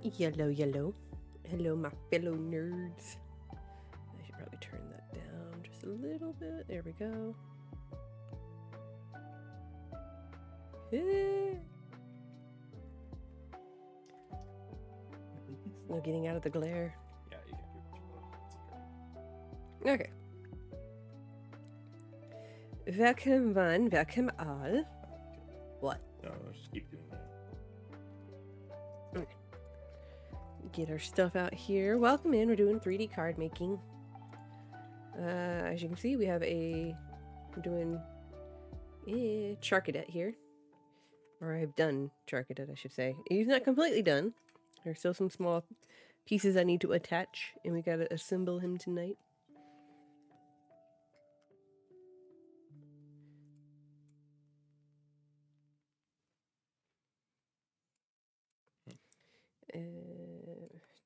Yellow, yellow. Hello, my fellow nerds. I should probably turn that down just a little bit. There we go. No getting out of the glare. Yeah, you can do what you want. Okay. Welcome one, welcome all. What? No, let's just keep doing that. Get our stuff out here. Welcome in. We're doing 3D card making. As you can see, we're doing Charcadet here. Or I've done Charcadet, I should say. He's not completely done. There's still some small pieces I need to attach, and we gotta assemble him tonight.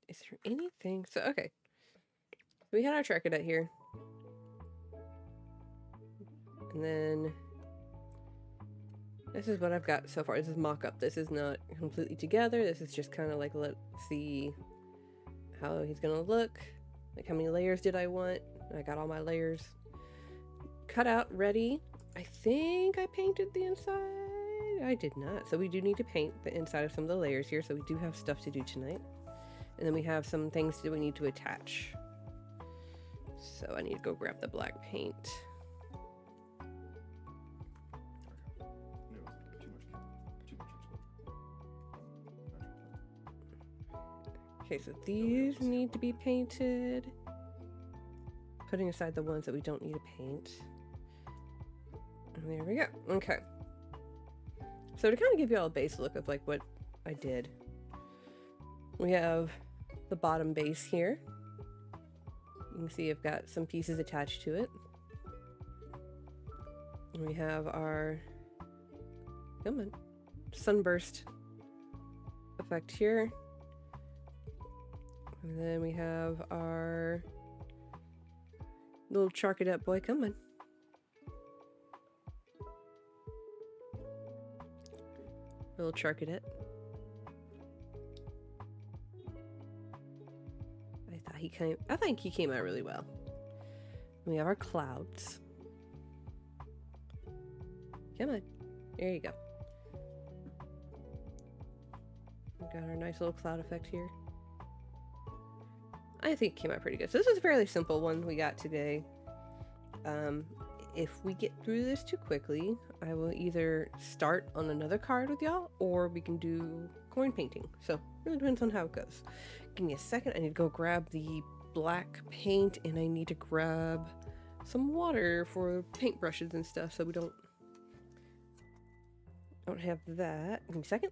Is there anything? So, okay. We had our Charcadet here. And then this is what I've got so far. This is mock-up. This is not completely together. This is just kind of like, let's see how he's gonna look. Like, how many layers did I want? I got all my layers cut out, ready. I think I painted the inside. I did not. So we do need to paint the inside of some of the layers here. So we do have stuff to do tonight. And then we have some things that we need to attach. So I need to go grab the black paint. Okay, so these need to be painted. Putting aside the ones that we don't need to paint. And there we go. Okay. So to kind of give you all a base look of like what I did, we have the bottom base here. You can see I've got some pieces attached to it. And we have our sunburst effect here. And then we have our little Charcadet boy coming. Little Charcadet. I think he came out really well. We have our clouds. Come on. There you go. We got our nice little cloud effect here. I think it came out pretty good. So this is a fairly simple one we got today. If we get through this too quickly, I will either start on another card with y'all, or we can do coin painting. So it really depends on how it goes. Give me a second. I need to go grab the black paint, and I need to grab some water for paintbrushes and stuff, so we don't have that. Give me a second.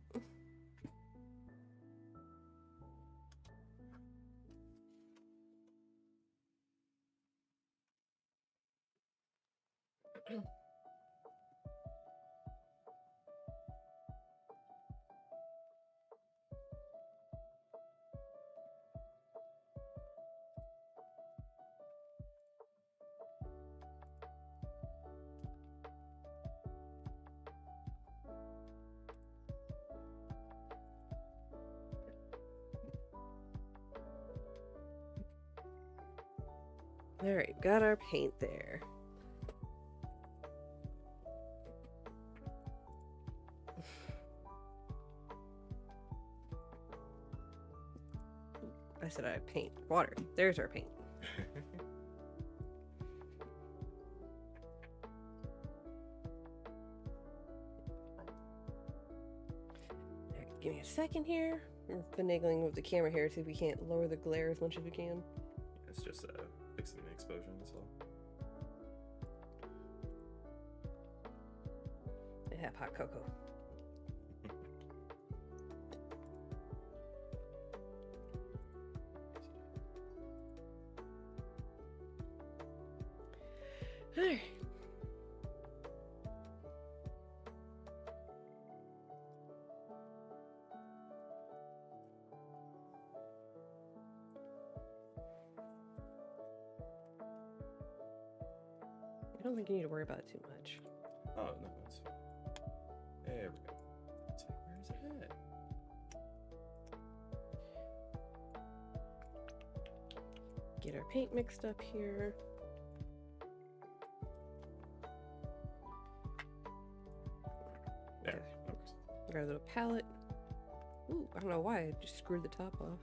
Alright, got our paint there. I said I have paint. Water. There's our paint. Right, give me a second here. We're finagling with the camera here, see if we can't lower the glare as much as we can. It's just fixing the exposure, that's all. I have hot cocoa. Alright. I don't think you need to worry about it too much. Oh, no, that's fine. There we go. It's like, where's it at? Get our paint mixed up here. There. Got a little palette. Ooh, I don't know why I just screwed the top off.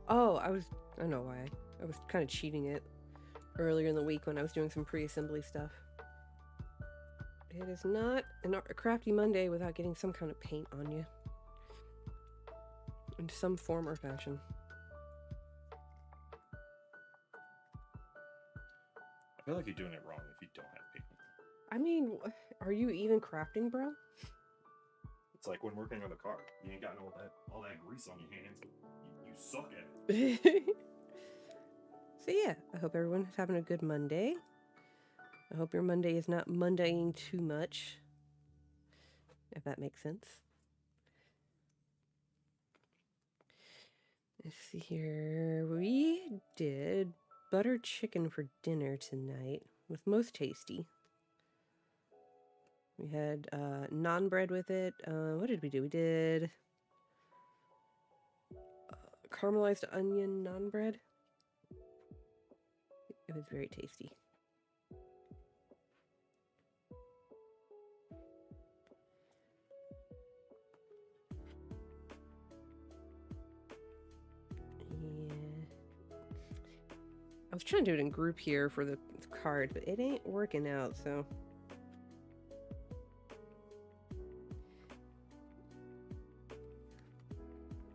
Oh, I don't know why. I was kind of cheating it earlier in the week when I was doing some pre-assembly stuff. It is not a crafty Monday without getting some kind of paint on you. In some form or fashion. I feel like you're doing it wrong if you don't have paint. I mean, are you even crafting, bro? It's like when working on the car. You ain't got all that grease on your hands. You suck at it. So yeah, I hope everyone's having a good Monday. I hope your Monday is not Mondaying too much. If that makes sense. Let's see here. We did buttered chicken for dinner tonight. It was most tasty. We had naan bread with it. What did we do? We did caramelized onion naan bread. It was very tasty. I was trying to do it in group here for the card, but it ain't working out, so.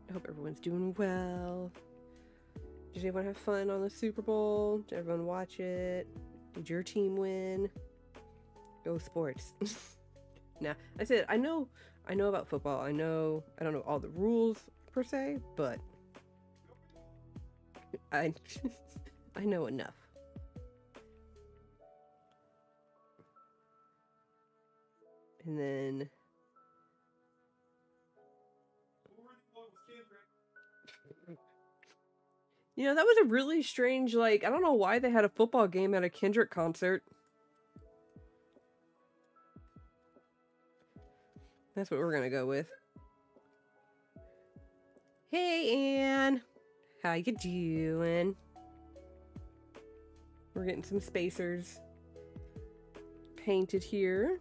I hope everyone's doing well. Did anyone have fun on the Super Bowl? Did everyone watch it? Did your team win? Go sports. Nah, I said, I know about football. I don't know all the rules per se, but I know enough. And then that was a really strange, I don't know why they had a football game at a Kendrick concert. That's what we're gonna go with. Hey, Ann. How you doing? We're getting some spacers painted here.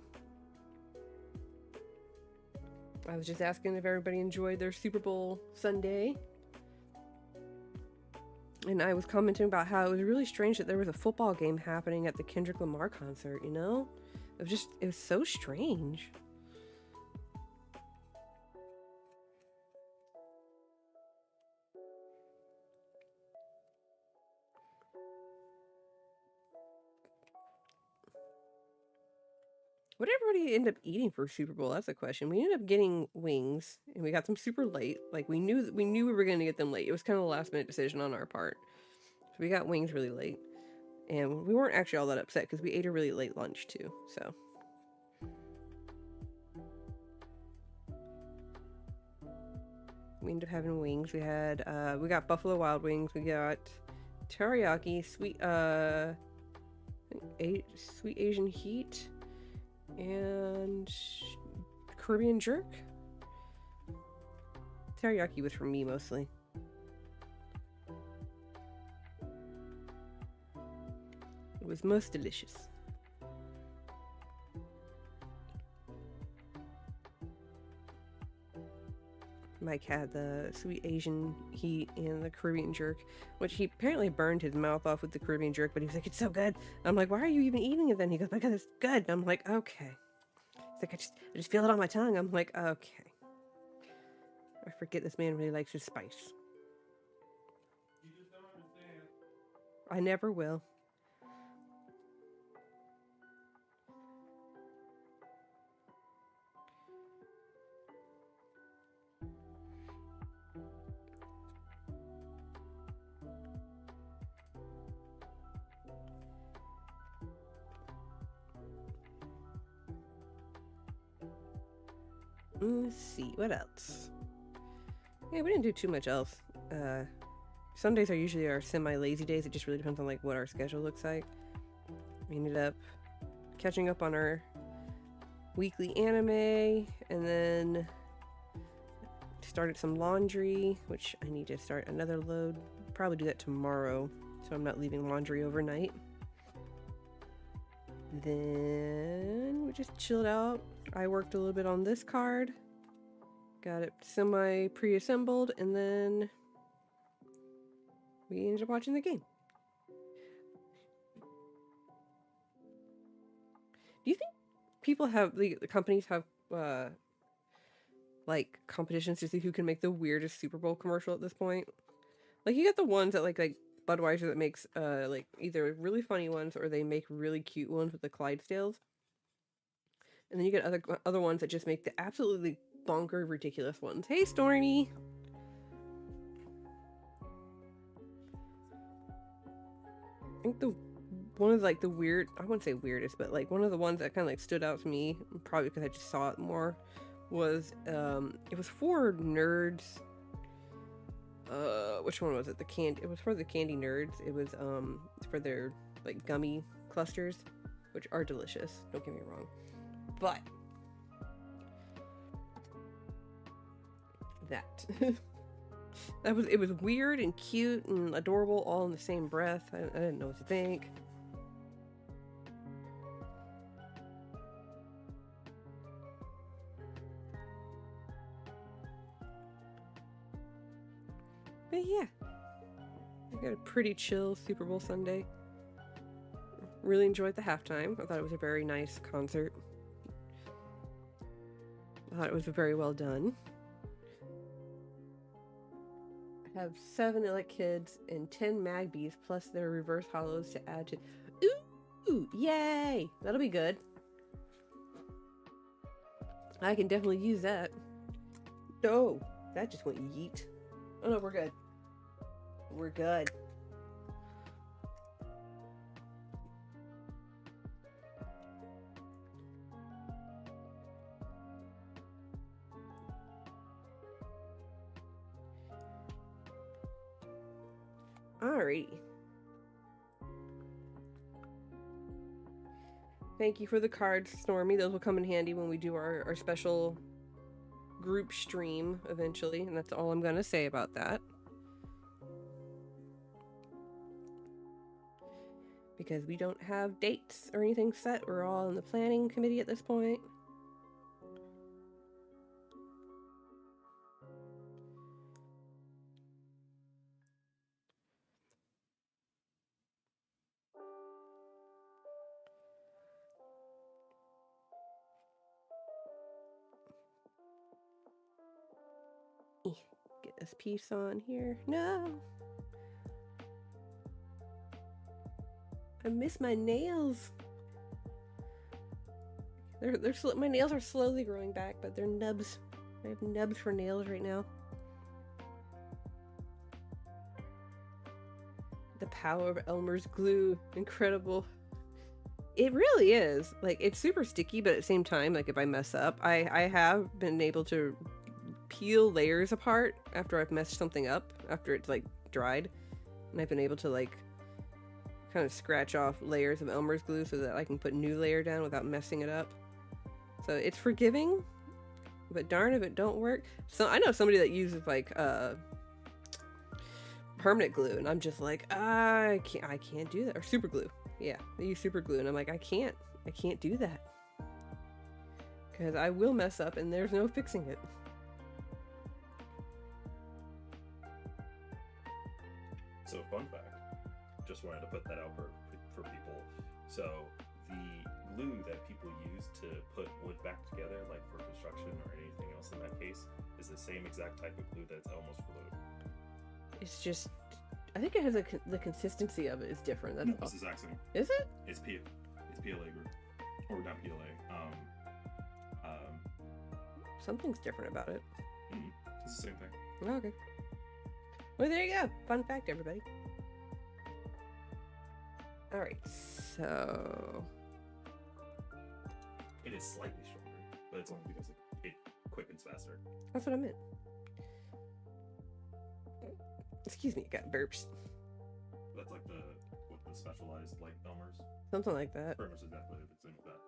I was just asking if everybody enjoyed their Super Bowl Sunday. And I was commenting about how it was really strange that there was a football game happening at the Kendrick Lamar concert, you know? It was so strange. What did everybody end up eating for Super Bowl? That's the question. We ended up getting wings, and we got them super late. We knew we were going to get them late. It was kind of a last minute decision on our part. So we got wings really late, and we weren't actually all that upset because we ate a really late lunch too. So we ended up having wings. We got Buffalo Wild Wings. We got teriyaki, sweet Asian heat, and Caribbean jerk. Teriyaki was for me mostly. It was most delicious. Mike had the sweet Asian heat and the Caribbean jerk, which he apparently burned his mouth off with the Caribbean jerk, but he was like, it's so good. I'm like, why are you even eating it then? He goes, because it's good. And I'm like, okay. He's like, I just feel it on my tongue. I'm like, okay. I forget this man really likes his spice. You just don't understand. I never will. Let's see, what else? Yeah, we didn't do too much else. Sundays are usually our semi-lazy days. It just really depends on what our schedule looks like. We ended up catching up on our weekly anime, and then started some laundry, which I need to start another load. Probably do that tomorrow. so I'm not leaving laundry overnight. Then we just chilled out. I worked a little bit on this card, got it semi pre-assembled, and then we ended up watching the game. Do you think people have, the companies have like competitions to see who can make the weirdest Super Bowl commercial at this point? Like, you get the ones that like Budweiser that makes like either really funny ones or they make really cute ones with the Clydesdales. And then you get other ones that just make the absolutely bonkers ridiculous ones. Hey Stormy. I think one of like the weird, I wouldn't say weirdest, but like one of the ones that kind of like stood out to me, probably because I just saw it more, was it was for nerds. Which one was it? It was for the candy nerds. It was for their like gummy clusters, which are delicious, don't get me wrong. But that it was weird and cute and adorable all in the same breath. I didn't know what to think. But yeah, I got a pretty chill Super Bowl Sunday. Really enjoyed the halftime. I thought it was a very nice concert. I thought it was very well done. I have 7 Elec kids and 10 Magbies plus their reverse hollows to add to. Ooh, yay! That'll be good. I can definitely use that. Oh, that just went yeet. Oh no, we're good. We're good. Alrighty. Thank you for the cards, Stormy. Those will come in handy when we do our special group stream eventually, and that's all I'm gonna say about that. Because we don't have dates or anything set. We're all in the planning committee at this point. Get this piece on here. No! I miss my nails. My nails are slowly growing back, but they're nubs. I have nubs for nails right now. The power of Elmer's glue, incredible. It really is. Like, it's super sticky, but at the same time, like if I mess up, I have been able to peel layers apart after I've messed something up, after it's like dried, and I've been able to like kind of scratch off layers of Elmer's glue so that I can put a new layer down without messing it up. So it's forgiving, but darn if it don't work. So I know somebody that uses like permanent glue, and I'm just like, I can't do that. Or super glue. Yeah, they use super glue, and I'm like, I can't do that. Because I will mess up and there's no fixing it. So fun fact, just wanted to put that out for people. So the glue that people use to put wood back together, like for construction or anything else in that case, is the same exact type of glue that's Elmer's glue. It's just, I think it has the consistency of it is different. That's no, it's the exact same. Is it? It's PLA glue, or not PLA. Something's different about it. It's the same thing. Okay. Well, there you go. Fun fact, everybody. All right, so it is slightly stronger, but it's only because it quickens faster. That's what I meant. Excuse me, got burps. That's like the specialized like Elmer's. Something like that. Pretty much exactly the same with that.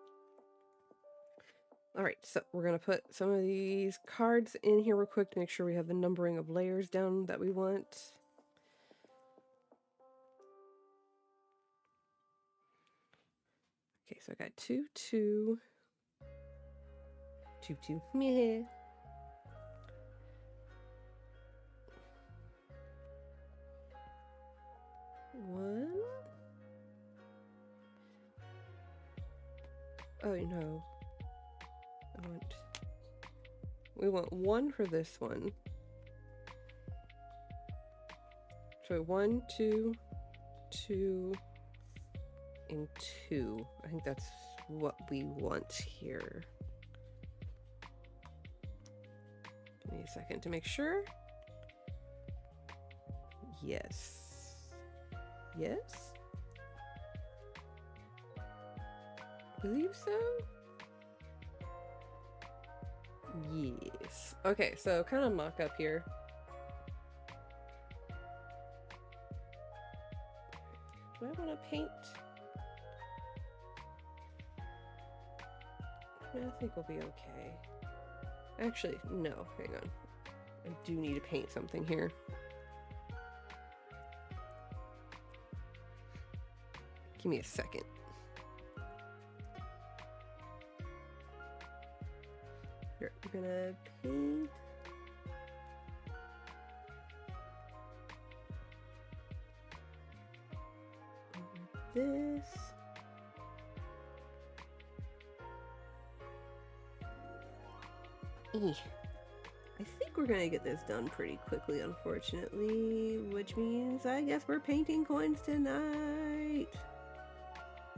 All right, so we're gonna put some of these cards in here real quick to make sure we have the numbering of layers down that we want. Okay, so I got 2, 2, 2, 2. Meh. One. Oh no. We want 1 for this one. So 1, 2, 2, and 2. I think that's what we want here. Give me a second to make sure. Yes. Yes? Believe so? Yes. Okay, so kind of mock up here. Do I want to paint? I think we'll be okay. Actually, no, hang on. I do need to paint something here. Give me a second. Here, I'm gonna paint. This. I think we're gonna get this done pretty quickly, unfortunately, which means I guess we're painting coins tonight.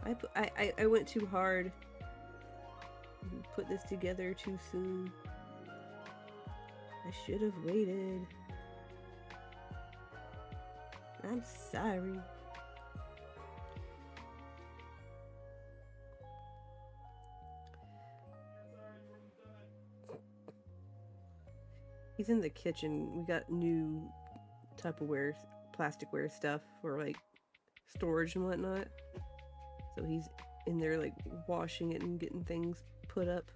I went too hard. Put this together too soon. I should have waited. I'm sorry. He's in the kitchen. We got new Tupperware, plasticware stuff for like storage and whatnot. So he's in there like washing it and getting things put up.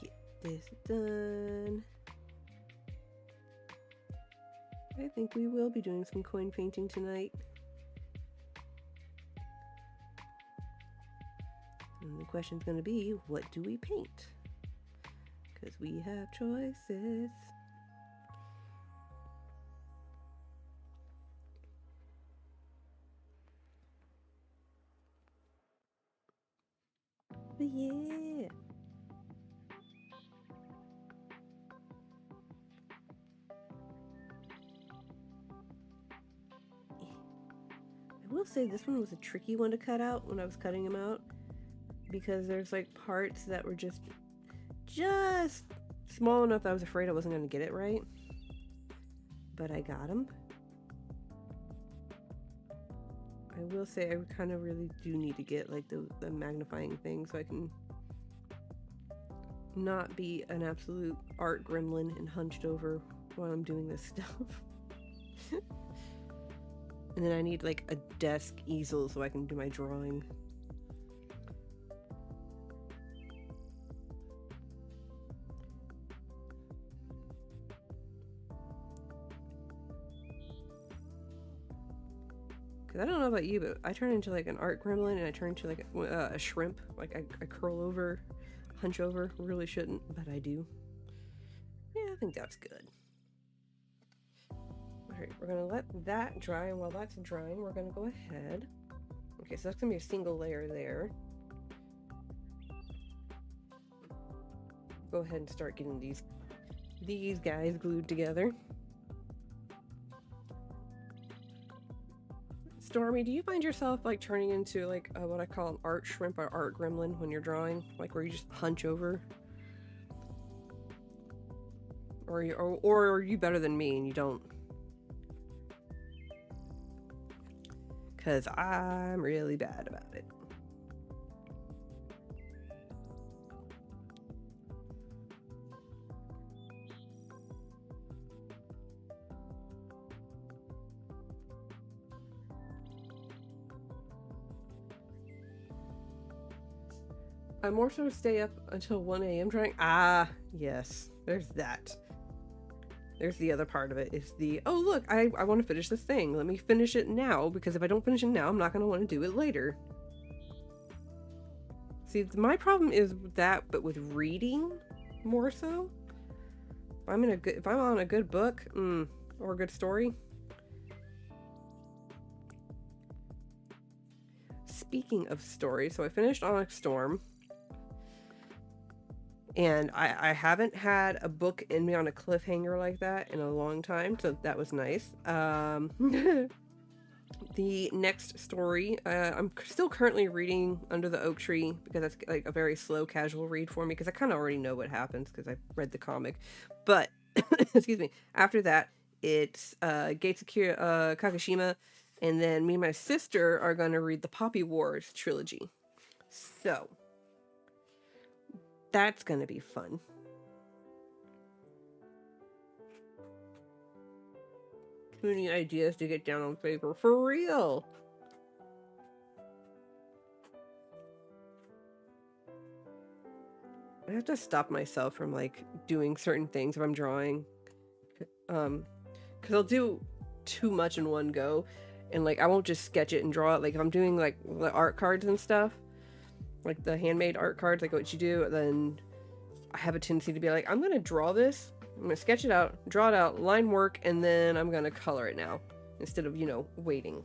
Get this done. I think we will be doing some coin painting tonight. And the question's going to be, what do we paint? Because we have choices. But yeah. I will say this one was a tricky one to cut out when I was cutting them out, because there's like parts that were just small enough that I was afraid I wasn't going to get it right. But I got them. I will say I kind of really do need to get like the magnifying thing so I can not be an absolute art gremlin and hunched over while I'm doing this stuff. And then I need like a desk easel so I can do my drawing. Cause I don't know about you, but I turn into like an art gremlin and I turn into like a shrimp. Like I curl over, hunch over. Really shouldn't, but I do. Yeah, I think that's good. Alright, we're gonna let that dry, and while that's drying, we're gonna go ahead. Okay, so that's gonna be a single layer there. Go ahead and start getting these guys glued together. Stormy, do you find yourself like turning into like what I call an art shrimp or art gremlin when you're drawing? Like where you just hunch over? Or are you better than me and you don't? Because I'm really bad about it. I more so stay up until 1 a.m. drawing. Ah, yes. there's that. There's the other part of it, is the, oh look, I want to finish this thing. Let me finish it now, because if I don't finish it now, I'm not going to want to do it later. See, my problem is that, but with reading more so. If I'm on a good book, or a good story. Speaking of story, so I finished Onyx Storm. And I haven't had a book end me on a cliffhanger like that in a long time, so that was nice. The next story, I'm still currently reading Under the Oak Tree, because that's like a very slow, casual read for me, because I kind of already know what happens, because I've read the comic. But, excuse me, after that, it's Gates of Kakashima, and then me and my sister are going to read the Poppy Wars trilogy. So that's going to be fun. Too many ideas to get down on paper, for real. I have to stop myself from like doing certain things if I'm drawing. Because I'll do too much in one go, and like I won't just sketch it and draw it. Like if I'm doing like the art cards and stuff, like the handmade art cards, like what you do, then I have a tendency to be like, I'm gonna draw this, I'm gonna sketch it out, draw it out, line work, and then I'm gonna color it now, instead of, you know, waiting.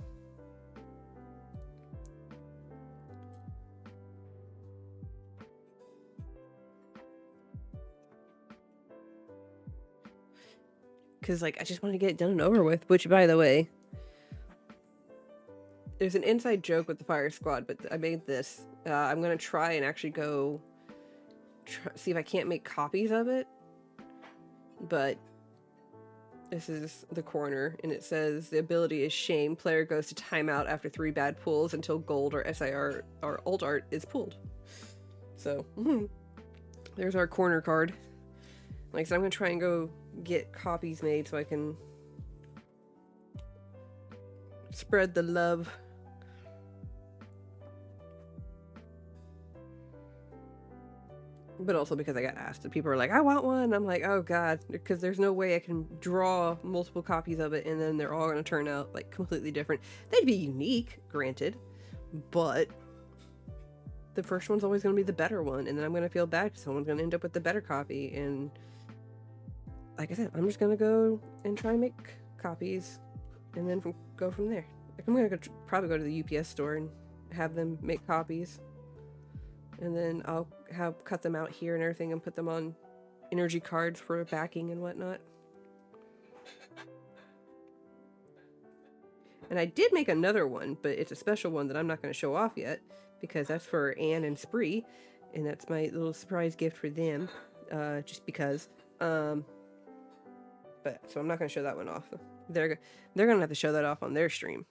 Because like I just want to get it done and over with, which, by the way, there's an inside joke with the Fire Squad, but I made this. I'm gonna try and actually go see if I can't make copies of it. But this is the corner, and it says the ability is shame. Player goes to timeout after 3 bad pulls until gold or SIR or alt art is pulled. So there's our corner card. Like I said, I'm gonna try and go get copies made so I can spread the love. But also because I got asked, and people are like, I want one. I'm like, oh god, because there's no way I can draw multiple copies of it and then they're all going to turn out like completely different. They'd be unique, granted, but the first one's always going to be the better one, and then I'm going to feel bad because someone's going to end up with the better copy. And like I said, I'm just going to go and try and make copies and then go from there. Like I'm going to probably go to the UPS store and have them make copies. And then I'll cut them out here and everything and put them on energy cards for backing and whatnot. And I did make another one, but it's a special one that I'm not going to show off yet, because that's for Anne and Spree, and that's my little surprise gift for them, just because. But so I'm not going to show that one off. They're going to have to show that off on their stream.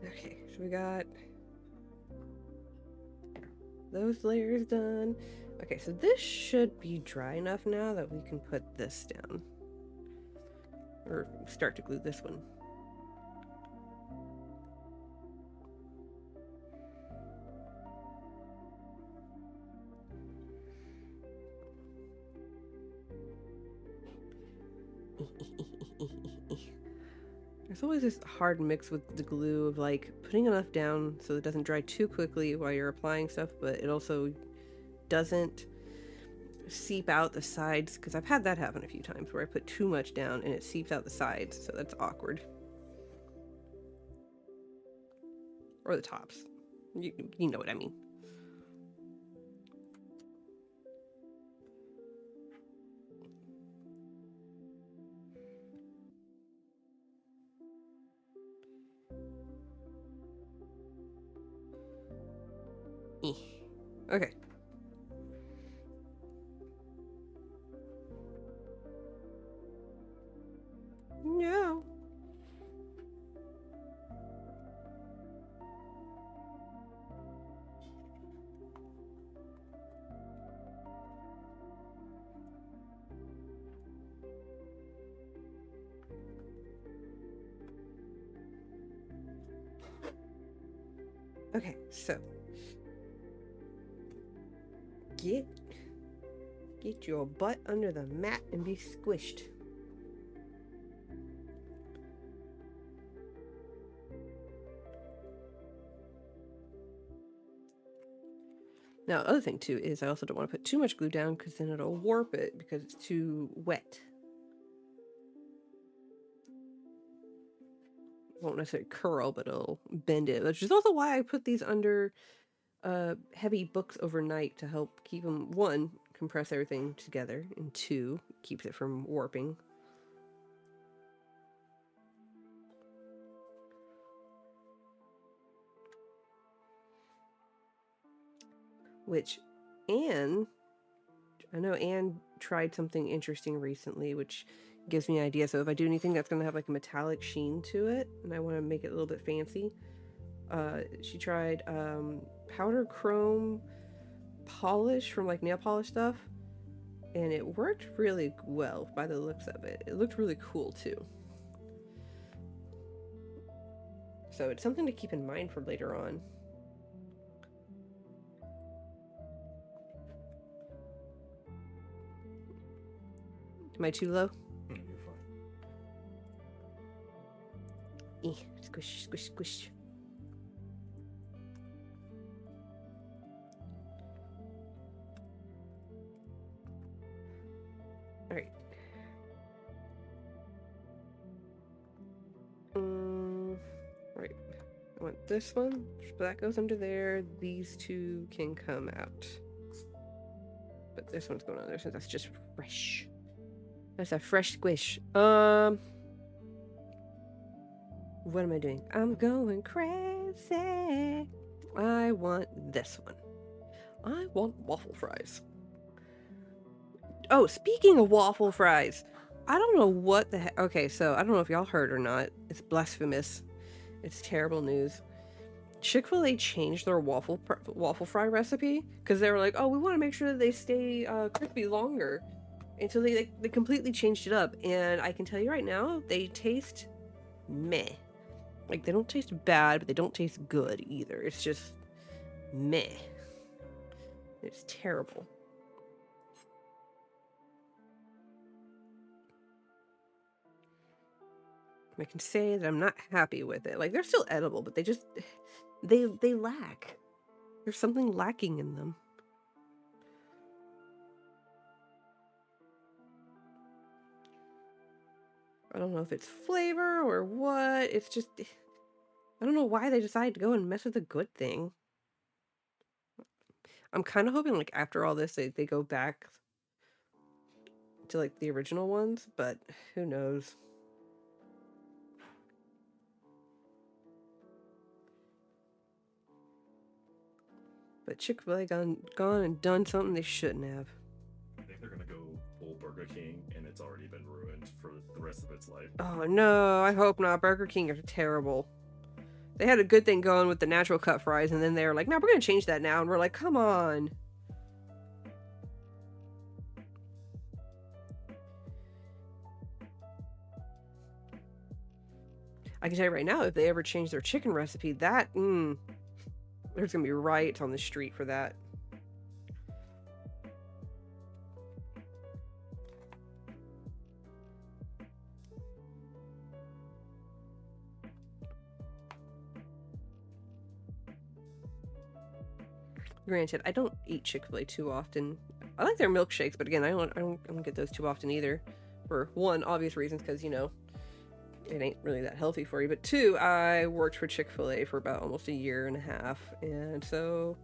Okay, so we got those layers done. Okay, so this should be dry enough now that we can put this down. Or start to glue this one. There's always this hard mix with the glue of like putting enough down so it doesn't dry too quickly while you're applying stuff, but it also doesn't seep out the sides, because I've had that happen a few times where I put too much down and it seeps out the sides, so that's awkward. Or the tops. You know what I mean. Okay. No. Okay, so get your butt under the mat and be squished. Now, the other thing too is I also don't want to put too much glue down because then it'll warp it because it's too wet. It won't necessarily curl, but it'll bend it, which is also why I put these under heavy books overnight to help keep them, one, compress everything together, and two, keeps it from warping. Which I know Anne tried something interesting recently, which gives me an idea. So if I do anything that's going to have like a metallic sheen to it, and I want to make it a little bit fancy, she tried powder chrome polish from like nail polish stuff, and it worked really well by the looks of it. It looked really cool too. So it's something to keep in mind for later on. Am I too low? You're fine. Squish, squish, squish. All right. Right. I want this one. So that goes under there. These two can come out. But this one's going on there since that's just fresh. That's a fresh squish. What am I doing? I'm going crazy. I want this one. I want waffle fries. Oh, speaking of waffle fries, I don't know what the heck. Okay, so I don't know if y'all heard or not. It's blasphemous. It's terrible news. Chick-fil-A changed their waffle fry recipe because they were like, oh, we want to make sure that they stay crispy longer. Until they completely changed it up, and I can tell you right now, they taste meh. Like, they don't taste bad, but they don't taste good either. It's just meh. It's terrible. I can say that I'm not happy with it. Like, they're still edible, but they lack. There's something lacking in them. I don't know if it's flavor or what. It's just, I don't know why they decided to go and mess with a good thing. I'm kind of hoping like after all this, they go back to like the original ones, but who knows. But Chick-fil-A gone and done something they shouldn't have. I think they're gonna go full Burger King, and it's already been ruined for the rest of its life. Oh no, I hope not. Burger King are terrible. They had a good thing going with the natural cut fries, and then they were like, no, we're gonna change that now. And we're like, come on. I can tell you right now, if they ever change their chicken recipe, that, there's gonna be riots on the street for that. Granted, I don't eat Chick-fil-A too often. I like their milkshakes, but again, I don't get those too often either. For one, obvious reasons, because, you know, it ain't really that healthy for you. But two, I worked for Chick-fil-A for about almost a year and a half. And so,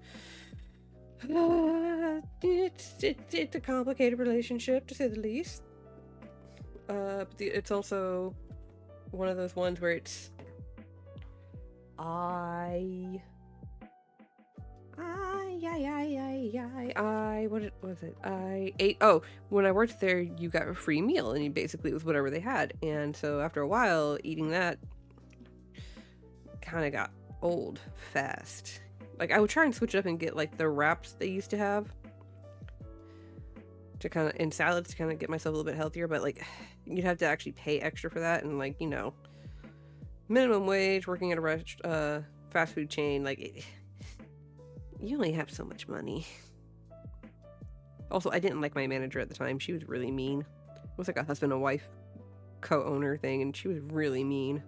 it's a complicated relationship, to say the least. But it's also one of those ones where it's... what was it? I ate, when I worked there, you got a free meal, and basically it was whatever they had. And so after a while, eating that kind of got old fast. Like, I would try and switch it up and get, like, the wraps they used to have to kind of, in salads, to kind of get myself a little bit healthier, but, like, you'd have to actually pay extra for that, and, like, you know, minimum wage, working at a fast food chain, like, You only have so much money. Also, I didn't like my manager at the time. She was really mean. It was like a husband and wife co-owner thing, and she was really mean.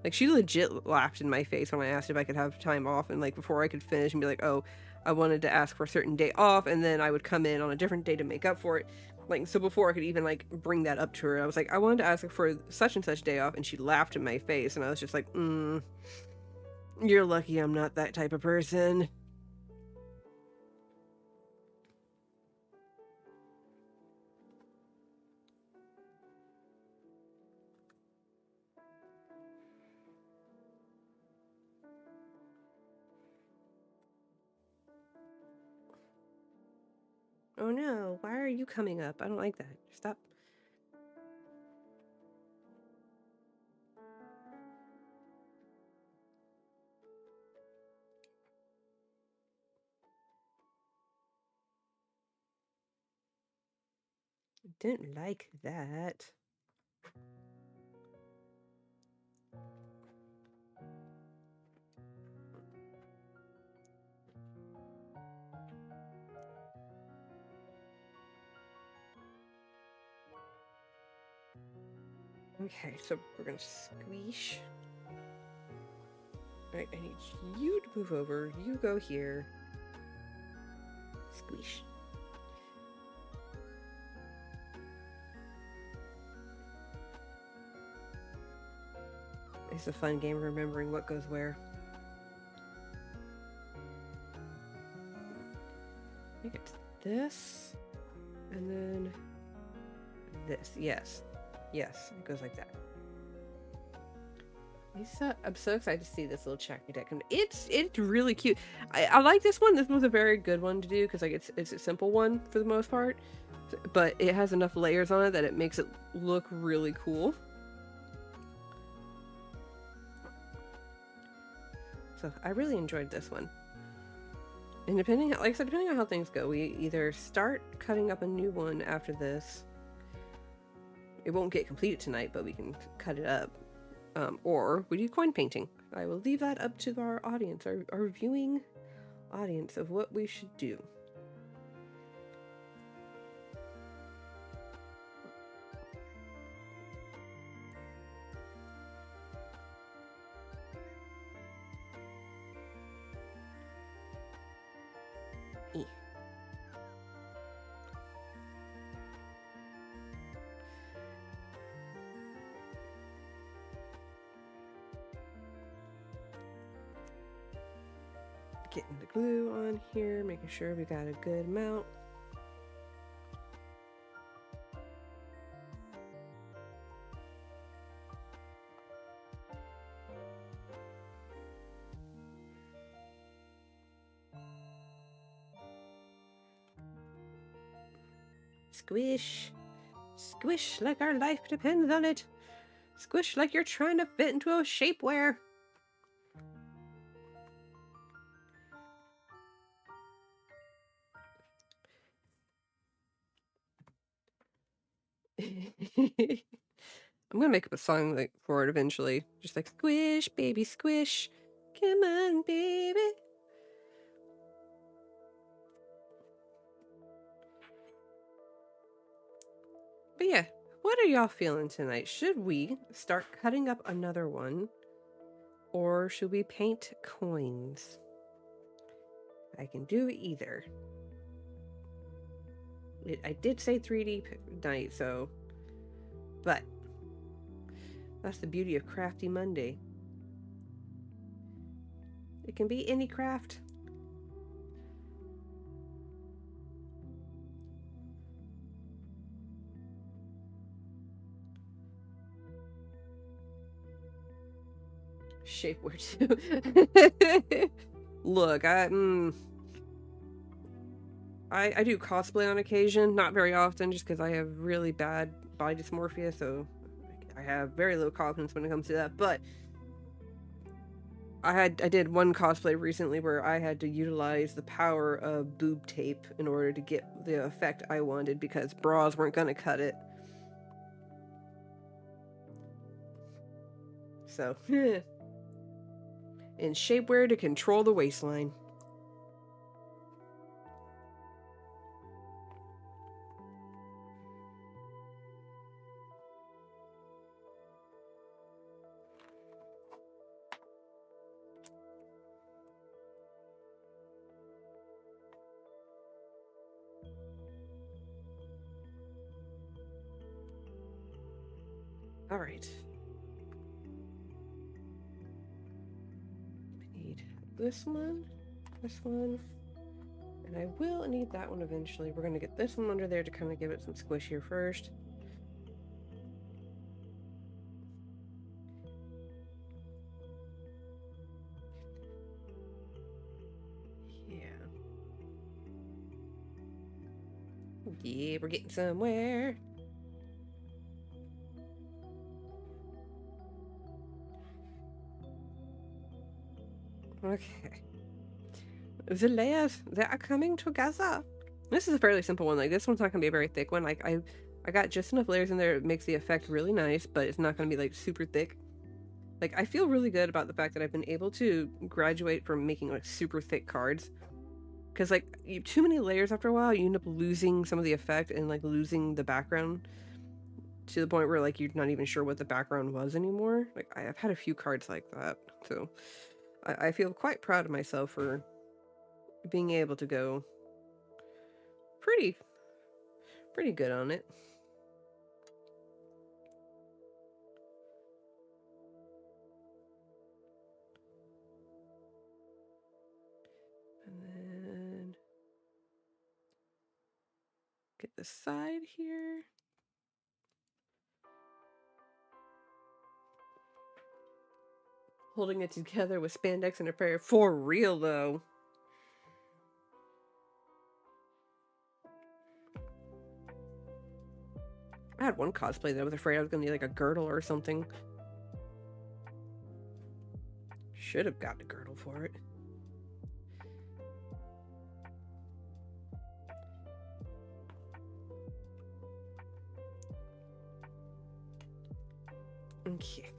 Like, she legit laughed in my face when I asked if I could have time off, and like before I could finish and be like, oh, I wanted to ask for a certain day off, and then I would come in on a different day to make up for it. Like, so before I could even like bring that up to her, I was like, I wanted to ask for such and such day off, and she laughed in my face, and I was just like, you're lucky I'm not that type of person. Oh no, why are you coming up? I don't like that. Stop. Didn't like that. Okay, so we're gonna squish. Alright, I need you to move over. You go here. Squish. It's a fun game remembering what goes where. I think it's this. And then this. Yes. Yes, it goes like that. I'm so excited to see this little Charcadet. It's really cute. I like this one. This was a very good one to do because like it's a simple one for the most part, but it has enough layers on it that it makes it look really cool. So I really enjoyed this one. And depending on how things go, we either start cutting up a new one after this. It won't get completed tonight, but we can cut it up. Or we do coin painting. I will leave that up to our audience, our viewing audience, of what we should do. Getting the glue on here, making sure we got a good amount. Squish. Squish like our life depends on it. Squish like you're trying to fit into a shapewear. I'm gonna make up a song like for it eventually. Just like squish, baby, squish. Come on, baby. But yeah, what are y'all feeling tonight? Should we start cutting up another one? Or should we paint coins? I can do either. I did say 3D night, so... But... that's the beauty of Crafty Monday. It can be any craft. Shapewear too. Look, I do cosplay on occasion, not very often, just because I have really bad body dysmorphia, so I have very low confidence when it comes to that. But I did one cosplay recently where I had to utilize the power of boob tape in order to get the effect I wanted because bras weren't gonna cut it. So, and shapewear to control the waistline. All right. I need this one, and I will need that one eventually. We're gonna get this one under there to kind of give it some squish here first. Yeah, we're getting somewhere. Okay. The layers, they are coming together. This is a fairly simple one. Like, this one's not going to be a very thick one. Like, I got just enough layers in there. It makes the effect really nice, but it's not going to be, like, super thick. Like, I feel really good about the fact that I've been able to graduate from making, like, super thick cards. Because, like, too many layers after a while, you end up losing some of the effect and, like, losing the background to the point where, like, you're not even sure what the background was anymore. Like, I've had a few cards like that. So, I feel quite proud of myself for being able to go pretty good on it. And then get the side here. Holding it together with spandex and a prayer. For real, though. I had one cosplay that I was afraid I was going to need, like, a girdle or something. Should have gotten a girdle for it. Okay.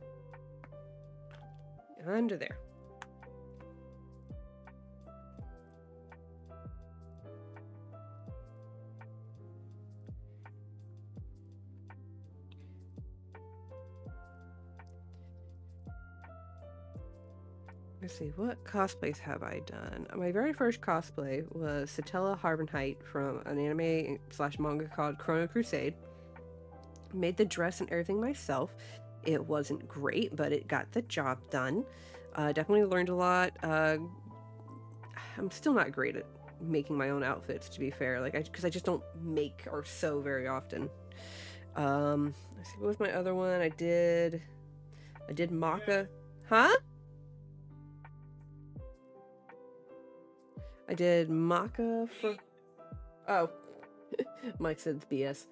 Under there. Let's see, what cosplays have I done? My very first cosplay was Satella Harvenheit from an anime / manga called Chrono Crusade. Made the dress and everything myself. It wasn't great, but it got the job done. Definitely learned a lot. I'm still not great at making my own outfits, to be fair. Like, because I just don't make or sew very often. Let's see, what was my other one? I did Maka. Huh? I did Maka for... Oh. Mike said it's BS.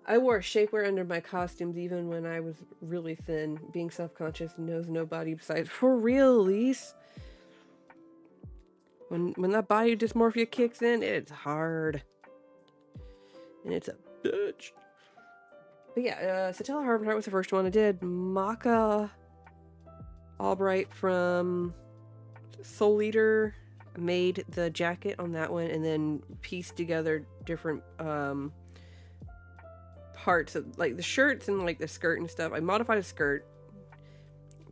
I wore shapewear under my costumes even when I was really thin. Being self-conscious knows nobody besides... For real, Lise? When that body dysmorphia kicks in, it's hard. And it's a bitch. But yeah, Satella Harvenheit was the first one. I did Maka Albright from Soul Eater. Made the jacket on that one and then pieced together different parts of, like, the shirts and, like, the skirt and stuff. I modified a skirt,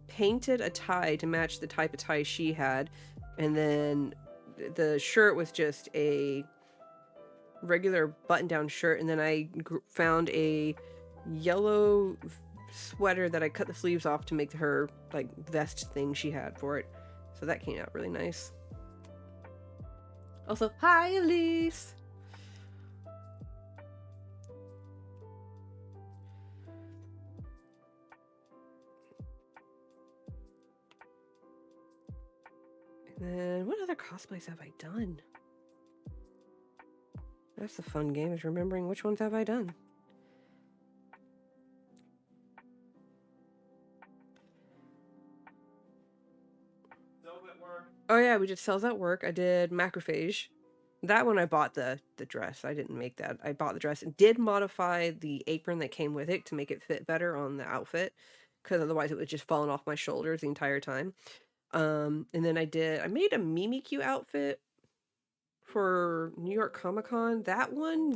painted a tie to match the type of tie she had, and then the shirt was just a regular button-down shirt, and then I found a yellow sweater that I cut the sleeves off to make her, like, vest thing she had for it. So that came out really nice. Also, hi, Elise! And then, what other cosplays have I done? That's the fun game, is remembering which ones have I done. Oh yeah, we did Cells at Work. I did Macrophage. That one I bought the dress. I didn't make that. I bought the dress and did modify the apron that came with it to make it fit better on the outfit, because otherwise it was just falling off my shoulders the entire time. And then I made a Mimikyu outfit for New York Comic Con. That one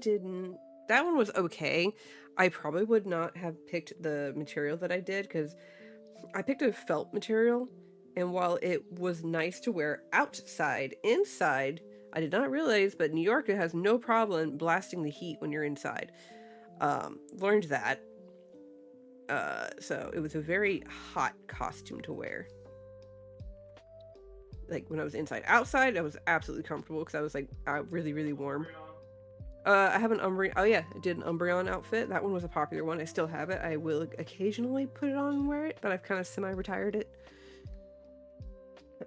was okay. I probably would not have picked the material that I did, because I picked a felt material, and while it was nice to wear outside, inside, I did not realize, but New York has no problem blasting the heat when you're inside. Learned that. So it was a very hot costume to wear. Like when I was inside. Outside, I was absolutely comfortable because I was like really, really warm. I have an Umbreon. Oh yeah, I did an Umbreon outfit. That one was a popular one. I still have it. I will occasionally put it on and wear it, but I've kind of semi-retired it.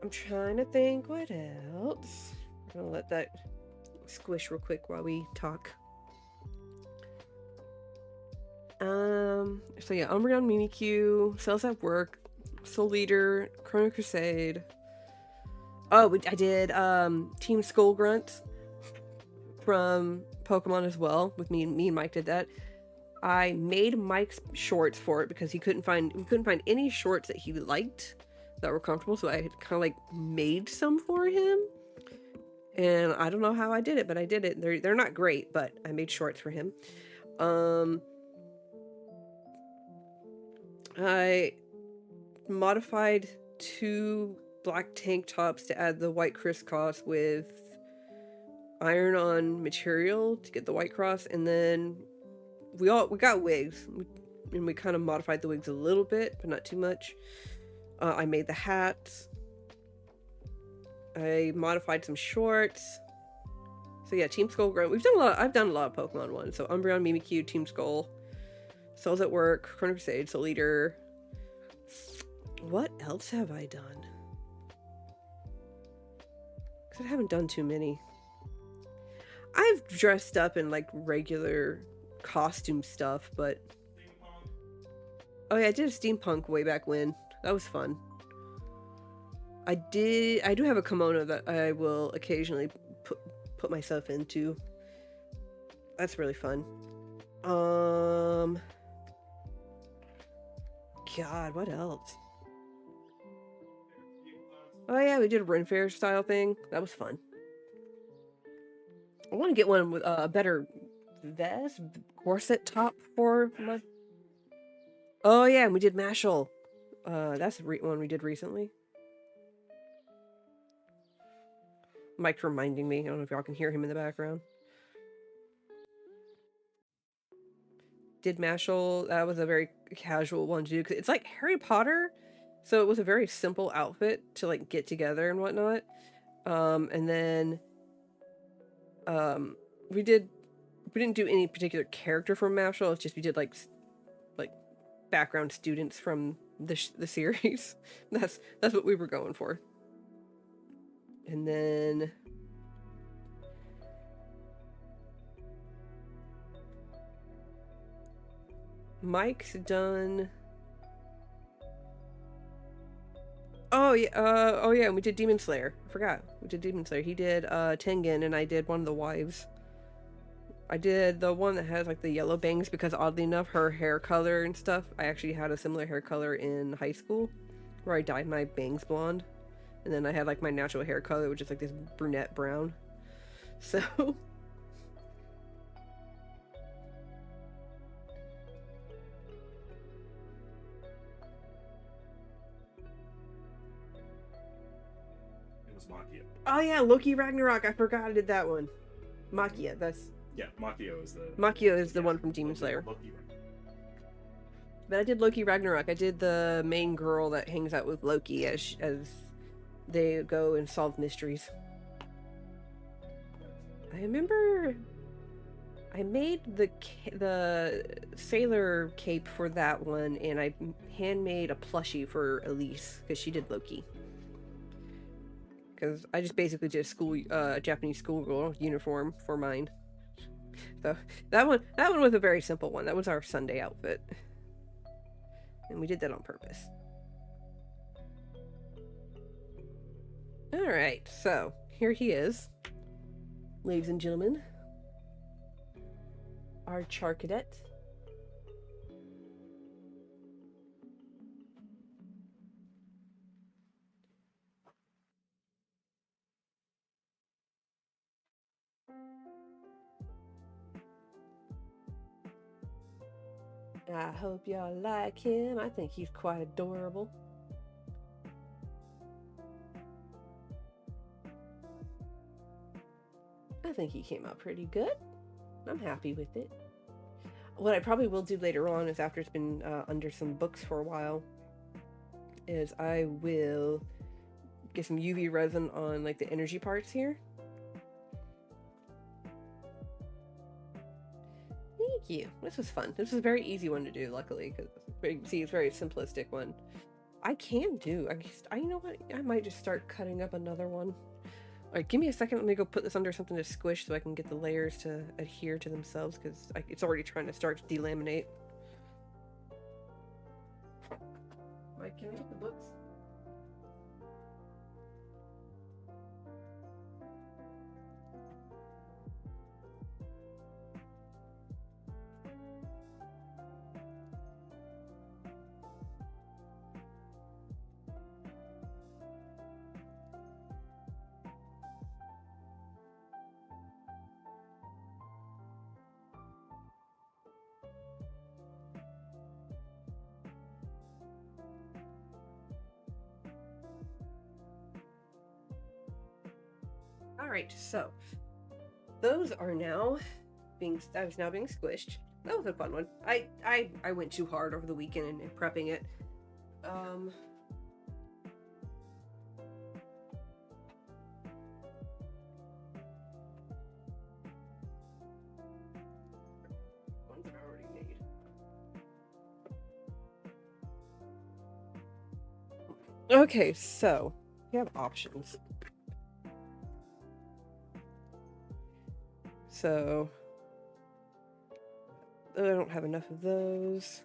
I'm trying to think what else. I'm gonna let that squish real quick while we talk. So yeah, Umbreon, Mimikyu, Cells at Work, Soul Leader, Chrono Crusade. Oh, I did Team Skull Grunt from Pokemon as well. With me and Mike did that. I made Mike's shorts for it because we couldn't find any shorts that he liked that were comfortable, so I kind of like made some for him. And I don't know how I did it, but I did it. They're not great, but I made shorts for him. I modified 2 black tank tops to add the white crisscross with iron-on material to get the white cross, and then we got wigs, and we kind of modified the wigs a little bit, but not too much. I made the hats. I modified some shorts. So yeah, Team Skull Grunt. I've done a lot of Pokemon ones. So Umbreon, Mimikyu, Team Skull, Cells at Work, Chrono Crusade, Soul Eater. What else have I done? Because I haven't done too many. I've dressed up in like regular costume stuff, but oh yeah, I did a steampunk way back when. That was fun. I do have a kimono that I will occasionally put myself into. That's really fun. God, what else? Oh yeah, we did a Ren Fair style thing. That was fun. I want to get one with a better vest, corset top for my... Oh yeah, and we did Mashal. That's one we did recently. Mike's reminding me. I don't know if y'all can hear him in the background. Did Mashal. That was a very casual one to do because it's like Harry Potter, so it was a very simple outfit to like get together and whatnot. And then we didn't do any particular character from Mashal. It's just we did like background students from the series. That's what we were going for. And then Mike's done. Oh yeah, and we did Demon Slayer. I forgot. We did Demon Slayer. He did Tengen, and I did one of the wives. I did the one that has like the yellow bangs because oddly enough, her hair color and stuff, I actually had a similar hair color in high school, where I dyed my bangs blonde, and then I had like my natural hair color, which is like this brunette brown. So. Machia. Oh yeah, Loki Ragnarok. I forgot I did that one. Machia. Yeah, Machio is the... Machio is the one from Demon Slayer. But I did Loki Ragnarok. I did the main girl that hangs out with Loki as they go and solve mysteries. I remember I made the sailor cape for that one, and I handmade a plushie for Elise because she did Loki. Because I just basically did a Japanese schoolgirl uniform for mine. So that one was a very simple one. That was our Sunday outfit, and we did that on purpose. All right, so here he is, ladies and gentlemen. Our Charcadet. I hope y'all like him. I think he's quite adorable. I think he came out pretty good. I'm happy with it. what I probably will do later on is after it's been under some books for a while, is I will get some UV resin on like the energy parts here. Thank you. This was fun. This was a very easy one to do, luckily, because see, it's a very simplistic one. I can do. You know what? I might just start cutting up another one. All right, give me a second. Let me go put this under something to squish so I can get the layers to adhere to themselves, because it's already trying to start to delaminate. Mike, can I get the books? All right, so those are now being squished. That was a fun one. I went too hard over the weekend in prepping it. Ones are already made. Okay, so we have options. So I don't have enough of those.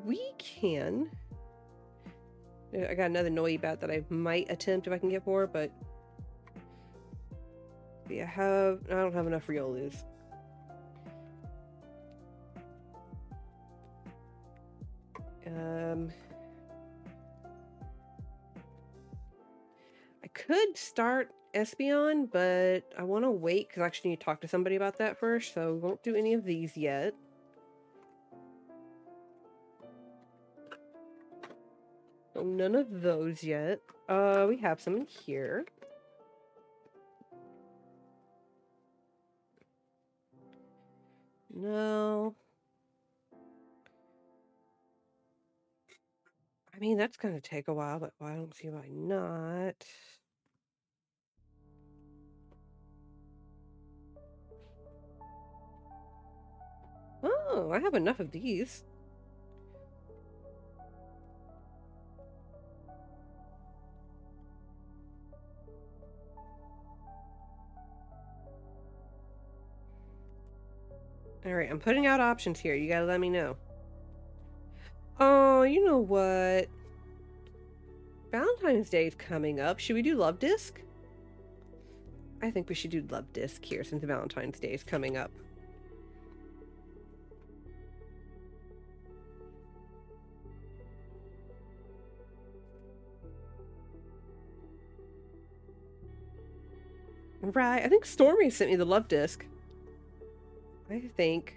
We can. I got another Noi bat that I might attempt if I can get more, but I don't have enough Riolas. I could start Espeon, but I want to wait because I actually need to talk to somebody about that first, so we won't do any of these yet. So none of those yet. We have some in here. No. I mean, that's going to take a while, but I don't see why not. Oh, I have enough of these. Alright, I'm putting out options here. You gotta let me know. Oh, you know what? Valentine's Day is coming up. Should we do Love Disc? I think we should do Love Disc here since Valentine's Day is coming up. Right, I think Stormy sent me the Love Disc. I think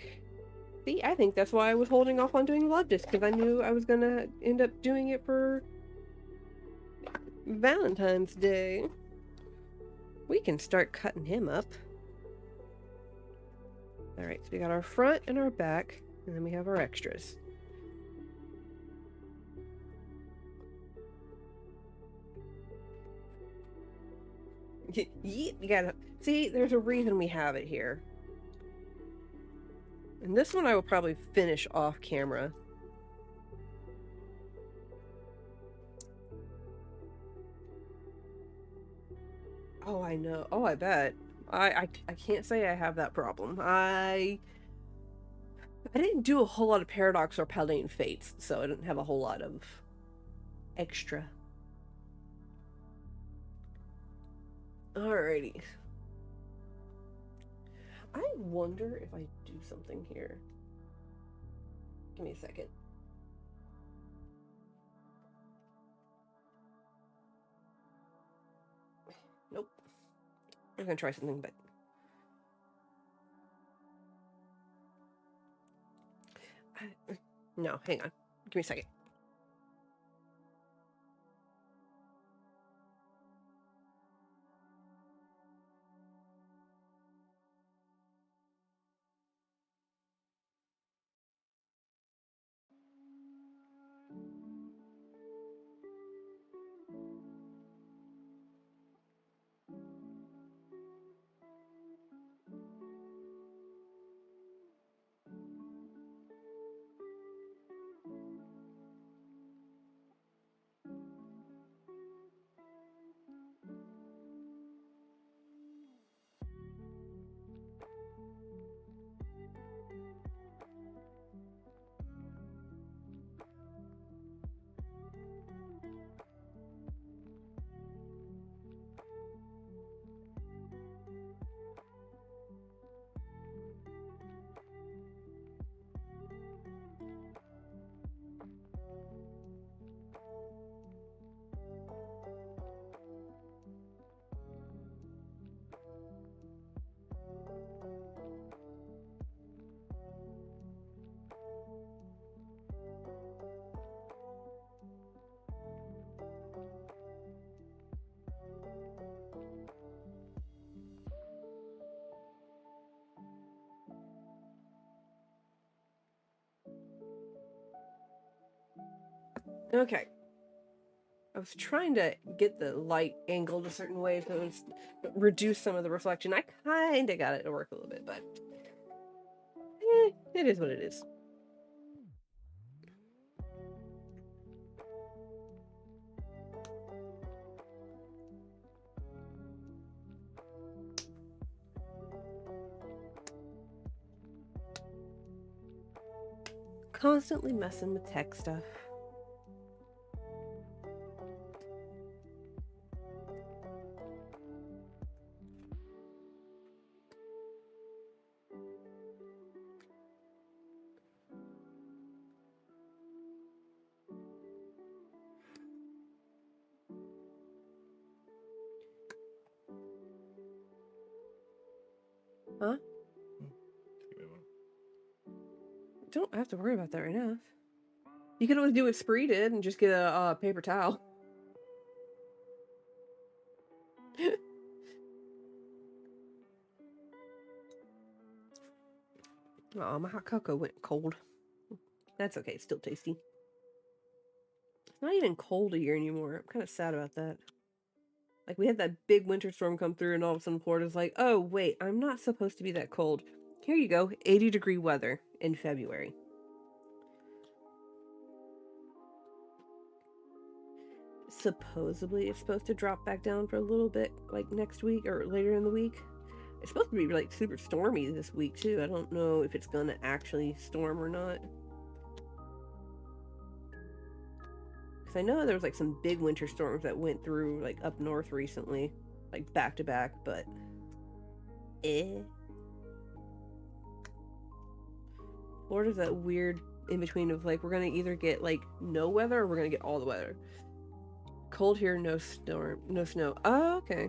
that's why I was holding off on doing Love Disc, because I knew I was gonna end up doing it for Valentine's Day. We can start cutting him up. Alright, so we got our front and our back, and then we have our extras. You gotta see, there's a reason we have it here. And this one I will probably finish off camera. Oh, I know. Oh, I bet. I can't say I have that problem. I didn't do a whole lot of Paradox or Paladin Fates, so I didn't have a whole lot of extra. Alrighty. I wonder if I do something here. Give me a second. Nope. I'm gonna try something, but no, hang on. Give me a second. Okay. I was trying to get the light angled a certain way so it would reduce some of the reflection. I kind of got it to work a little bit, but it is what it is. Constantly messing with tech stuff. Huh? Don't have to worry about that right now. You could always do what Spree did and just get a paper towel. Oh, my hot cocoa went cold. That's okay, it's still tasty. It's not even cold here anymore. I'm kind of sad about that. Like, we had that big winter storm come through, and all of a sudden Florida's like, oh, wait, I'm not supposed to be that cold. Here you go, 80-degree weather in February. Supposedly, it's supposed to drop back down for a little bit, like, next week or later in the week. It's supposed to be, like, super stormy this week, too. I don't know if it's gonna actually storm or not. Because I know there was, like, some big winter storms that went through, like, up north recently. Like, back-to-back, but... Florida's that weird in-between of, like, we're gonna either get, like, no weather or we're gonna get all the weather. Cold here, no storm, no snow. Oh, okay.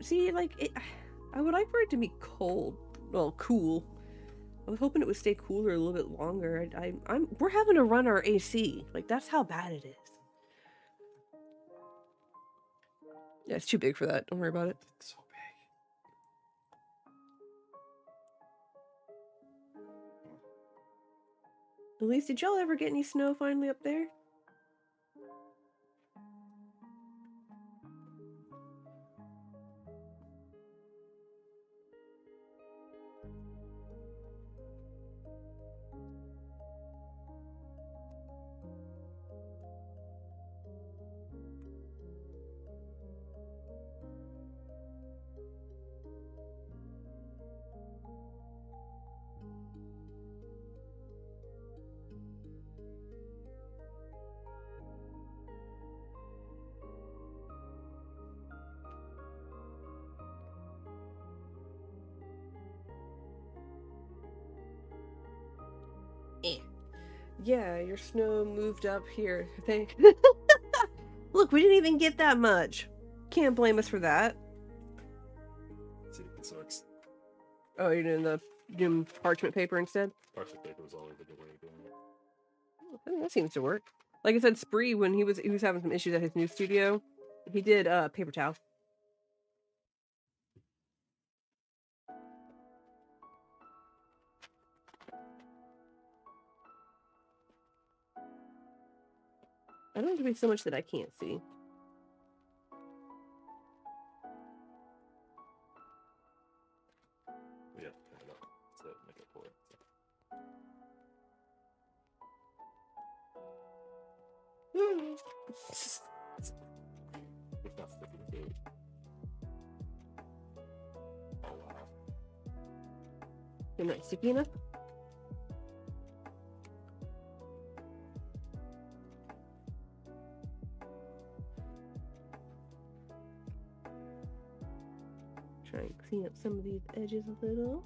See, like, I would like for it to be cold. Well, cool. I was hoping it would stay cooler a little bit longer. We're having to run our AC. Like, that's how bad it is. Yeah, it's too big for that. Don't worry about it. It's so big. Elise, did y'all ever get any snow finally up there? Yeah, your snow moved up here. Look, we didn't even get that much. Can't blame us for that. See, it sucks. Oh, you're doing parchment paper instead? Parchment paper was always a good way of doing it. I think that seems to work. Like I said, Spree, when he was having some issues at his new studio, he did paper towel. I don't want it to be so much that I can't see. We have to turn it up to make it pour. It's not sticking to it. Oh wow. You're not sticky enough? Try and clean up some of these edges a little.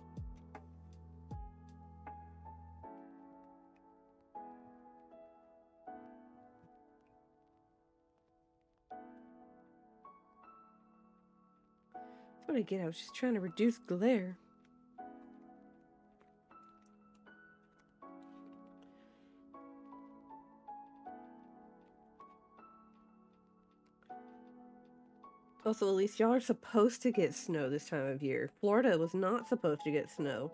That's what I get. I was just trying to reduce glare. Also, at least y'all are supposed to get snow this time of year. Florida was not supposed to get snow.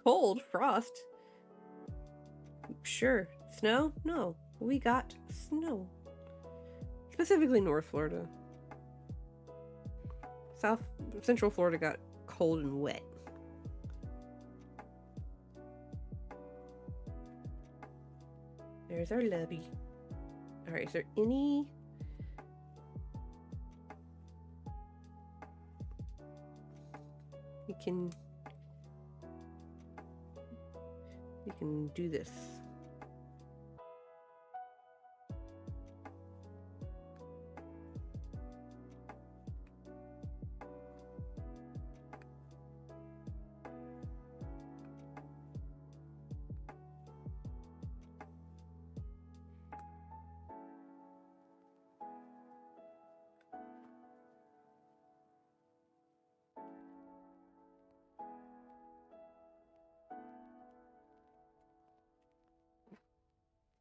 Cold, frost. Sure. Snow? No. we got snow. Specifically North Florida. Central Florida got cold and wet. There's our lobby. Alright, is there any... We can do this.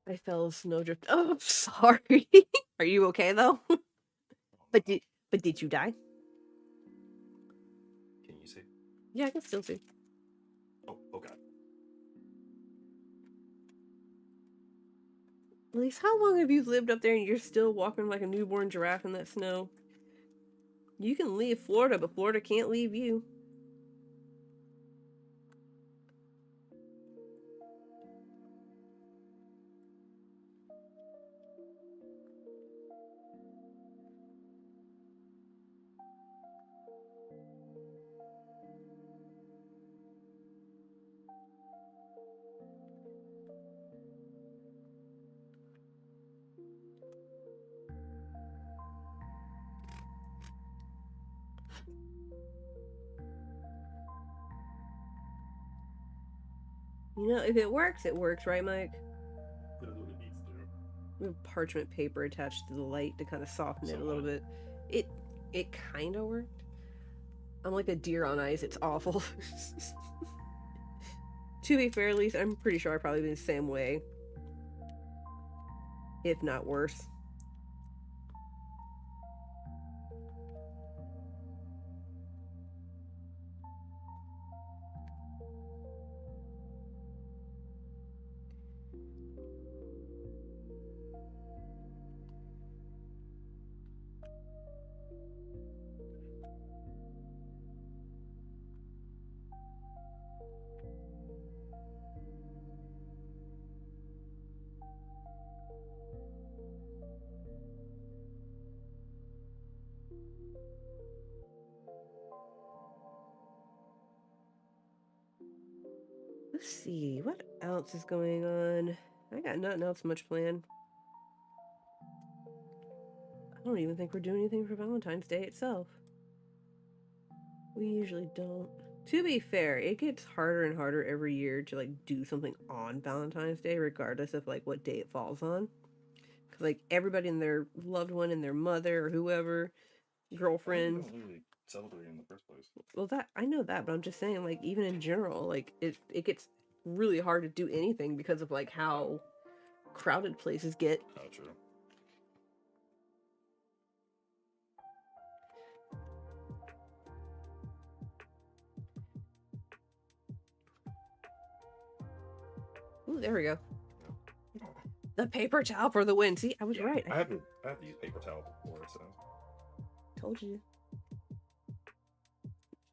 I fell snowdrift. Oh, I'm sorry. Are you okay though? But did you die? Can you see? Yeah, I can still see. Oh God. Elise, how long have you lived up there and you're still walking like a newborn giraffe in that snow? You can leave Florida, but Florida can't leave you. You know, if it works, right, Mike? It does what it needs to. We have parchment paper attached to the light to kind of soften it a little bit. It kind of worked. I'm like a deer on ice. It's awful. To be fair, at least I'm pretty sure I've probably been the same way, if not worse. Let's see, what else is going on? I got nothing else much planned. I don't even think we're doing anything for Valentine's Day itself. We usually don't. To be fair, it gets harder and harder every year to like do something on Valentine's Day, regardless of like what day it falls on. Cause like everybody and their loved one and their mother or whoever, girlfriend. We don't really celebrate in the first place. Well, that I know that, but I'm just saying, like even in general, like it gets really hard to do anything because of like how crowded places get. Oh, true. Ooh, there we go. The paper towel for the win. See, I was right. I have to use paper towel before, so. Told you.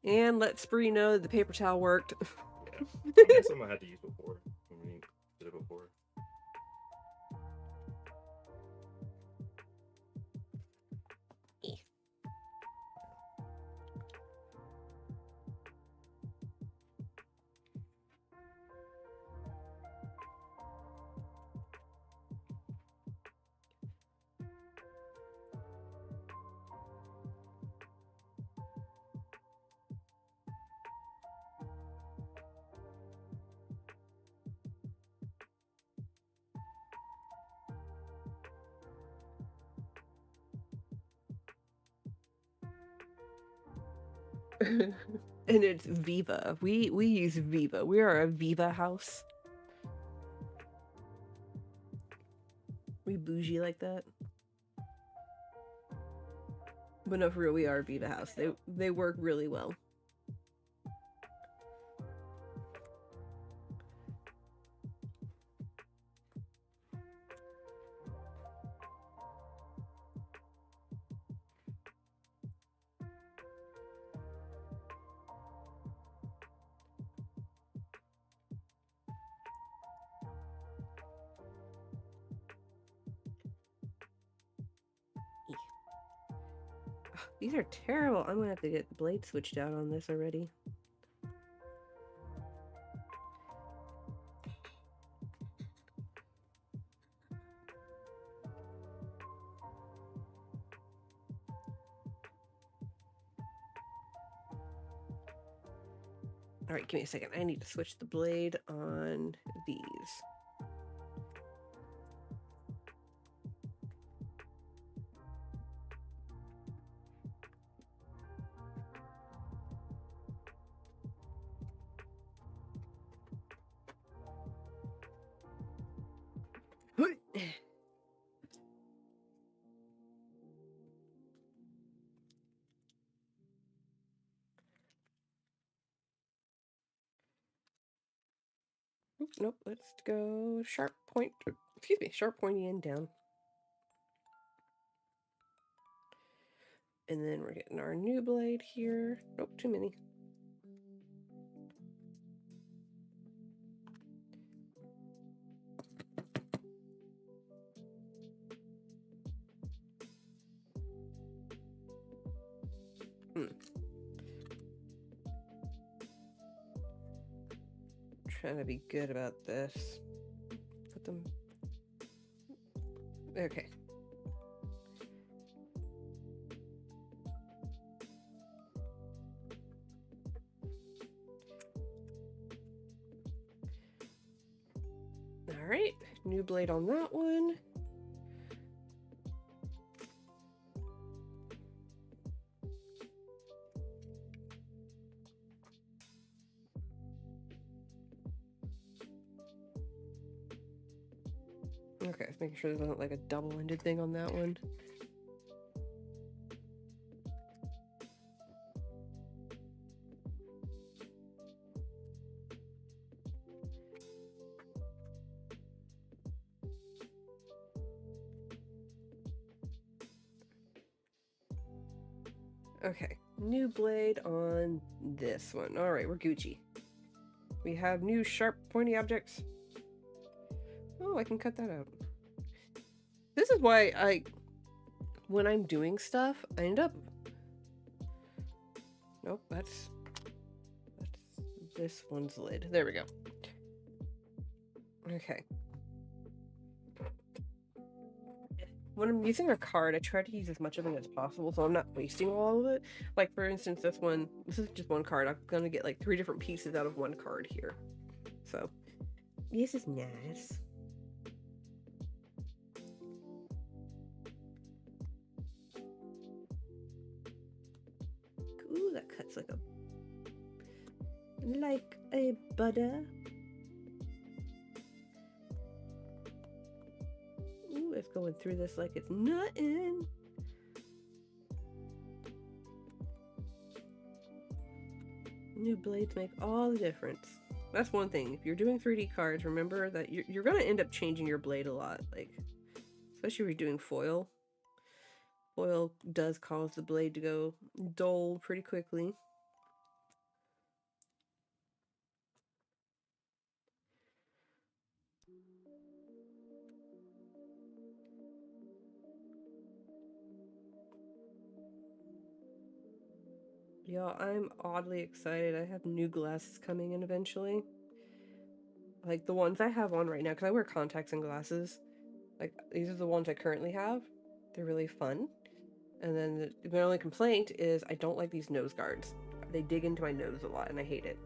And let Spree know that the paper towel worked. Yeah. I something I had to use before. When we did it before. And it's Viva. We use Viva. We are a Viva house. We bougie like that. But no, for real, we are a Viva house. They work really well. these are terrible. I'm gonna have to get the blade switched out on this already. All right, give me a second. I need to switch the blade on these. Nope, let's go sharp point, excuse me, sharp pointy end down. And then we're getting our new blade here. Nope, too many. Trying to be good about this. Put them. Okay. All right, new blade on that one. Okay, making sure there's not like a double-ended thing on that one. Okay, new blade on this one. All right, we're Gucci. We have new sharp pointy objects. Oh, I can cut that out. This is why when I'm doing stuff, I end up... Nope, that's this one's lid. There we go. Okay. When I'm using a card, I try to use as much of it as possible, so I'm not wasting all of it. Like, for instance, this is just one card. I'm gonna get like 3 different pieces out of one card here. So, this is nice. Ooh, that cuts like a butter. Ooh, it's going through this like it's nothing. New blades make all the difference. That's one thing. If you're doing 3D cards, remember that you're going to end up changing your blade a lot. Like, especially if you're doing foil. Foil does cause the blade to go dull pretty quickly. Y'all, I'm oddly excited. I have new glasses coming in eventually. Like the ones I have on right now, because I wear contacts and glasses. Like, these are the ones I currently have. They're really fun. And then my only complaint is I don't like these nose guards. They dig into my nose a lot and I hate it.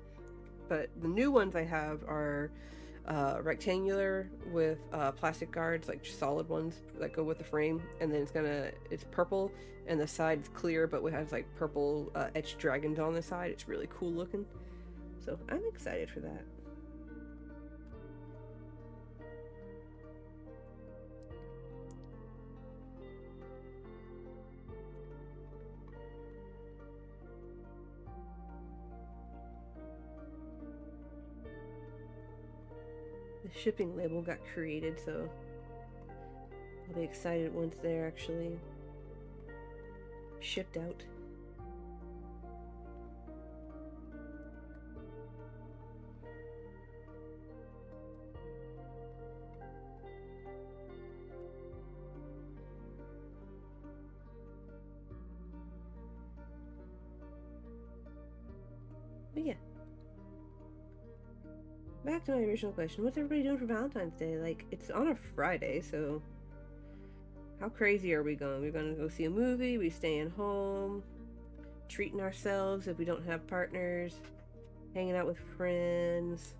But the new ones I have are rectangular with plastic guards, like solid ones that go with the frame. And then it's purple and the side's clear, but it has like purple etched dragons on the side. It's really cool looking. So I'm excited for that. The shipping label got created, so I'll be excited once they're actually shipped out. But yeah. Back to my original question. What's everybody doing for Valentine's Day? Like, it's on a Friday, so how crazy are we going? We're going to go see a movie, we staying home, treating ourselves if we don't have partners, hanging out with friends.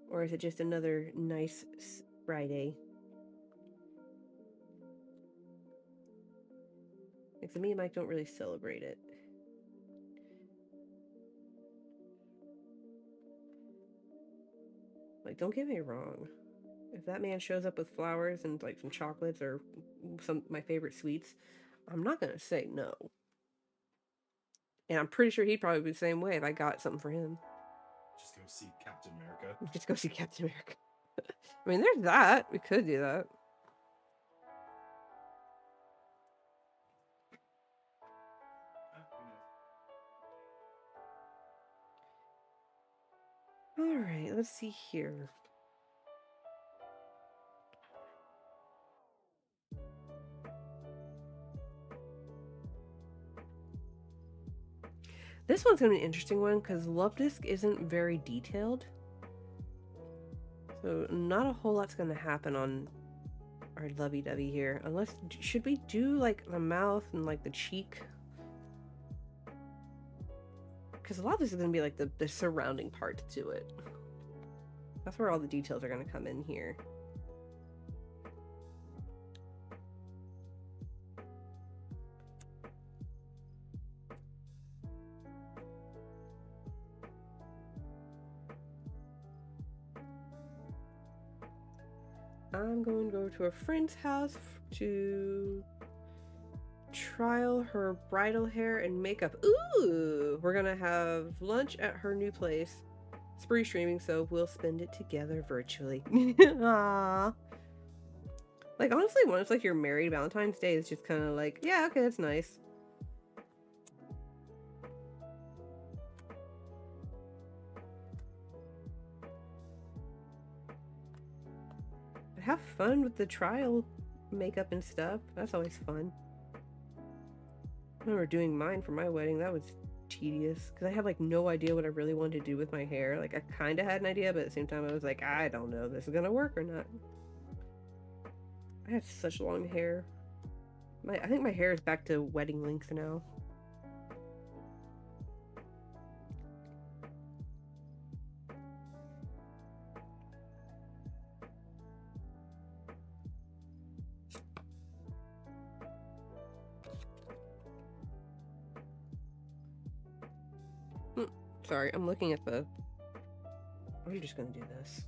Or is it just another nice Friday? Because me and Mike don't really celebrate it. Like, don't get me wrong. If that man shows up with flowers and like some chocolates or some my favorite sweets, I'm not gonna say no. And I'm pretty sure he'd probably be the same way if I got something for him. Just go see Captain America. Just go see Captain America. I mean, there's that. We could do that. Alright, let's see here. This one's gonna be an interesting one because Love Disc isn't very detailed. So not a whole lot's gonna happen on our lovey-dovey here. Unless, should we do like the mouth and like the cheek? Because a lot of this is gonna be like the surrounding part to it. That's where all the details are gonna come in here. I'm going to go to a friend's house to trial her bridal hair and makeup. Ooh! We're gonna have lunch at her new place. Spree streaming, so we'll spend it together virtually. Aww. Like, honestly, when it's like you're married, Valentine's Day is just kind of like, yeah, okay, that's nice. But have fun with the trial makeup and stuff. That's always fun. I remember doing mine for my wedding. That was tedious because I had like no idea what I really wanted to do with my hair. Like, I kind of had an idea, but at the same time I was like, I don't know if this is gonna work or not. I had such long hair. I think my hair is back to wedding length now. Sorry, I'm looking at the... We're just gonna do this.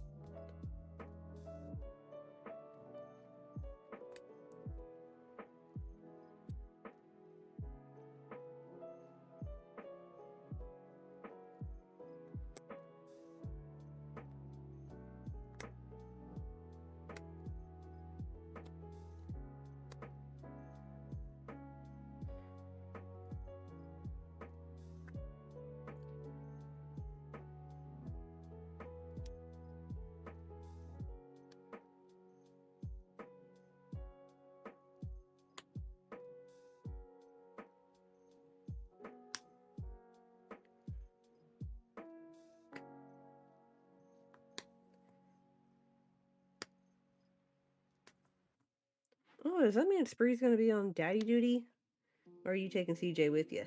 Oh, does that mean Spree's gonna be on daddy duty? Or are you taking CJ with you?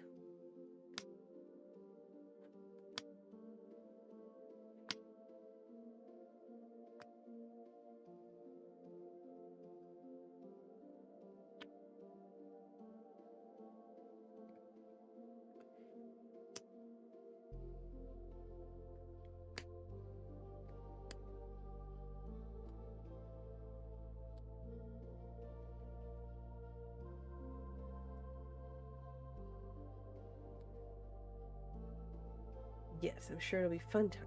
Yes, I'm sure it'll be fun time.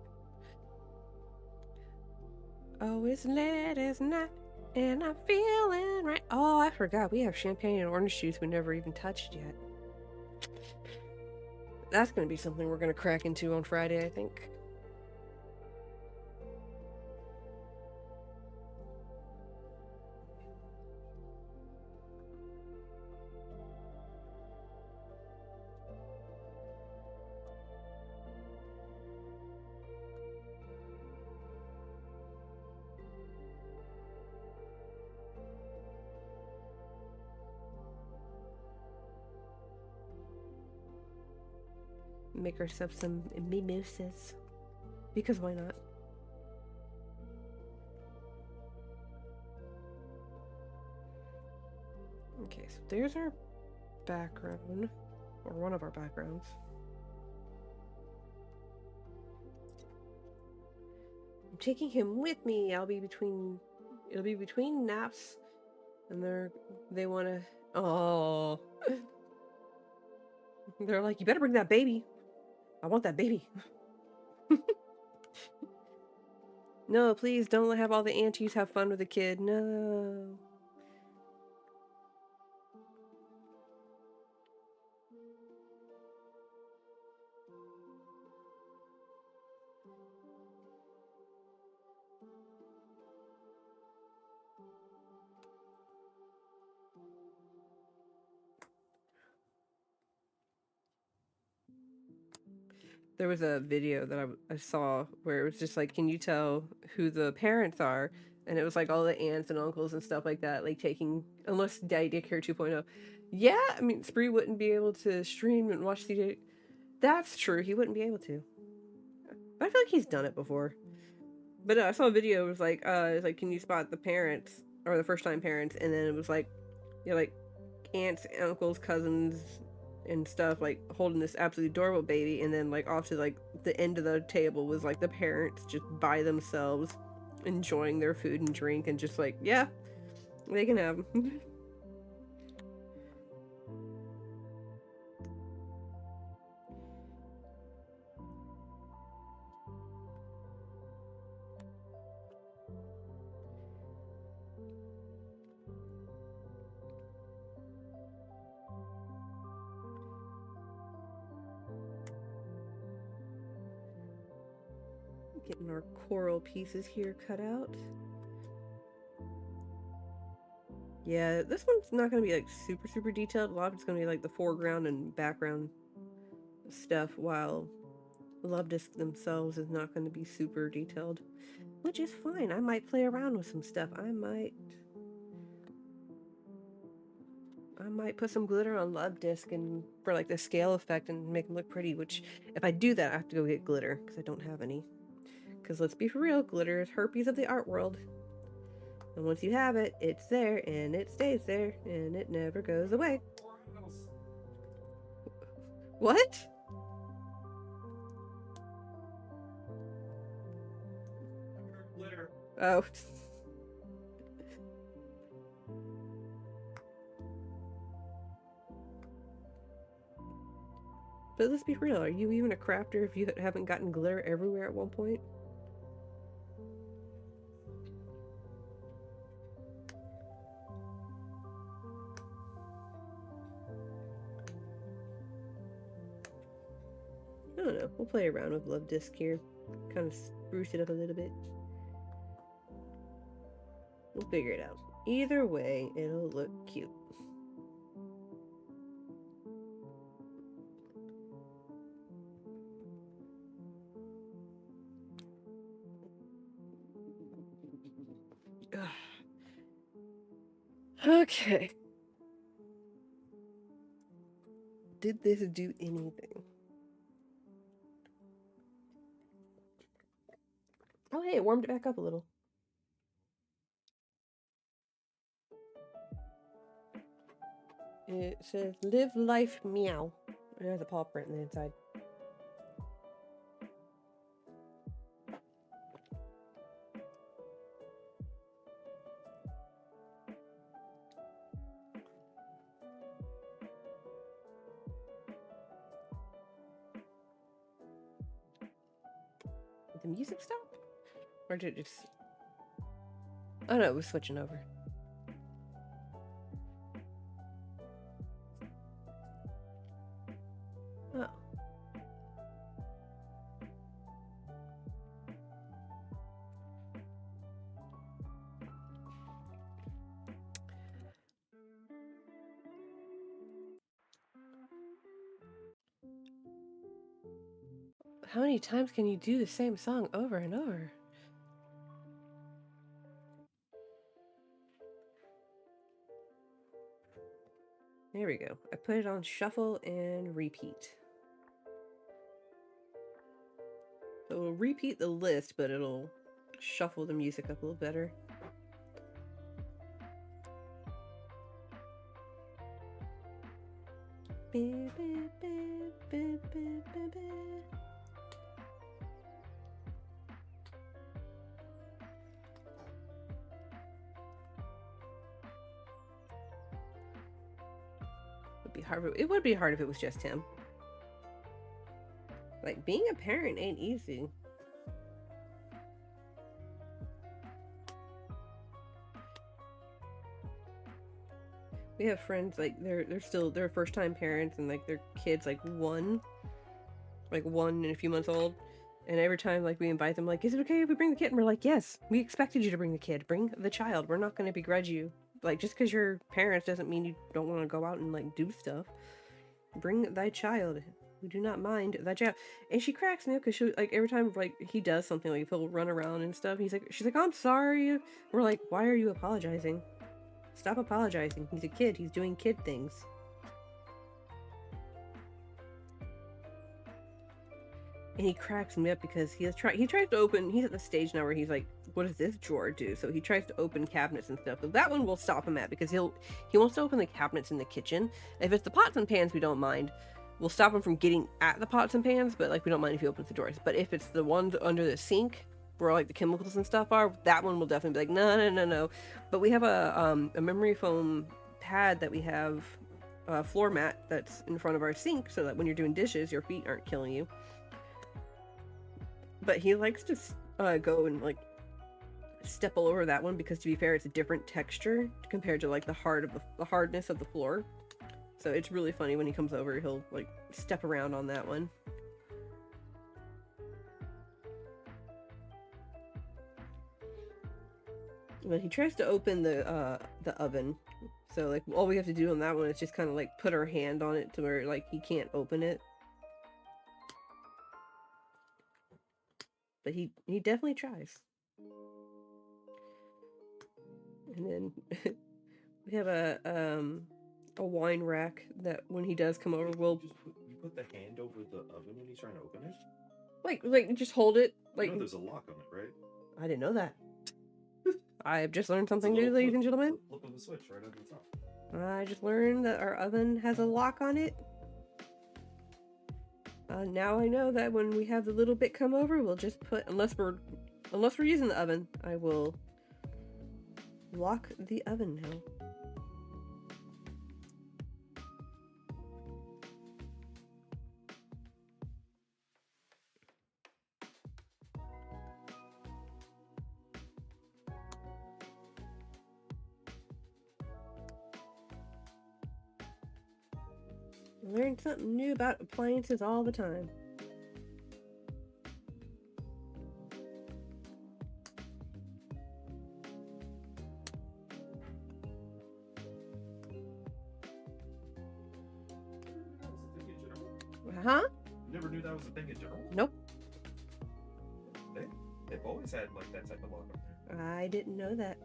Oh, it's late as night, and I'm feeling right. Oh, I forgot. We have champagne and orange juice we never even touched yet. That's going to be something we're going to crack into on Friday, I think. make ourselves some mimosas. Because why not? Okay, so there's our background. Or one of our backgrounds. I'm taking him with me. It'll be between naps. And they wanna, oh. They're like, you better bring that baby. I want that baby. No, please don't have all the aunties have fun with the kid. No. There was a video that I saw where it was just like, can you tell who the parents are? And it was like all the aunts and uncles and stuff like that, like taking, unless Daddy Daycare 2.0. Yeah, I mean, Spree wouldn't be able to stream and watch CJ. That's true, he wouldn't be able to. But I feel like he's done it before. But no, I saw a video, it was like, can you spot the parents, or the first time parents? And then it was like, you know, like aunts, uncles, cousins, and stuff, like holding this absolutely adorable baby, and then like off to like the end of the table was like the parents just by themselves enjoying their food and drink, and just like, yeah, they can have them. Getting our coral pieces here cut out. Yeah, this one's not going to be like super detailed. A lot of it's going to be like the foreground and background stuff, while Love Disc themselves is not going to be super detailed, which is fine. I might play around with some stuff. I might put some glitter on Love Disc and for like the scale effect and make them look pretty, which if I do that, I have to go get glitter because I don't have any. Because let's be for real, glitter is herpes of the art world. And once you have it, it's there and it stays there and it never goes away. What? Glitter. Oh. But let's be real, are you even a crafter if you haven't gotten glitter everywhere at one point? I don't know. We'll play around with Love Disc here. Kind of spruce it up a little bit. We'll figure it out. Either way, it'll look cute. Ugh. Okay. Did this do anything? Oh, hey, it warmed it back up a little. It says, live life meow. It has a paw print on the inside. Did the music stop? Or did it just... Oh no, it was switching over. Oh. How many times can you do the same song over and over? There we go. I put it on shuffle and repeat. So it'll repeat the list, but it'll shuffle the music up a little better. It would be hard if it was just him. Like, being a parent ain't easy. We have friends, like, they're first-time parents, and, like, their kid's, like, one and a few months old. And every time, like, we invite them, like, is it okay if we bring the kid? And we're like, yes, we expected you to bring the kid. Bring the child. We're not going to begrudge you. Like, just because you're parents doesn't mean you don't want to go out and, like, do stuff. Bring thy child. We do not mind thy child. And she cracks me up because she, like, every time, like, he does something, like, he'll run around and stuff. She's like, I'm sorry. We're like, why are you apologizing? Stop apologizing. He's a kid. He's doing kid things. And he cracks me up because he tries to open, he's at the stage now where he's like, what does this drawer do? So he tries to open cabinets and stuff. So that one will stop him at, because he wants to open the cabinets in the kitchen. If it's the pots and pans, we don't mind. We'll stop him from getting at the pots and pans, but, like, we don't mind if he opens the drawers. But if it's the ones under the sink, where, like, the chemicals and stuff are, that one will definitely be like, no. But we have a memory foam pad that we have, a floor mat that's in front of our sink, so that when you're doing dishes, your feet aren't killing you. But he likes to go and, like, step all over that one, because, to be fair, it's a different texture compared to, like, the hardness of the floor. So it's really funny when he comes over, he'll, like, step around on that one. But he tries to open the oven. So, like, all we have to do on that one is just kind of, like, put our hand on it to where, like, he can't open it. But he definitely tries. And then we have a wine rack that when he does come over, you put the hand over the oven when he's trying to open it? Like just hold it. Like, there's a lock on it, right? I didn't know that. I have just learned something new, ladies and gentlemen. Flip of the switch right under the top. I just learned that our oven has a lock on it. Now I know that when we have the little bit come over, we'll just put, unless we're using the oven, I will lock the oven now. Learn something new about appliances all the time. Huh? Never knew that was a thing in general? Nope. They've always had, like, that type of lock on there. I didn't know that.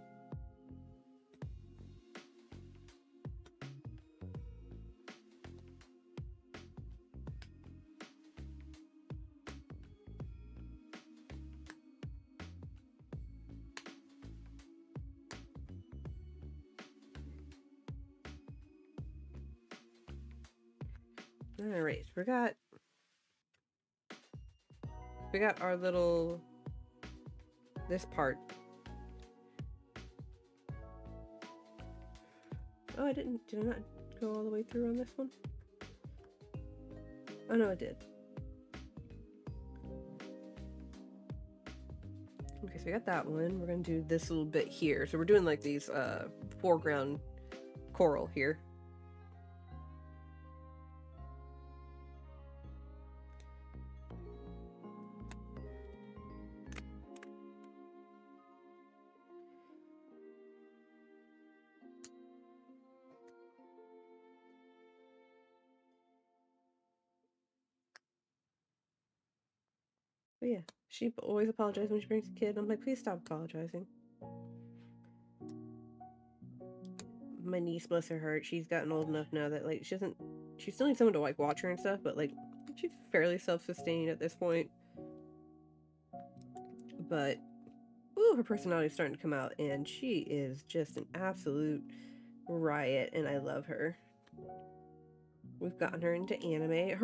Alright, we got our little, this part. Oh, did I not go all the way through on this one? Oh no, I did. Okay, so we got that one. We're gonna do this little bit here. So we're doing, like, these foreground coral here. But yeah, she always apologizes when she brings a kid. I'm like, please stop apologizing. My niece, bless her heart, she's gotten old enough now that, like, she still needs someone to, like, watch her and stuff, but, like, she's fairly self-sustained at this point. but ooh, her personality's starting to come out, and she is just an absolute riot, and I love her. We've gotten her into anime.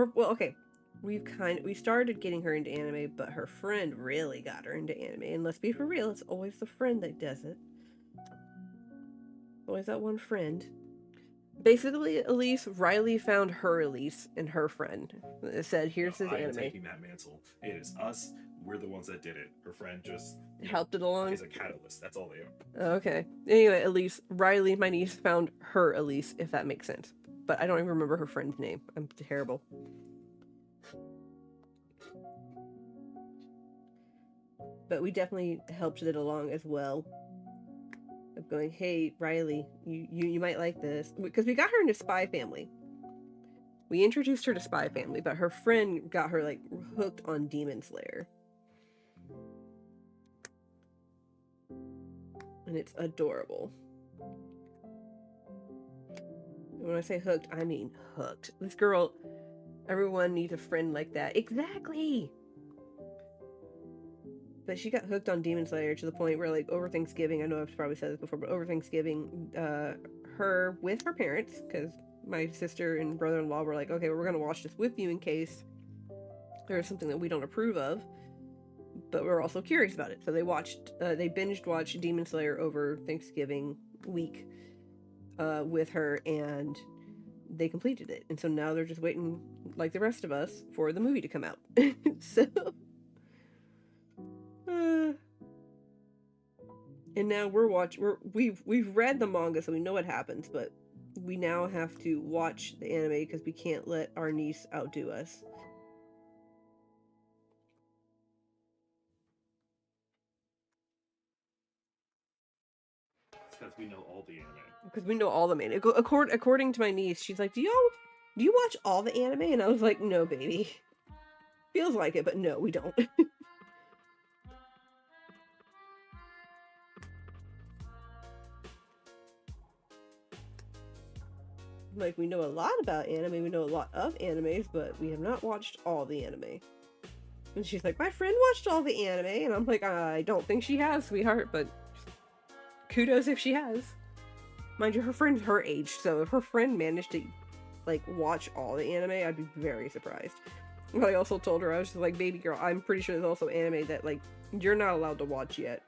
We started getting her into anime, but her friend really got her into anime. And let's be for real, it's always the friend that does it. Always that one friend. Basically, Elise, Riley found her Elise and her friend. It said, here's his anime. I'm taking that mantle. It is us. We're the ones that did it. Her friend just helped it along. Is a catalyst. That's all they are. Okay. Anyway, Elise, Riley, my niece, found her Elise, if that makes sense. But I don't even remember her friend's name. I'm terrible. But we definitely helped it along as well. Of going, hey, Riley, you might like this. Because we got her into Spy Family. We introduced her to Spy Family, but her friend got her, like, hooked on Demon Slayer. And it's adorable. And when I say hooked, I mean hooked. This girl, everyone needs a friend like that. Exactly! But she got hooked on Demon Slayer to the point where, like, over Thanksgiving, I know I've probably said this before, but over Thanksgiving, her with her parents, because my sister and brother-in-law were like, okay, we're going to watch this with you in case there's something that we don't approve of, but we're also curious about it. So they binged watched Demon Slayer over Thanksgiving week with her, and they completed it. And so now they're just waiting, like the rest of us, for the movie to come out. So... and now we've read the manga, so we know what happens, but we now have to watch the anime because we can't let our niece outdo us. Because we know all the anime. Because we know all the anime. According to my niece, she's like, do you watch all the anime? And I was like, no, baby. Feels like it, but no, we don't. Like, we know a lot about anime, we know a lot of animes, but we have not watched all the anime. And she's like, my friend watched all the anime, and I'm like, I don't think she has, sweetheart, but kudos if she has. Mind you, her friend's her age, so if her friend managed to, like, watch all the anime, I'd be very surprised. But I also told her, I was just like, baby girl, I'm pretty sure there's also anime that, like, you're not allowed to watch yet.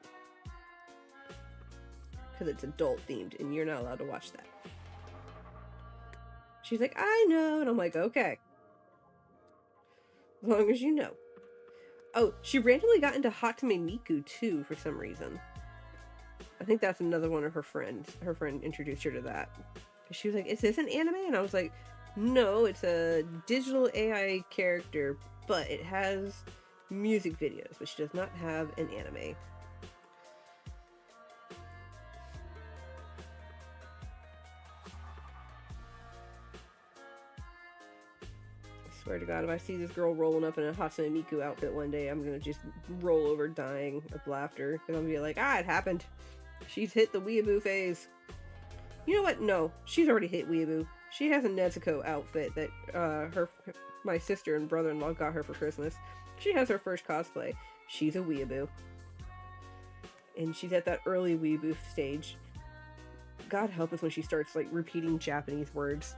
Because it's adult-themed, and you're not allowed to watch that. She's like, I know, and I'm like, okay. As long as you know. Oh, she randomly got into Hatame Miku, too, for some reason. I think that's another one of her friends. Her friend introduced her to that. She was like, is this an anime? And I was like, no, it's a digital AI character, but it has music videos, which does not have an anime. I swear to God, if I see this girl rolling up in a Hatsune Miku outfit one day, I'm gonna just roll over dying of laughter. Because I'm gonna be like, it happened. She's hit the weeaboo phase. You know what? No, she's already hit weeaboo. She has a Nezuko outfit that my sister and brother-in-law got her for Christmas. She has her first cosplay. She's a weeaboo. And she's at that early weeaboo stage. God help us when she starts, like, repeating Japanese words.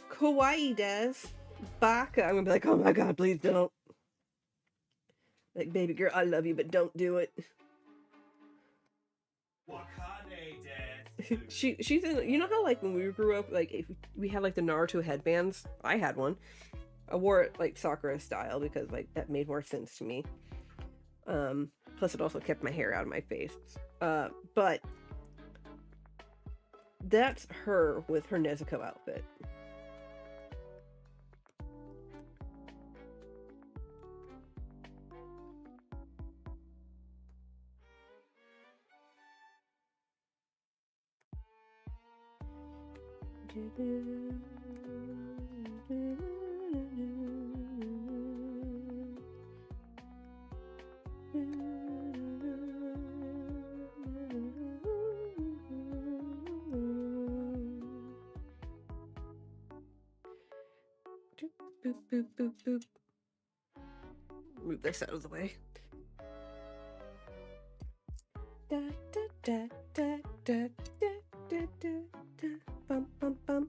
Kawaii des. Baka. I'm gonna be like, oh my God, please don't. Like, baby girl, I love you, but don't do it. She's in, you know how, like, when we grew up, like, if we had, like, the Naruto headbands? I had one. I wore it, like, Sakura style because, like, that made more sense to me. Plus it also kept my hair out of my face. But that's her with her Nezuko outfit. Boop, boop, boop, boop. Move this out of the way. Da, da, da, da, da, da, da, da, da. Bum, bum, bum.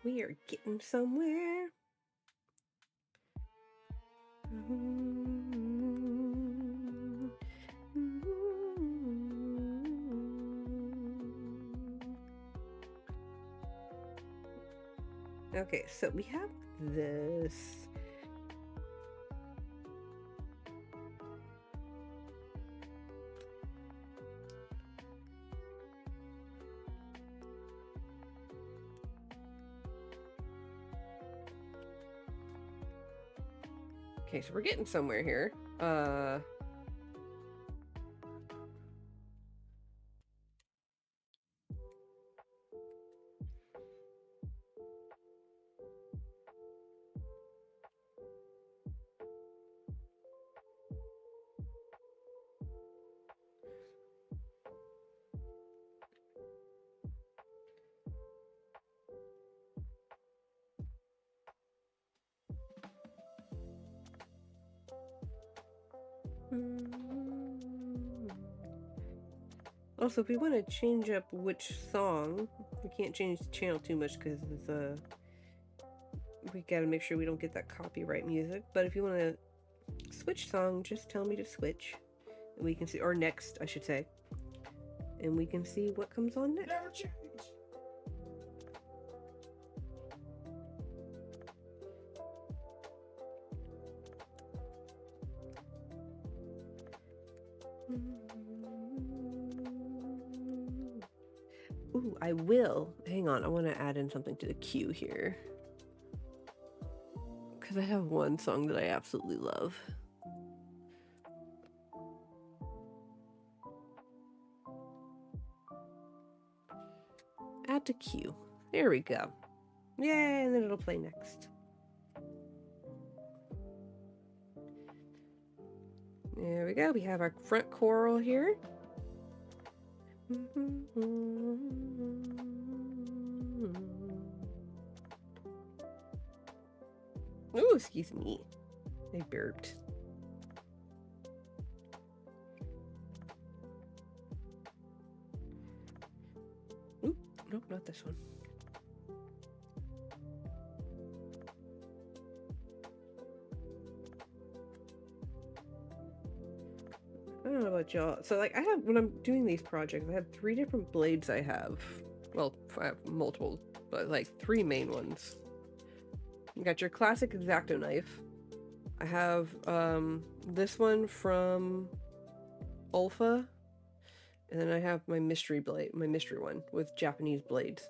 We are getting somewhere. Okay, so we have this. Okay, so we're getting somewhere here. Also, if we want to change up which song, we can't change the channel too much because we gotta make sure we don't get that copyright music. But if you want to switch song, just tell me to switch, and we can see, or next, I should say, and we can see what comes on next. Never change. Ooh, I will. Hang on, I want to add in something to the queue here. Because I have one song that I absolutely love. Add to queue. There we go. Yay, and then it'll play next. There we go. We have our front choral here. Ooh, excuse me. I burped. Oop, nope, not this one. I don't know about y'all. So, like, I have, when I'm doing these projects, I have 3 different blades I have. Well, I have multiple, but like 3 main ones. You got your classic X-Acto knife. I have this one from Ulfa. And then I have my mystery blade, my mystery one with Japanese blades.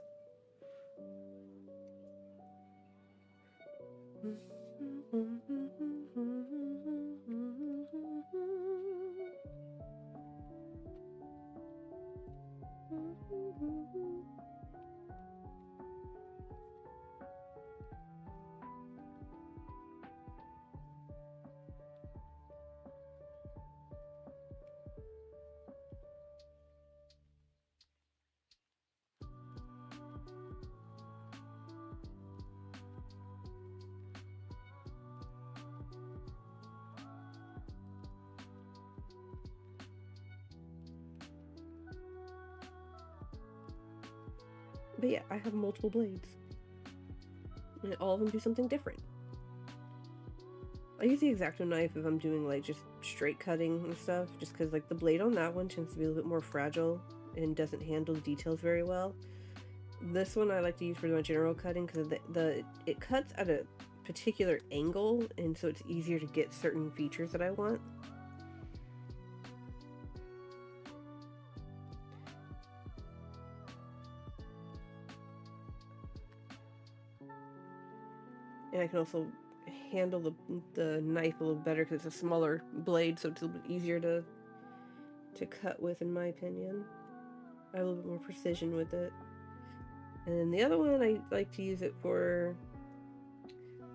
But yeah, I have multiple blades. And all of them do something different. I use the X-Acto knife if I'm doing like just straight cutting and stuff, just because like the blade on that one tends to be a little bit more fragile and doesn't handle the details very well. This one I like to use for my general cutting because it cuts at a particular angle, and so it's easier to get certain features that I want. And I can also handle the knife a little better because it's a smaller blade, so it's a little bit easier to cut with, in my opinion. I have a little bit more precision with it. And then the other one, I like to use it for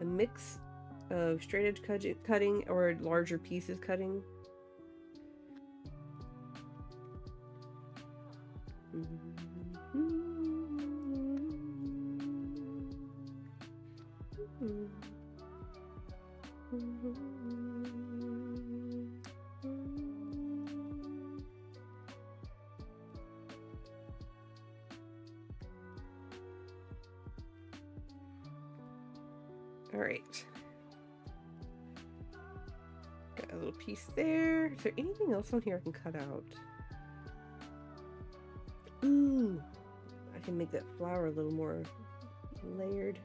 a mix of straight edge cutting or larger pieces cutting. All right. Got a little piece there. Is there anything else on here I can cut out? Ooh, I can make that flower a little more layered.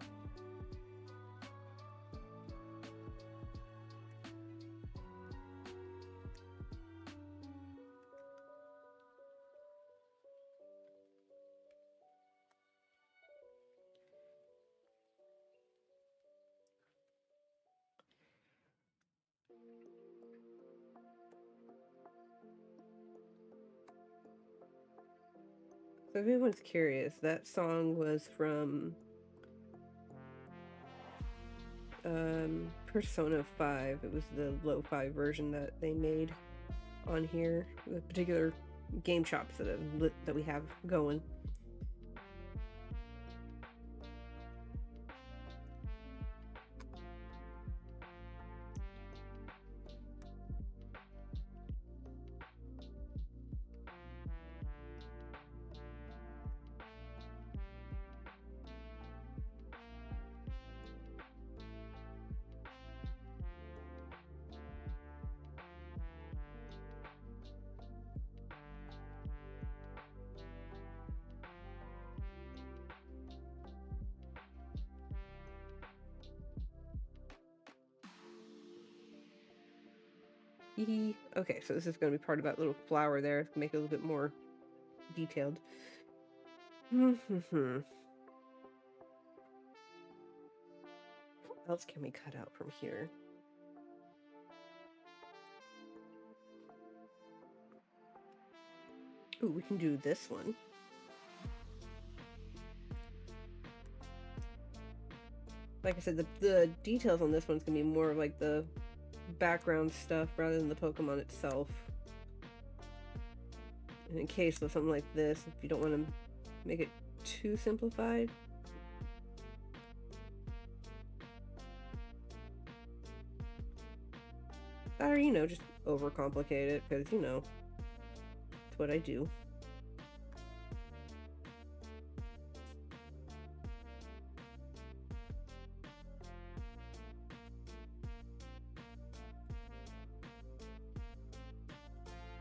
So if anyone's curious, that song was from Persona 5. It was the lo-fi version that they made on here, the particular game shops that we have going. Okay, so this is going to be part of that little flower there. Make it a little bit more detailed. What else can we cut out from here? Ooh, we can do this one. Like I said, the details on this one's going to be more of like the background stuff rather than the Pokemon itself. And in case of something like this, if you don't want to make it too simplified. Or, you know, just overcomplicate it, because, you know, it's what I do.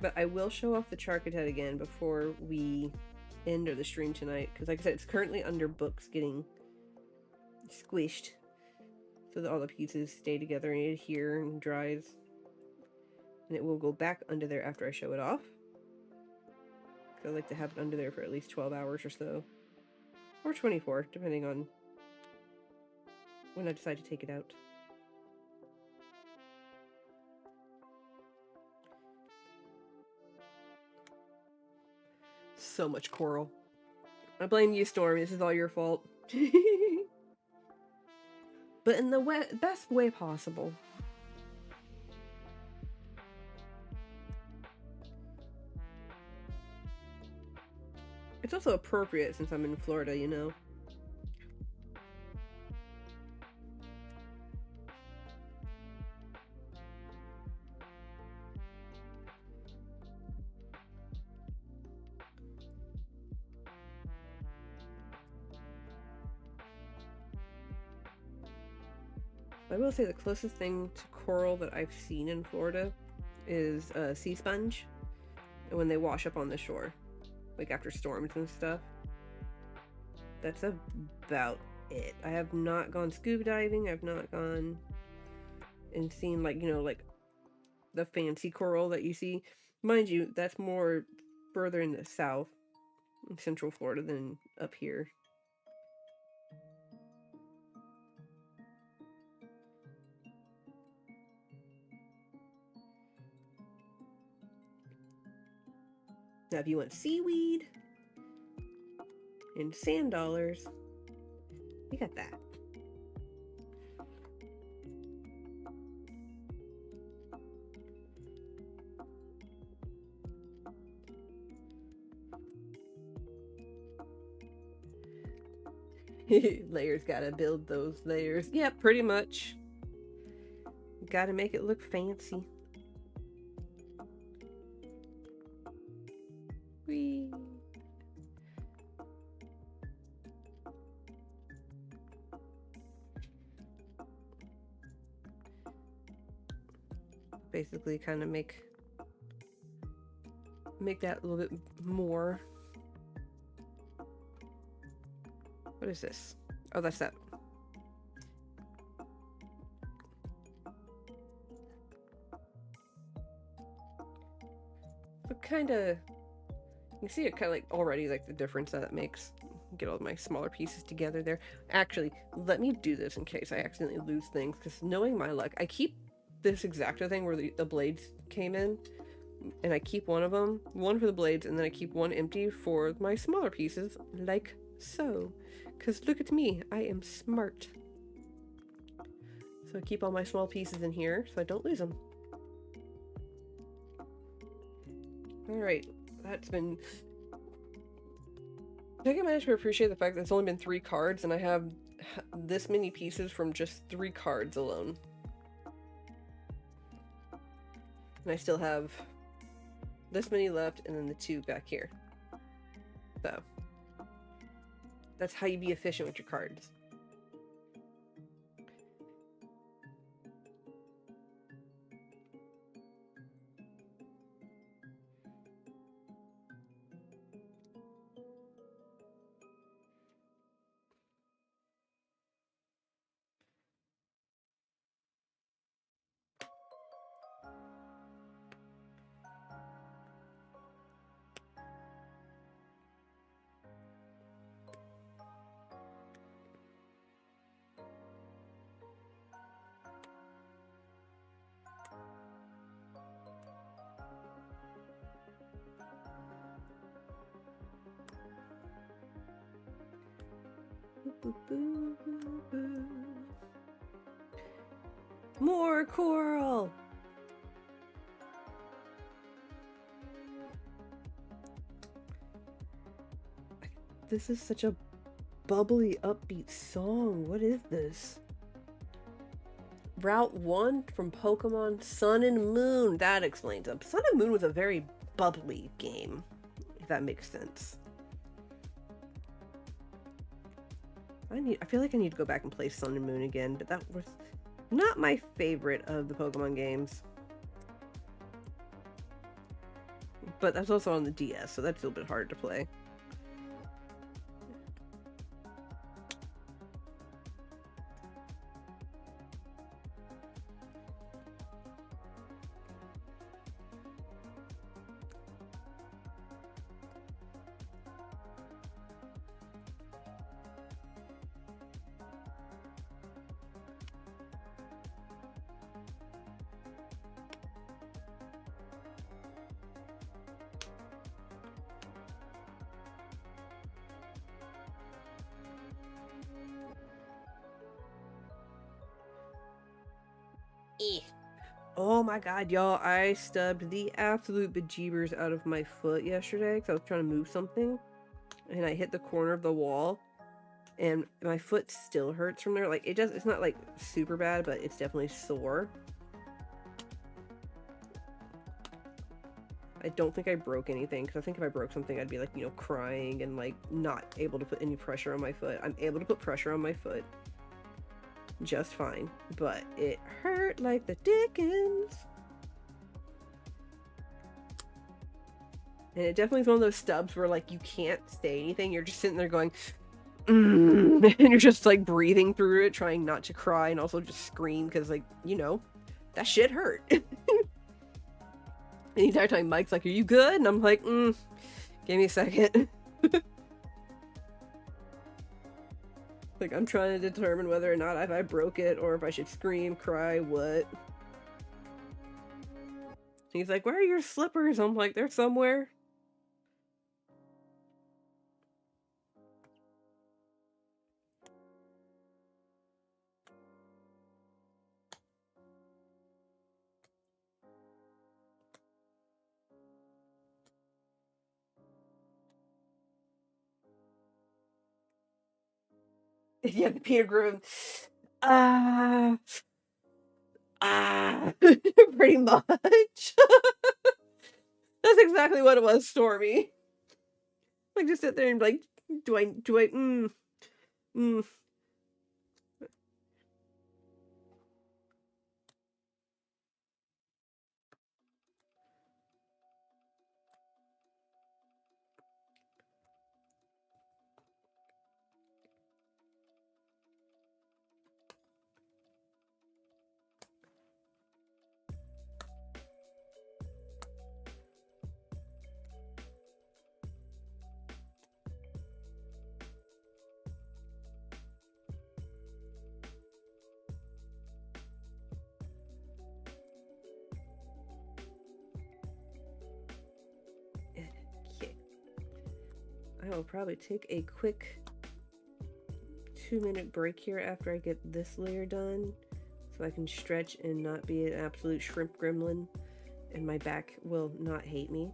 But I will show off the Charcadet again before we end the stream tonight, because like I said, it's currently under books getting squished so that all the pieces stay together and adhere and dries. And it will go back under there after I show it off. I like to have it under there for at least 12 hours or so. Or 24, depending on when I decide to take it out. So much coral. I blame you, Storm. This is all your fault. But in the best way possible. It's also appropriate since I'm in Florida, you know. I will say the closest thing to coral that I've seen in Florida is sea sponge, when they wash up on the shore, like after storms and stuff. That's about it. I have not gone scuba diving. I've not gone and seen, like, you know, like the fancy coral that you see. Mind you, that's more further in the south, in central Florida, than up here. Now, if you want seaweed and sand dollars, we got that. Layers, gotta build those layers. Yeah, pretty much. Gotta make it look fancy. Whee. Basically kind of make that a little bit more. What is this? Oh, that's that. So kind of, you can see it kind of like already, like the difference that it makes. Get all my smaller pieces together there. Actually, let me do this in case I accidentally lose things, because knowing my luck, I keep this exacto thing where the blades came in, and I keep one of them, one for the blades, and then I keep one empty for my smaller pieces, like so. Because look at me, I am smart. So I keep all my small pieces in here so I don't lose them. Alright, that's been... I think I managed to appreciate the fact that it's only been 3 cards and I have this many pieces from just 3 cards alone. And I still have this many left and then the 2 back here. So, that's how you be efficient with your cards. More coral! This is such a bubbly, upbeat song. What is this? Route 1 from Pokemon Sun and Moon. That explains it. Sun and Moon was a very bubbly game, if that makes sense. I feel like I need to go back and play Sun and Moon again, but that was not my favorite of the Pokemon games. But that's also on the DS, so that's a little bit hard to play. Oh my god, y'all, I stubbed the absolute bejeebers out of my foot yesterday because I was trying to move something and I hit the corner of the wall and my foot still hurts from there. Like, it's not like super bad, but it's definitely sore. I don't think I broke anything, because I think if I broke something I'd be like, you know, crying and like not able to put any pressure on my foot. I'm able to put pressure on my foot just fine, but it hurt like the dickens. And it definitely is one of those stubs where like you can't say anything, you're just sitting there going and you're just like breathing through it, trying not to cry and also just scream because, like, you know, that shit hurt. And the entire time Mike's like, are you good? And I'm like, give me a second. Like, I'm trying to determine whether or not if I broke it or if I should scream, cry, what. He's like, where are your slippers? I'm like, they're somewhere. Yeah, the Peter Griffin. Pretty much. That's exactly what it was, Stormy. Like, just sit there and be like, do I, Okay. I will probably take a quick 2-minute break here after I get this layer done so I can stretch and not be an absolute shrimp gremlin and my back will not hate me.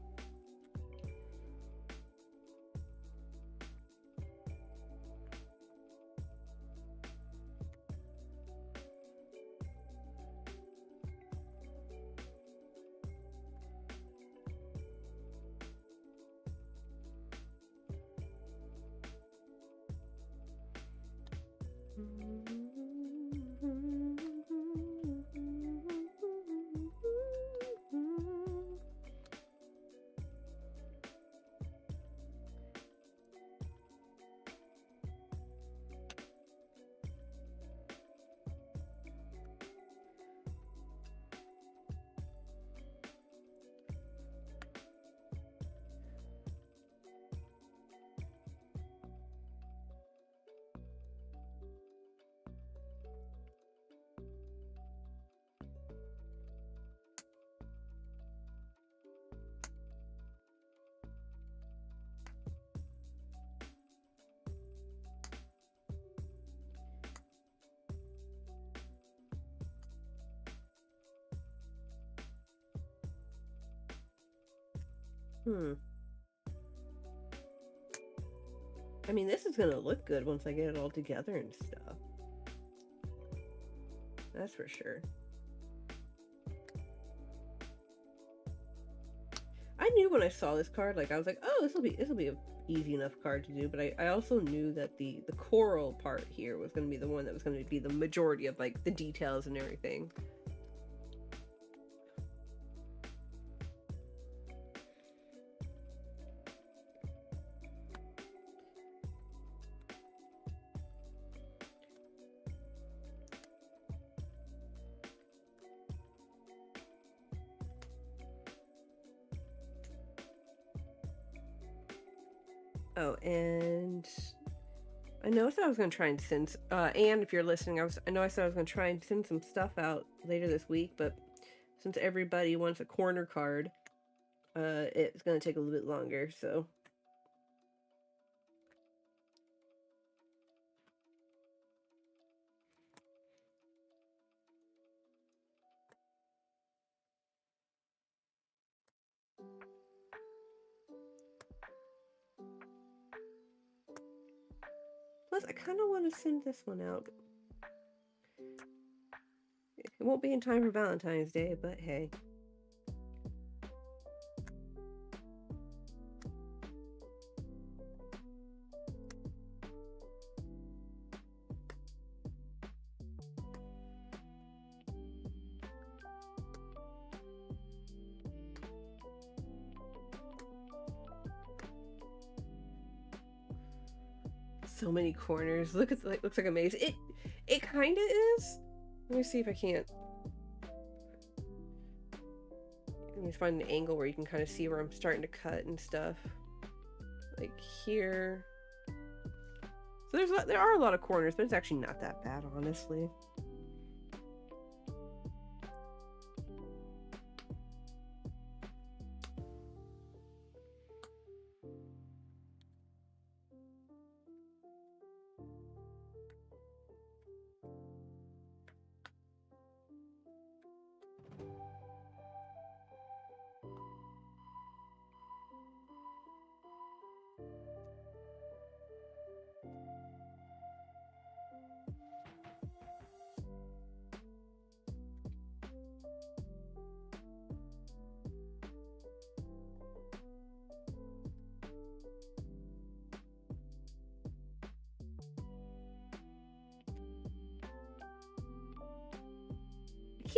I mean, this is gonna look good once I get it all together and stuff. That's for sure. I knew when I saw this card, like I was like, oh, this will be a easy enough card to do, but I also knew that the coral part here was going to be the one that was going to be the majority of like the details and everything. Oh, and I know I said I was going to try and send, and if you're listening, I know I said I was going to try and send some stuff out later this week, but since everybody wants a corner card, it's going to take a little bit longer, so. Plus, I kind of want to send this one out. It won't be in time for Valentine's Day, but hey. So many corners. Look at like looks like a maze. It kind of is. Let me see if I can't. Let me find an angle where you can kind of see where I'm starting to cut and stuff. Like here. So there are a lot of corners, but it's actually not that bad, honestly.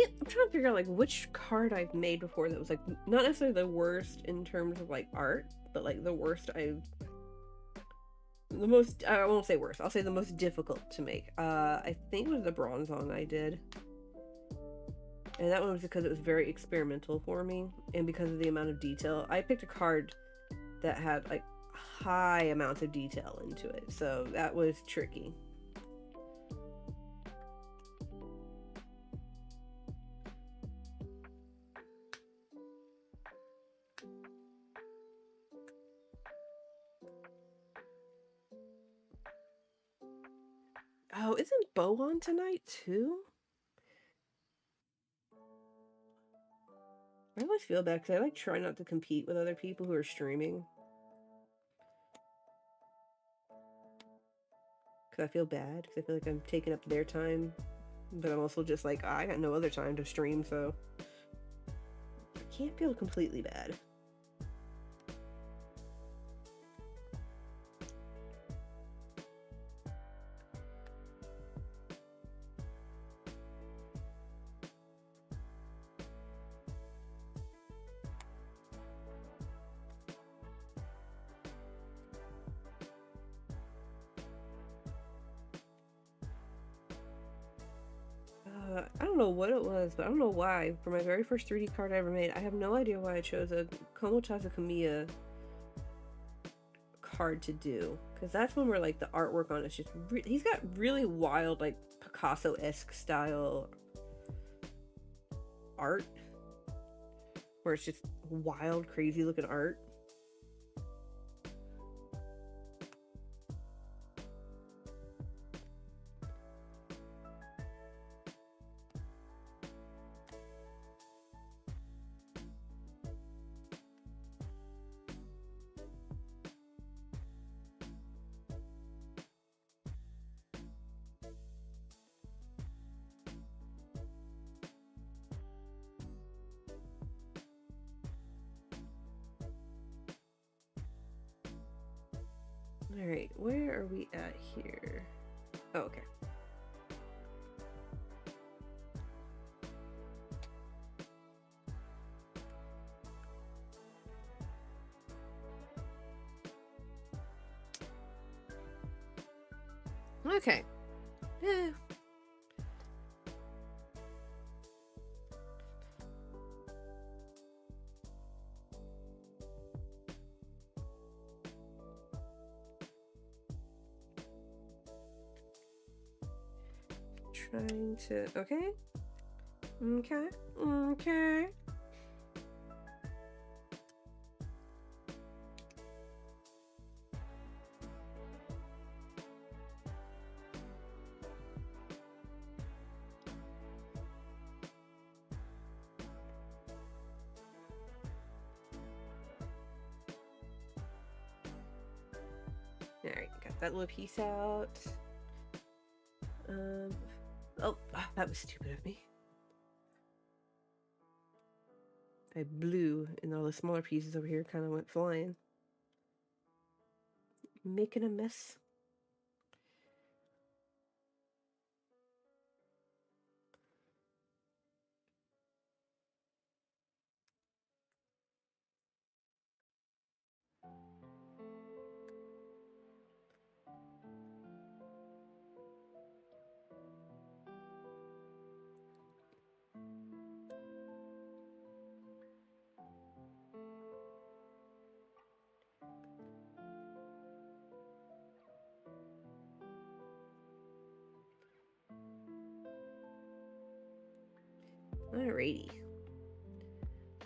I'm trying to figure out like which card I've made before that was like not necessarily the worst in terms of like art, but like the worst the most, I won't say worst, I'll say the most difficult to make. I think it was the Bronzong I did. And that one was because it was very experimental for me, and because of the amount of detail. I picked a card that had like high amounts of detail into it, so that was tricky. Oh, isn't Bo on tonight too? I always feel bad because I like try not to compete with other people who are streaming. Because I feel bad, because I feel like I'm taking up their time. But I'm also just like, I got no other time to stream, so I can't feel completely bad. I don't know what it was, but I don't know why. For my very first 3D card I ever made, I have no idea why I chose a Komotaza Kamiya card to do. Because that's one where like the artwork on it's just he's got really wild like Picasso-esque style art. Where it's just wild, crazy looking art. Alright, where are we at here? Oh, okay. Okay. Yeah. Trying to, okay. Okay. Okay. Alright, got that little piece out. Oh, that was stupid of me. I blew, and all the smaller pieces over here kind of went flying. Making a mess. Alrighty.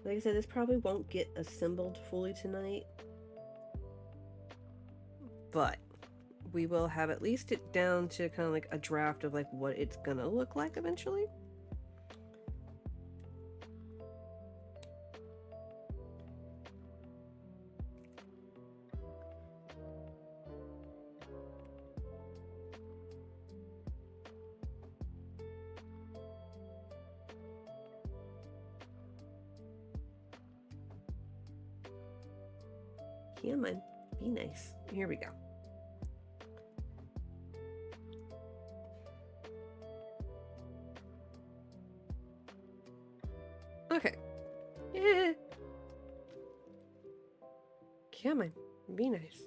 Like I said, this probably won't get assembled fully tonight, but we will have at least it down to kind of like a draft of like what it's gonna look like eventually. Come on, be nice. Here we go. Yeah. Come on, be nice.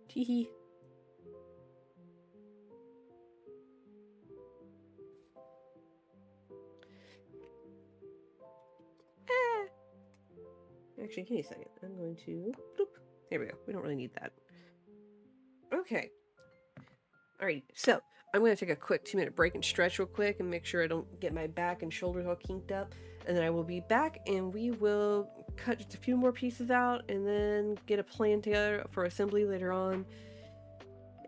Teehee. Ah. Actually, give me a second. I'm going to... Bloop. There we go. We don't really need that. Okay. Alright, so I'm going to take a quick 2-minute break and stretch real quick and make sure I don't get my back and shoulders all kinked up. And then I will be back and we will cut just a few more pieces out and then get a plan together for assembly later on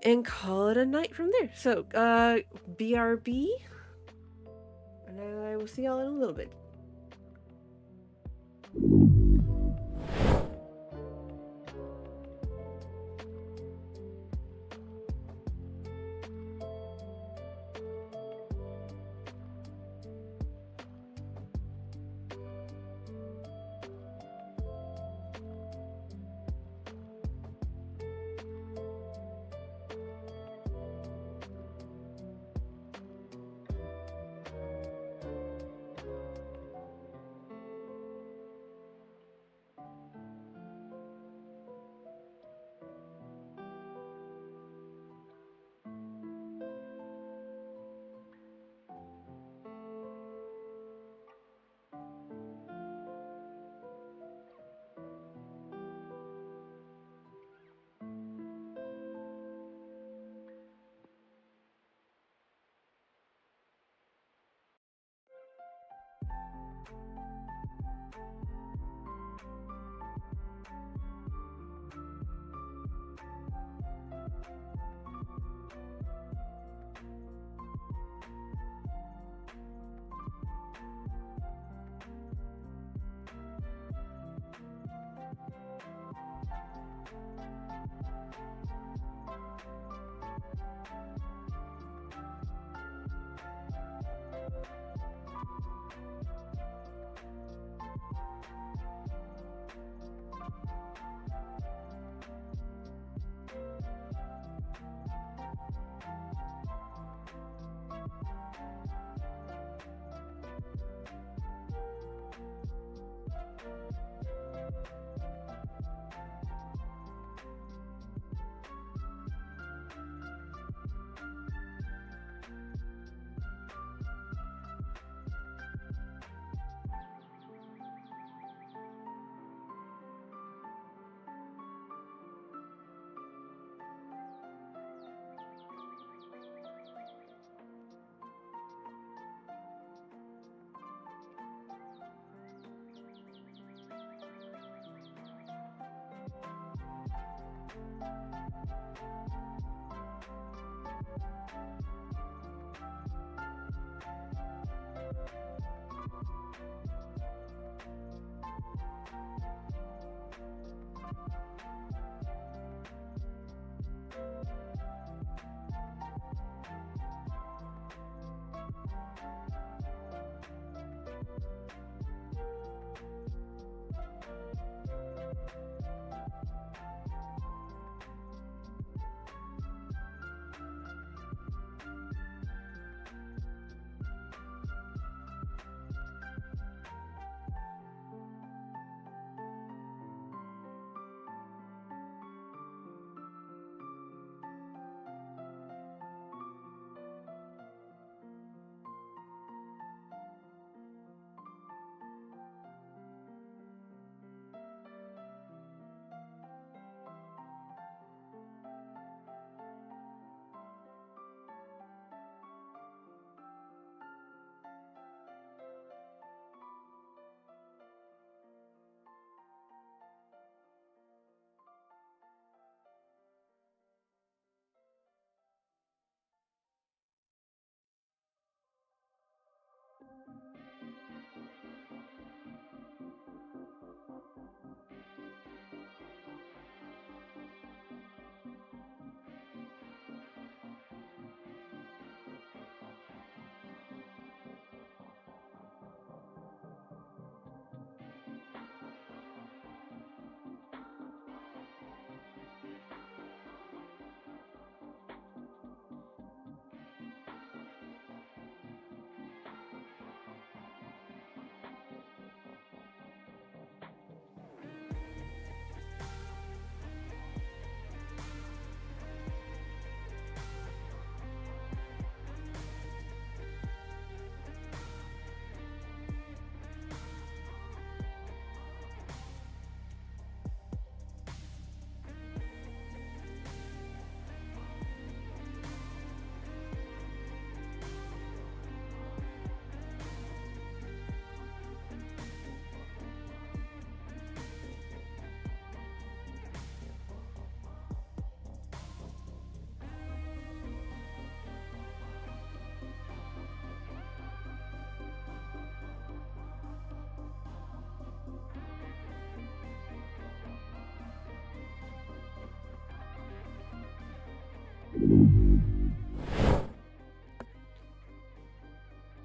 and call it a night from there. So, BRB, and I will see y'all in a little bit.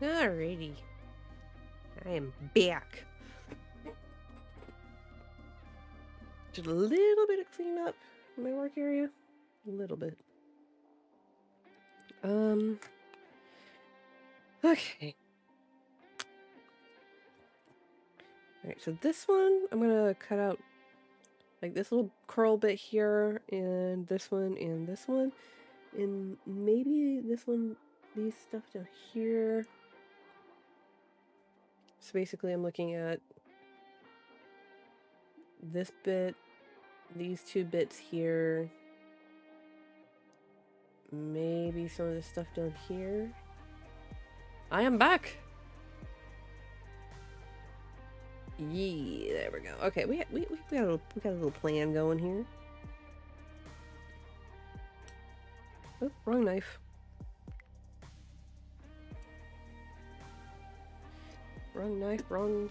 Alrighty. I am back. Just a little bit of cleanup in my work area. A little bit. Okay. Alright, so this one, I'm gonna cut out like this little curl bit here, and this one, and maybe this one, these stuff down here. So basically I'm looking at this bit, these two bits here, maybe some of this stuff down here. I am back! Yeah, there we go. Okay, we got a little plan going here. Oh, wrong knife. Wrong knife, wrong...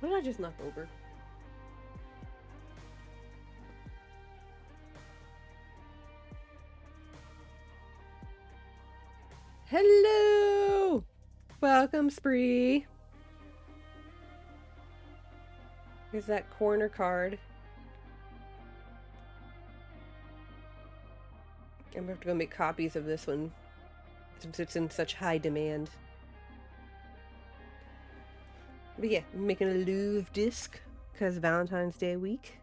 What did I just knock over? Hello! Welcome, Spree! Here's that corner card. I'm gonna have to go make copies of this one since it's in such high demand. But yeah, I'm making a Louvre disc because Valentine's Day week.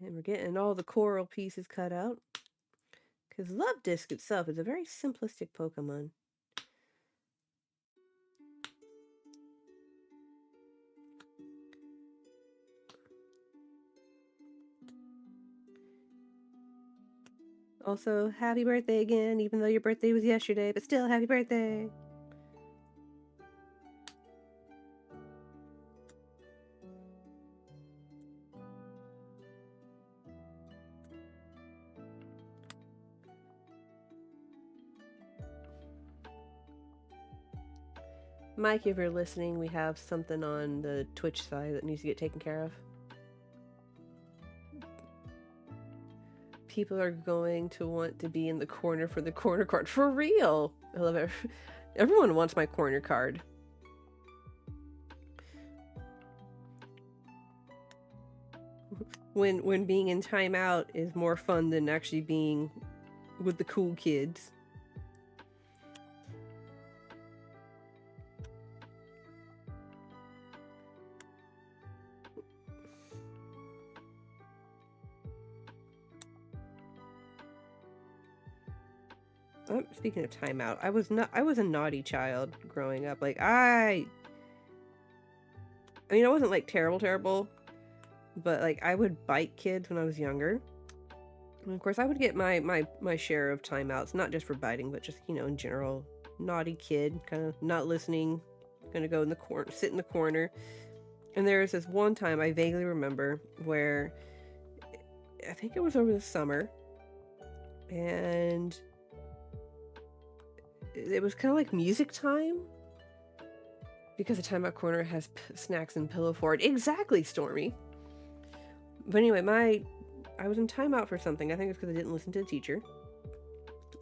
And we're getting all the coral pieces cut out because Love Disc itself is a very simplistic Pokemon. Also, happy birthday again, even though your birthday was yesterday, but still happy birthday! Mike, if you're listening, we have something on the Twitch side that needs to get taken care of. People are going to want to be in the corner for the corner card. For real! I love it. Everyone wants my corner card. When being in timeout is more fun than actually being with the cool kids. Speaking of timeout, I was a naughty child growing up. Like I mean, I wasn't like terrible, but like I would bite kids when I was younger. And of course I would get my share of timeouts, not just for biting, but just, you know, in general, naughty kid, kind of not listening, gonna go in the corner, sit in the corner. And there was this one time I vaguely remember where I think it was over the summer, and it was kind of like music time because the timeout corner has snacks and pillow fort. Exactly, Stormy. But anyway, I was in timeout for something. I think it's because I didn't listen to the teacher.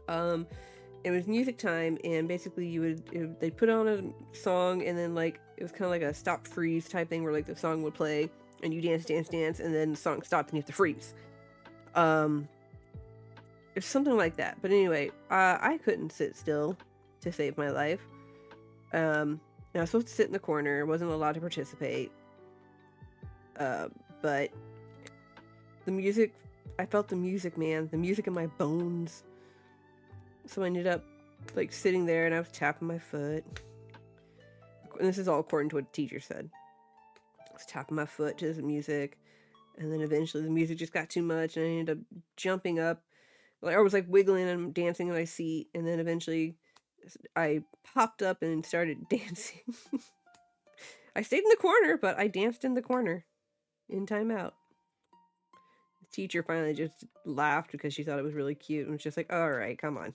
It was music time, and basically they put on a song, and then like it was kind of like a stop freeze type thing where like the song would play and you dance, and then the song stopped and you have to freeze. It's something like that. But anyway, I couldn't sit still to save my life. And I was supposed to sit in the corner, wasn't allowed to participate. But the music, I felt the music, man. The music in my bones. So I ended up like sitting there and I was tapping my foot. And this is all according to what the teacher said. I was tapping my foot to the music. And then eventually the music just got too much and I ended up jumping up. Like I was like wiggling and dancing in my seat. And then eventually I popped up and started dancing. I stayed in the corner, but I danced in the corner in timeout. The teacher finally just laughed because she thought it was really cute and was just like, all right, come on.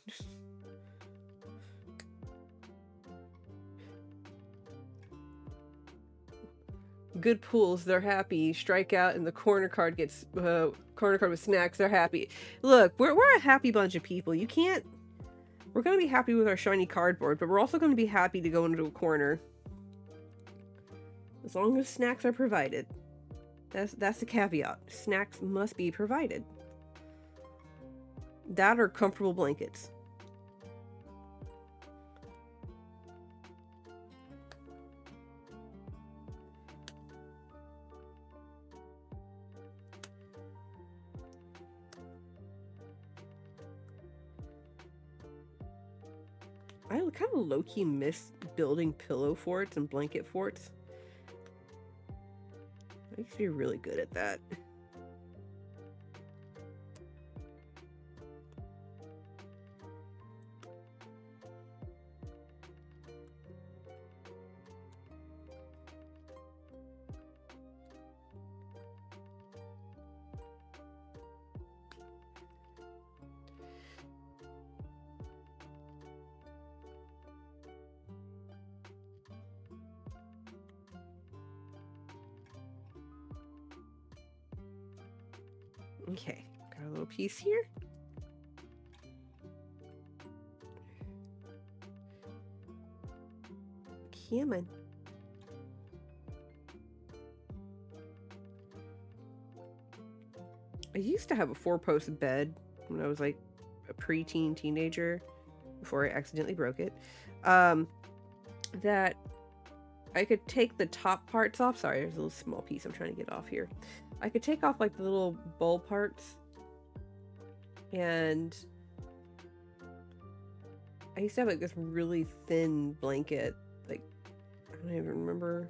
Good pools, they're happy. Strike out and the corner card gets corner card with snacks. They're happy. Look, we're a happy bunch of people. You can't... We're going to be happy with our shiny cardboard, but we're also going to be happy to go into a corner. As long as snacks are provided. That's the caveat. Snacks must be provided. That or comfortable blankets. I kind of low-key miss building pillow forts and blanket forts. I used to be really good at that. Okay, got a little piece here. Come on. I used to have a 4-post bed when I was like a preteen teenager before I accidentally broke it. That I could take the top parts off. Sorry, there's a little small piece I'm trying to get off here. I could take off like the little bowl parts, and I used to have like this really thin blanket. Like, I don't even remember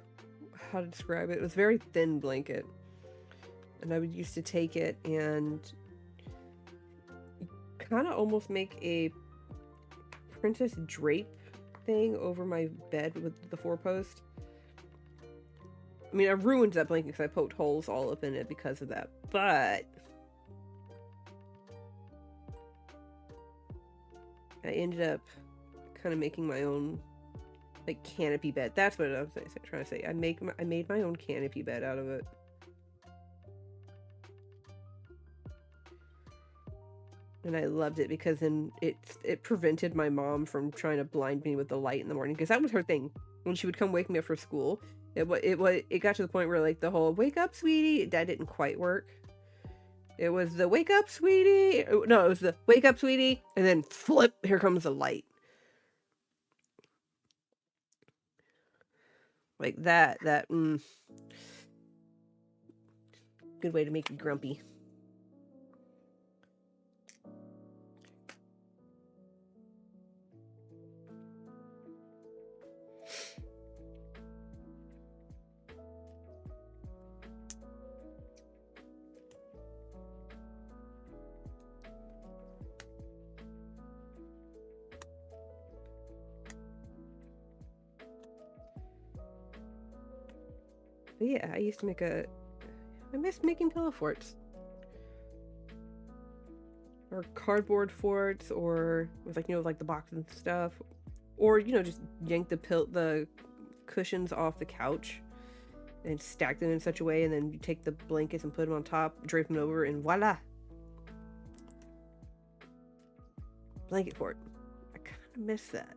how to describe it. It was a very thin blanket, and I would used to take it and kind of almost make a princess drape thing over my bed with the 4-post. I mean, I ruined that blanket because I poked holes all up in it because of that, but I ended up kind of making my own, like, canopy bed. That's what I was trying to say. I made my own canopy bed out of it. And I loved it because then it prevented my mom from trying to blind me with the light in the morning, because that was her thing. When she would come wake me up for school, it got to the point where, like, the whole "wake up, sweetie," that didn't quite work. It was the "wake up, sweetie." No, it was the "wake up, sweetie," and then flip, here comes the light. Like that. Good way to make you grumpy. But yeah, I used to I miss making pillow forts. Or cardboard forts, or with, like, you know, like the box and stuff. Or, you know, just yank the cushions off the couch and stack them in such a way, and then you take the blankets and put them on top, drape them over, and voila! Blanket fort. I kind of miss that.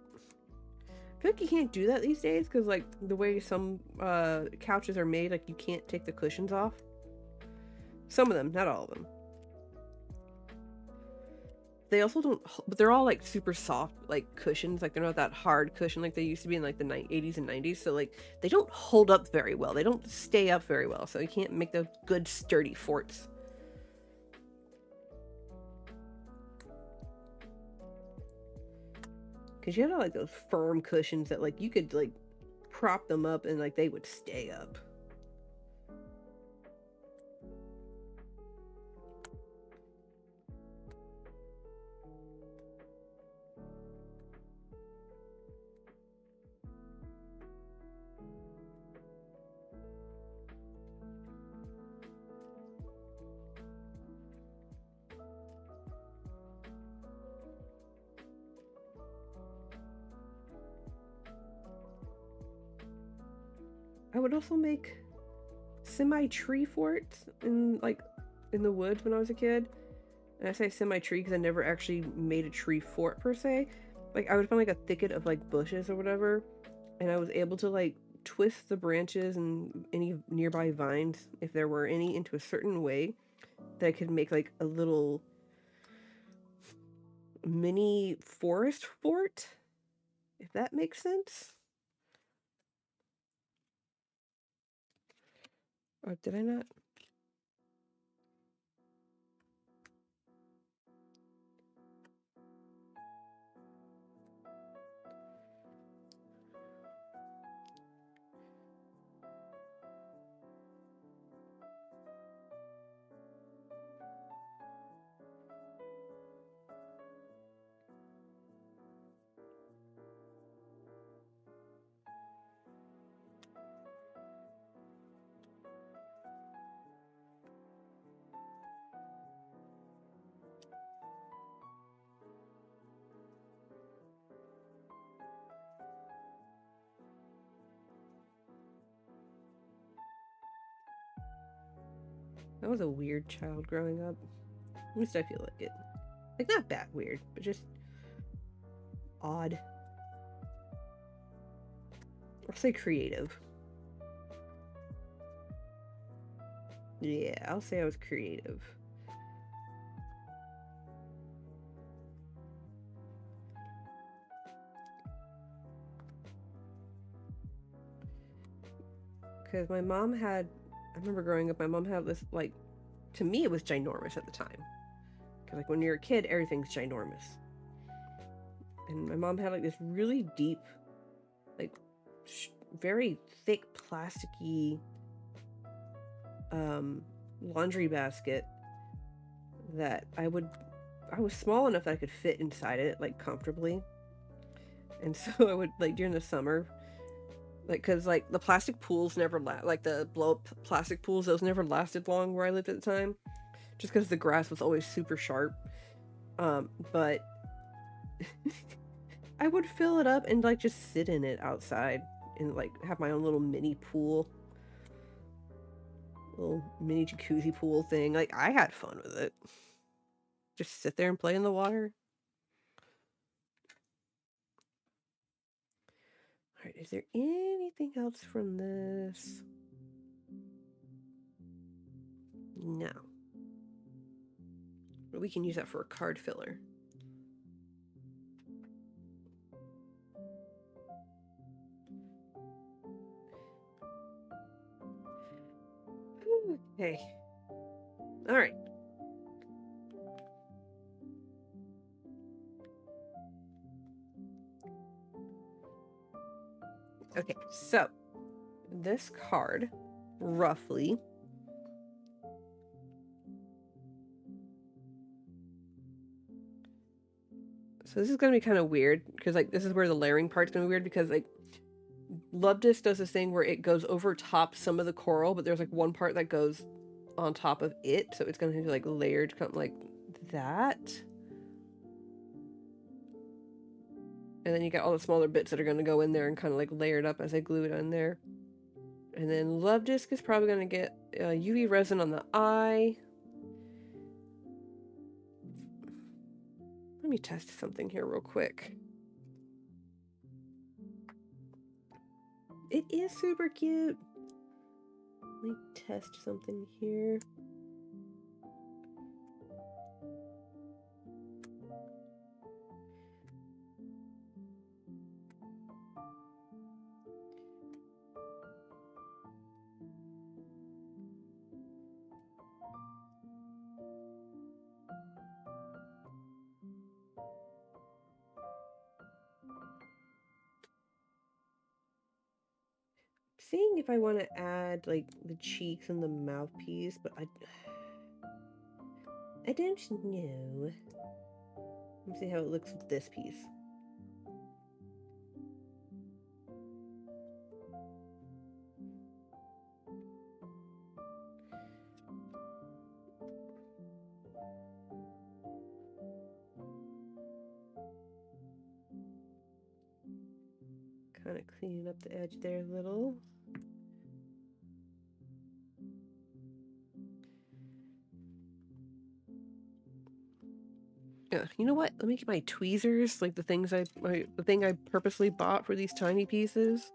I feel like you can't do that these days because, like, the way some couches are made, like, you can't take the cushions off. Some of them, not all of them. They also don't, but they're all, like, super soft, like, cushions. Like, they're not that hard cushion like they used to be in, like, the 80s and 90s. So, like, they don't hold up very well. They don't stay up very well. So you can't make those good, sturdy forts. Because you had, like, those firm cushions that, like, you could, like, prop them up and, like, they would stay up. I would also make semi-tree forts in in the woods when I was a kid. And I say semi-tree because I never actually made a tree fort per se. Like, I would find like a thicket of like bushes or whatever, and I was able to like twist the branches and any nearby vines, if there were any, into a certain way that I could make like a little mini forest fort, if that makes sense. Or did I not? I was a weird child growing up. At least I feel like it. Like, not that weird, but just odd. I'll say creative. Yeah, I'll say I was creative. Because my mom had, I remember growing up, my mom had this, like, to me it was ginormous at the time. Because, like, when you're a kid, everything's ginormous. And my mom had, like, this really deep, like, very thick, plasticky laundry basket that I was small enough that I could fit inside it, like, comfortably. And so I would, like, during the summer, like, because, like, the plastic pools never like, the blow-up plastic pools, those never lasted long where I lived at the time, just because the grass was always super sharp. But I would fill it up and, like, just sit in it outside and, like, have my own little mini pool. Little mini jacuzzi pool thing. Like, I had fun with it. Just sit there and play in the water. Alright, is there anything else from this? No. But we can use that for a card filler. Okay. Alright. Okay, so this card, roughly, so this is going to be kind of weird, because, like, this is where the layering part's going to be weird, because, like, Love Disc does this thing where it goes over top some of the coral, but there's, like, one part that goes on top of it, so it's going to be, like, layered, like that. And then you got all the smaller bits that are going to go in there and kind of, like, layered up as I glue it on there. And then Love Disc is probably going to get UV resin on the eye. Let me test something here real quick. It is super cute. Let me test something here. Seeing if I want to add, like, the cheeks and the mouthpiece, but I don't know. Let me see how it looks with this piece. Kind of cleaning up the edge there a little. You know what? Let me get my tweezers, like the things the thing I purposely bought for these tiny pieces.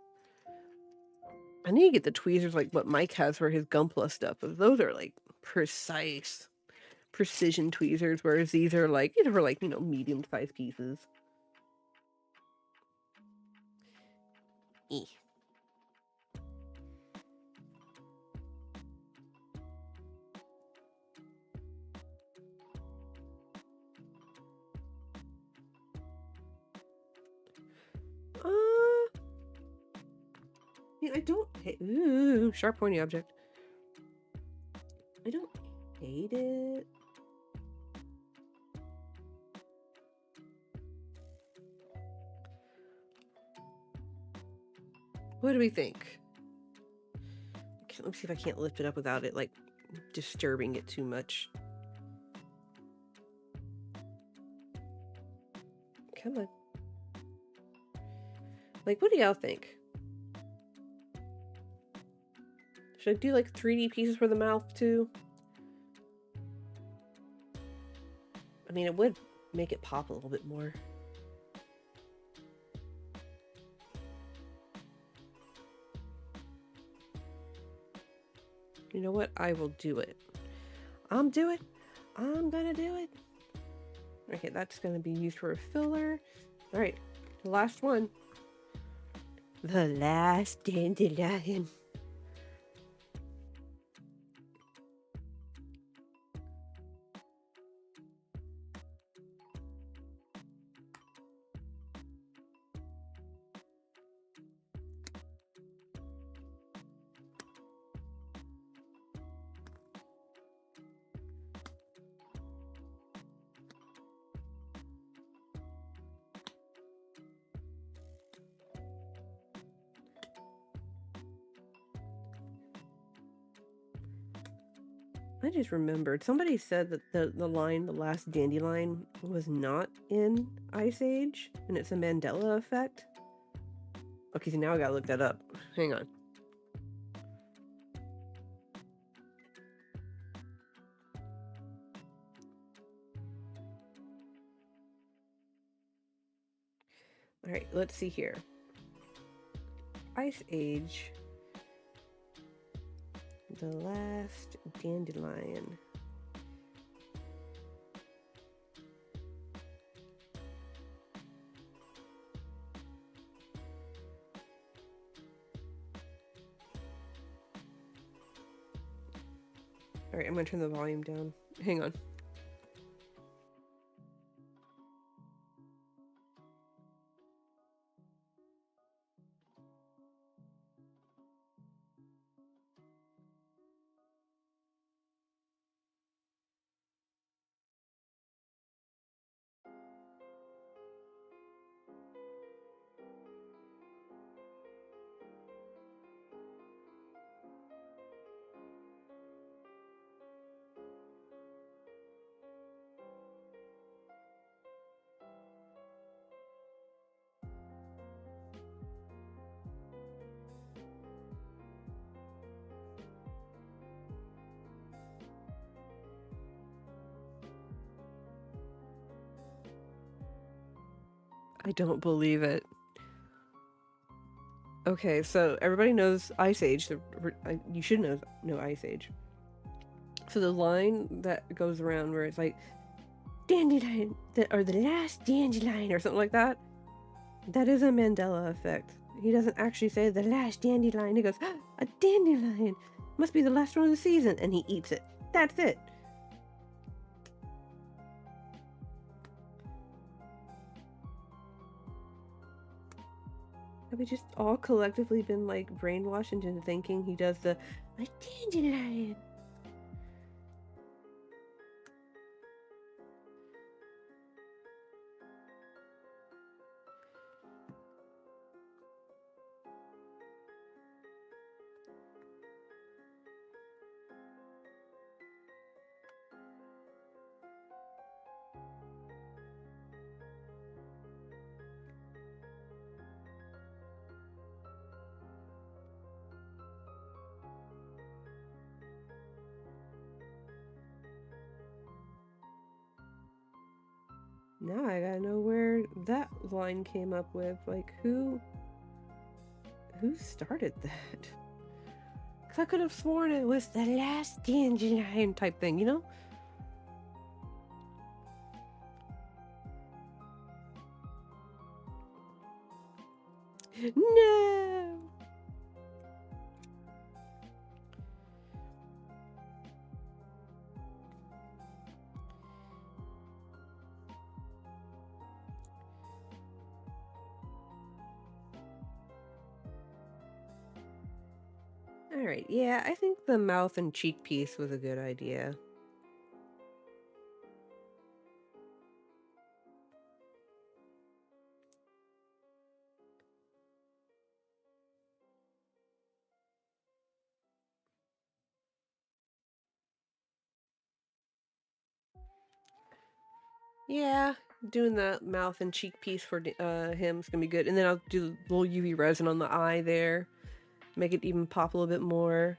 I need to get the tweezers like what Mike has for his Gunpla stuff, but those are like precise, precision tweezers, whereas these are for like, you know, medium-sized pieces. Eh. I don't hate. Ooh, sharp pointy object. I don't hate it. What do we think? Let me see if I can't lift it up without it like disturbing it too much. Come on. Like, what do y'all think? Should I do like 3D pieces for the mouth too? I mean, it would make it pop a little bit more. You know what? I will do it. I'm gonna do it. Okay, that's gonna be used for a filler. All right, the last one. The last dandelion. I just remembered, somebody said that the line, the last dandelion, was not in Ice Age, and it's a Mandela effect. Okay, so now I gotta look that up. Hang on. Alright, let's see here. Ice Age. The last dandelion. Alright, I'm gonna turn the volume down. Hang on. I don't believe it. Okay, so everybody knows Ice Age. You should know Ice Age. So the line that goes around where it's like, dandelion, or the last dandelion, or something like that, that is a Mandela effect. He doesn't actually say the last dandelion. He goes, a dandelion! Must be the last one of the season. And he eats it. That's it. Have we just all collectively been like brainwashed into thinking he does the a dandelion? Now I gotta know where that line came up with. Like, who started that? Because I could have sworn it was the last dandelion type thing, you know? No! Alright, yeah, I think the mouth and cheek piece was a good idea. Yeah, doing the mouth and cheek piece for him is gonna be good. And then I'll do a little UV resin on the eye there. Make it even pop a little bit more.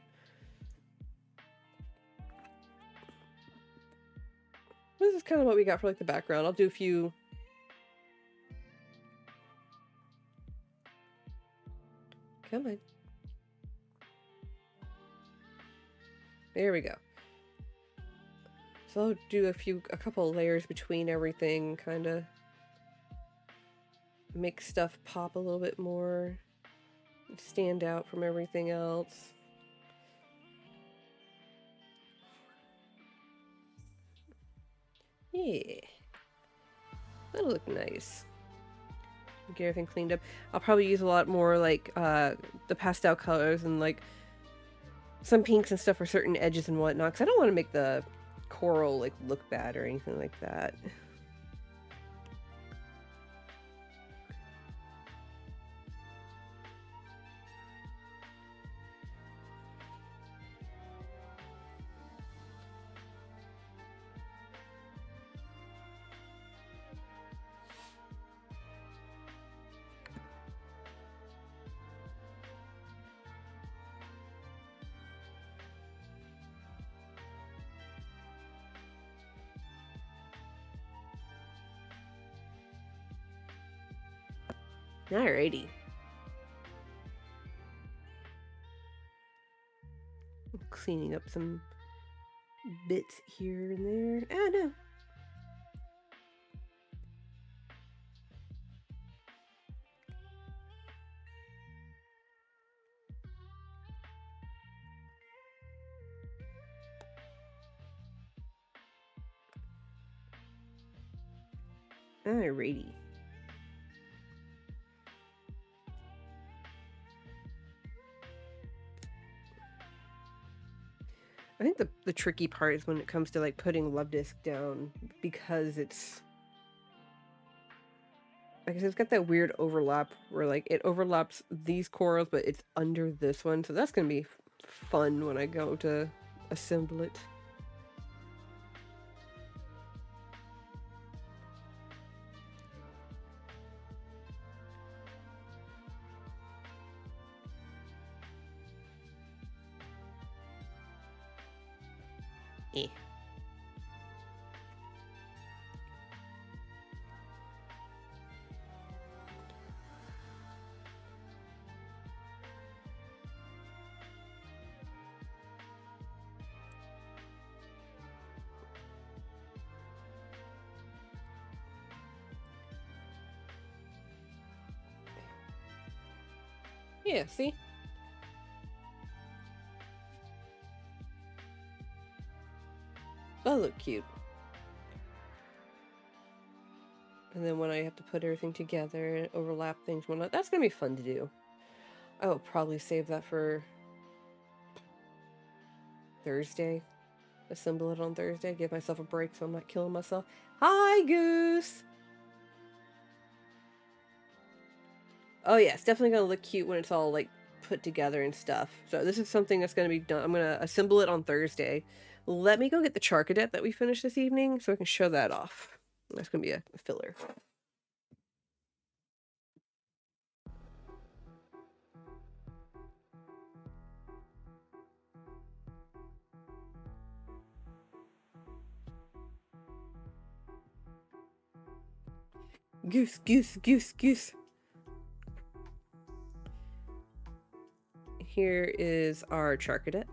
This is kind of what we got for like the background. I'll do a few... Come on. There we go. So I'll do a couple of layers between everything, kind of make stuff pop a little bit more, stand out from everything else. Yeah, that'll look nice. Get everything cleaned up. I'll probably use a lot more like the pastel colors and like some pinks and stuff for certain edges and whatnot, because I don't want to make the coral like look bad or anything like that. Alrighty. Cleaning up some bits here and there. Ah, no. Alrighty. I think the tricky part is when it comes to like putting Love Disc down, because it's like I said, it's got that weird overlap where like it overlaps these corals, but it's under this one, so that's gonna be fun when I go to assemble it. Eh. Yeah, see? That'll look cute. And then when I have to put everything together and overlap things, whatnot, that's gonna be fun to do. I will probably save that for Thursday. Assemble it on Thursday. Give myself a break so I'm not killing myself. Hi, Goose! Oh yeah, it's definitely gonna look cute when it's all like put together and stuff. So this is something that's gonna be done. I'm gonna assemble it on Thursday. Let me go get the Charcadet that we finished this evening so I can show that off. That's gonna be a filler. Goose, goose, goose, goose. Here is our Charcadet.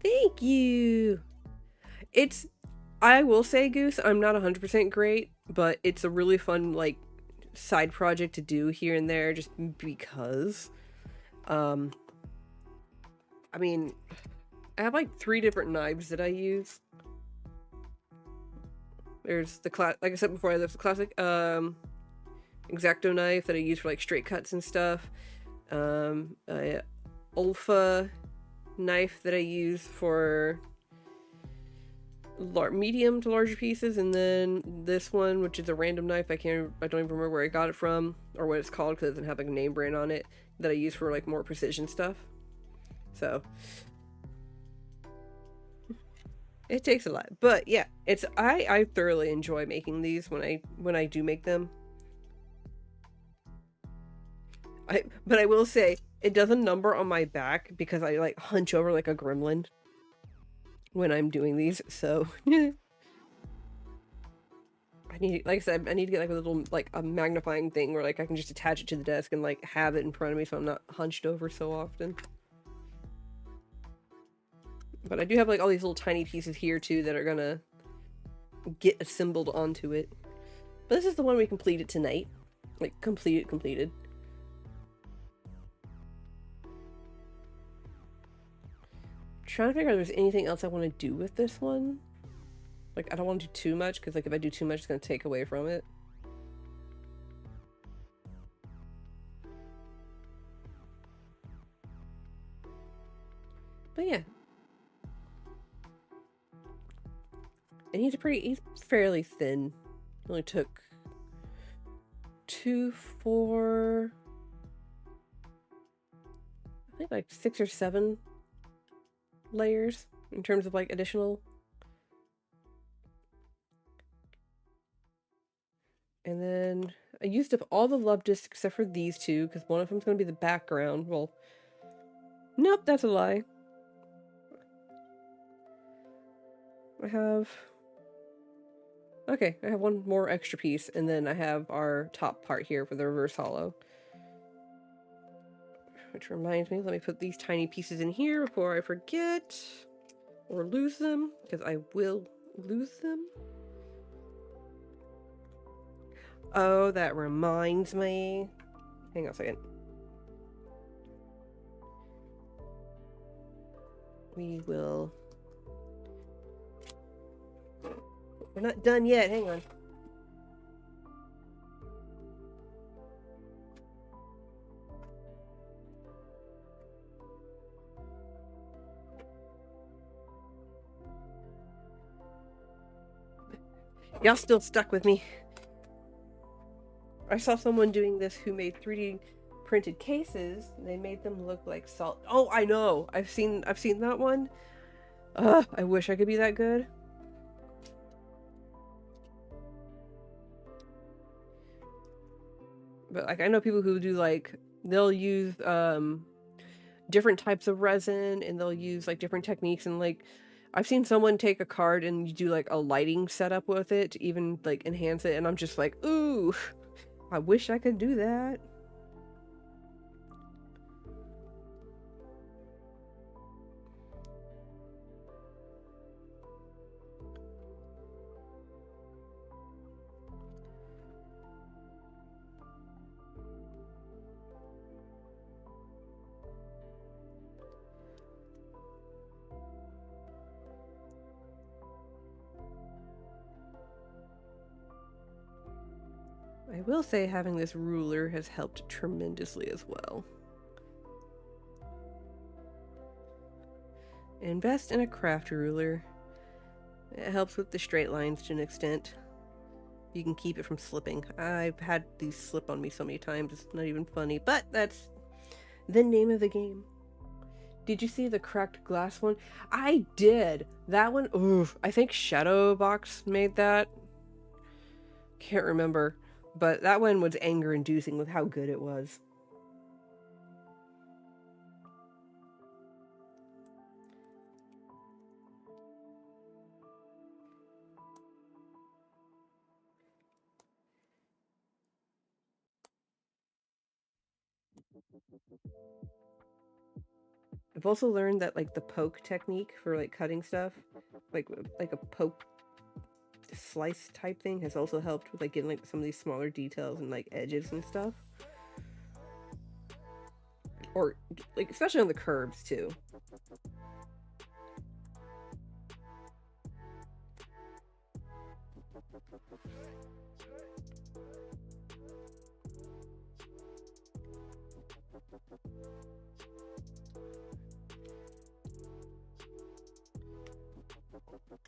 Thank you. I will say, Goose, I'm not 100% great, but it's a really fun, like, side project to do here and there just because. I mean, I have like 3 different knives that I use. There's the like I said before, there's the classic X-Acto knife that I use for like straight cuts and stuff. A Olfa knife that I use for medium to larger pieces, and then this one, which is a random knife. I don't even remember where I got it from or what it's called because it doesn't have like a name brand on it, that I use for like more precision stuff. So it takes a lot, but yeah, I thoroughly enjoy making these when I do make them. But I will say it does a number on my back because I like hunch over like a gremlin when I'm doing these, so I need, like I said, I need to get like a little, like a magnifying thing where like I can just attach it to the desk and like have it in front of me so I'm not hunched over so often. But I do have like all these little tiny pieces here too that are gonna get assembled onto it. But this is the one we completed tonight. Like completed. Trying to figure out if there's anything else I want to do with this one. Like, I don't want to do too much because like if I do too much it's going to take away from it. But yeah. And he's fairly thin. He only took 2, 4, I think like 6 or 7 layers in terms of like additional. And then I used up all the love discs except for these 2 because one of them's going to be the background. Well, nope, that's a lie. I have 1 more extra piece, and then I have our top part here for the reverse hollow. Which reminds me, let me put these tiny pieces in here before I forget or lose them, because I will lose them. Oh, that reminds me. Hang on a second. We're not done yet, hang on. Y'all still stuck with me. I saw someone doing this who made 3D printed cases. They made them look like salt. Oh, I know. I've seen that one. I wish I could be that good. But like I know people who do like they'll use different types of resin and they'll use like different techniques, and like I've seen someone take a card and you do like a lighting setup with it to even like enhance it, and I'm just like, ooh, I wish I could do that. I will say having this ruler has helped tremendously as well. Invest in a Crafty ruler. It helps with the straight lines to an extent. You can keep it from slipping. I've had these slip on me so many times, it's not even funny, but that's the name of the game. Did you see the cracked glass one? I did. That one, oof. I think Shadowbox made that. Can't remember. But that one was anger-inducing with how good it was. I've also learned that like the poke technique for like cutting stuff, like a poke slice type thing, has also helped with like getting like some of these smaller details and like edges and stuff. Or like especially on the curves too.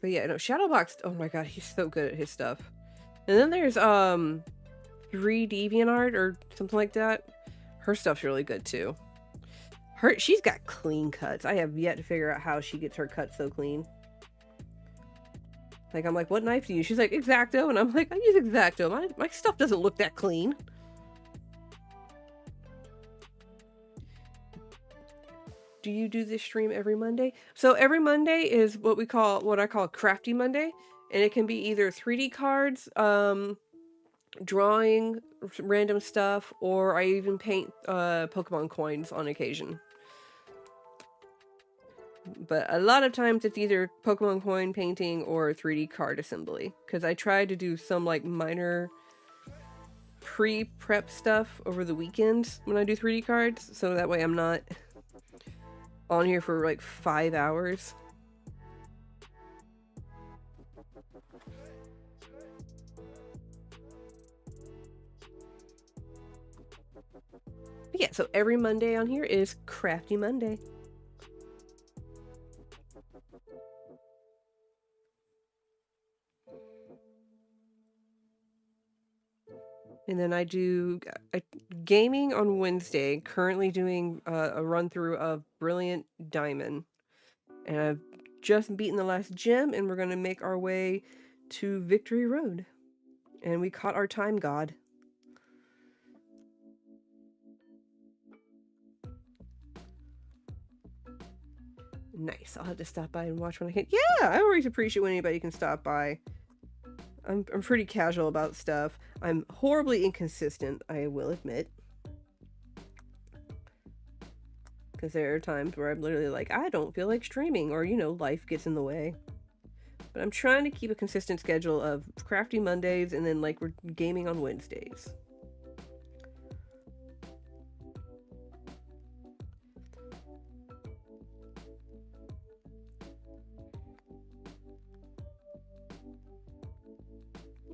But yeah, no, Shadowbox, oh my god, he's so good at his stuff. And then there's 3DeviantArt or something like that. Her stuff's really good too. She's got clean cuts. I have yet to figure out how she gets her cuts so clean. Like, I'm like, what knife do you use? She's like, X-Acto, and I'm like, I use X-Acto. My stuff doesn't look that clean. Do you do this stream every Monday? So every Monday is what I call Crafty Monday, and it can be either 3D cards, drawing random stuff, or I even paint Pokemon coins on occasion. But a lot of times it's either Pokemon coin painting or 3D card assembly, because I try to do some like minor pre-prep stuff over the weekends when I do 3D cards, so that way I'm not on here for like 5 hours. But yeah, so every Monday on here is Crafty Monday. And then I do gaming on Wednesday, currently doing a run-through of Brilliant Diamond. And I've just beaten the last gym, and we're going to make our way to Victory Road. And we caught our time god. Nice. I'll have to stop by and watch when I can. Yeah, I always appreciate when anybody can stop by. I'm pretty casual about stuff. I'm horribly inconsistent, I will admit. Because there are times where I'm literally like, I don't feel like streaming, or, you know, life gets in the way. But I'm trying to keep a consistent schedule of Crafty Mondays, and then, like, we're gaming on Wednesdays.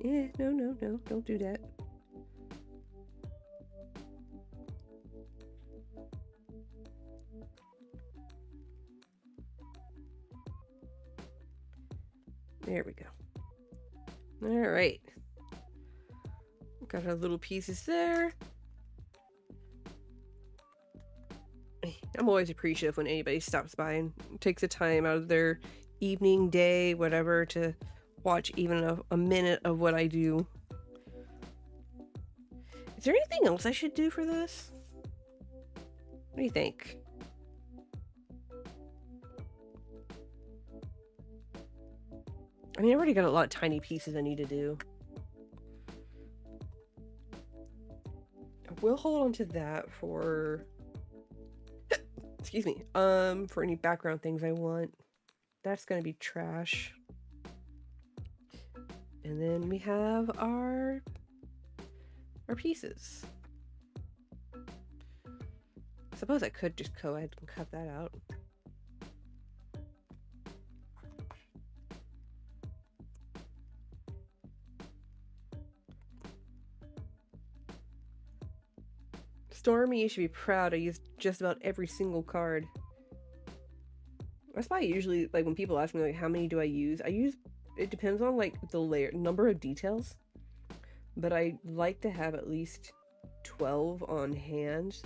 Yeah, no, don't do that. There we go. All right. Got our little pieces there. I'm always appreciative when anybody stops by and takes the time out of their evening, day, whatever, to watch even a minute of what I do. Is there anything else I should do for this? What do you think? I mean, I already got a lot of tiny pieces I need to do. We'll hold on to that for... excuse me. For any background things I want. That's gonna be trash. And then we have our pieces. I suppose I could just go ahead and cut that out. Stormy, you should be proud. I used just about every single card. That's why I usually, like, when people ask me, like, how many do I use? It depends on, like, the number of details. But I like to have at least 12 on hand.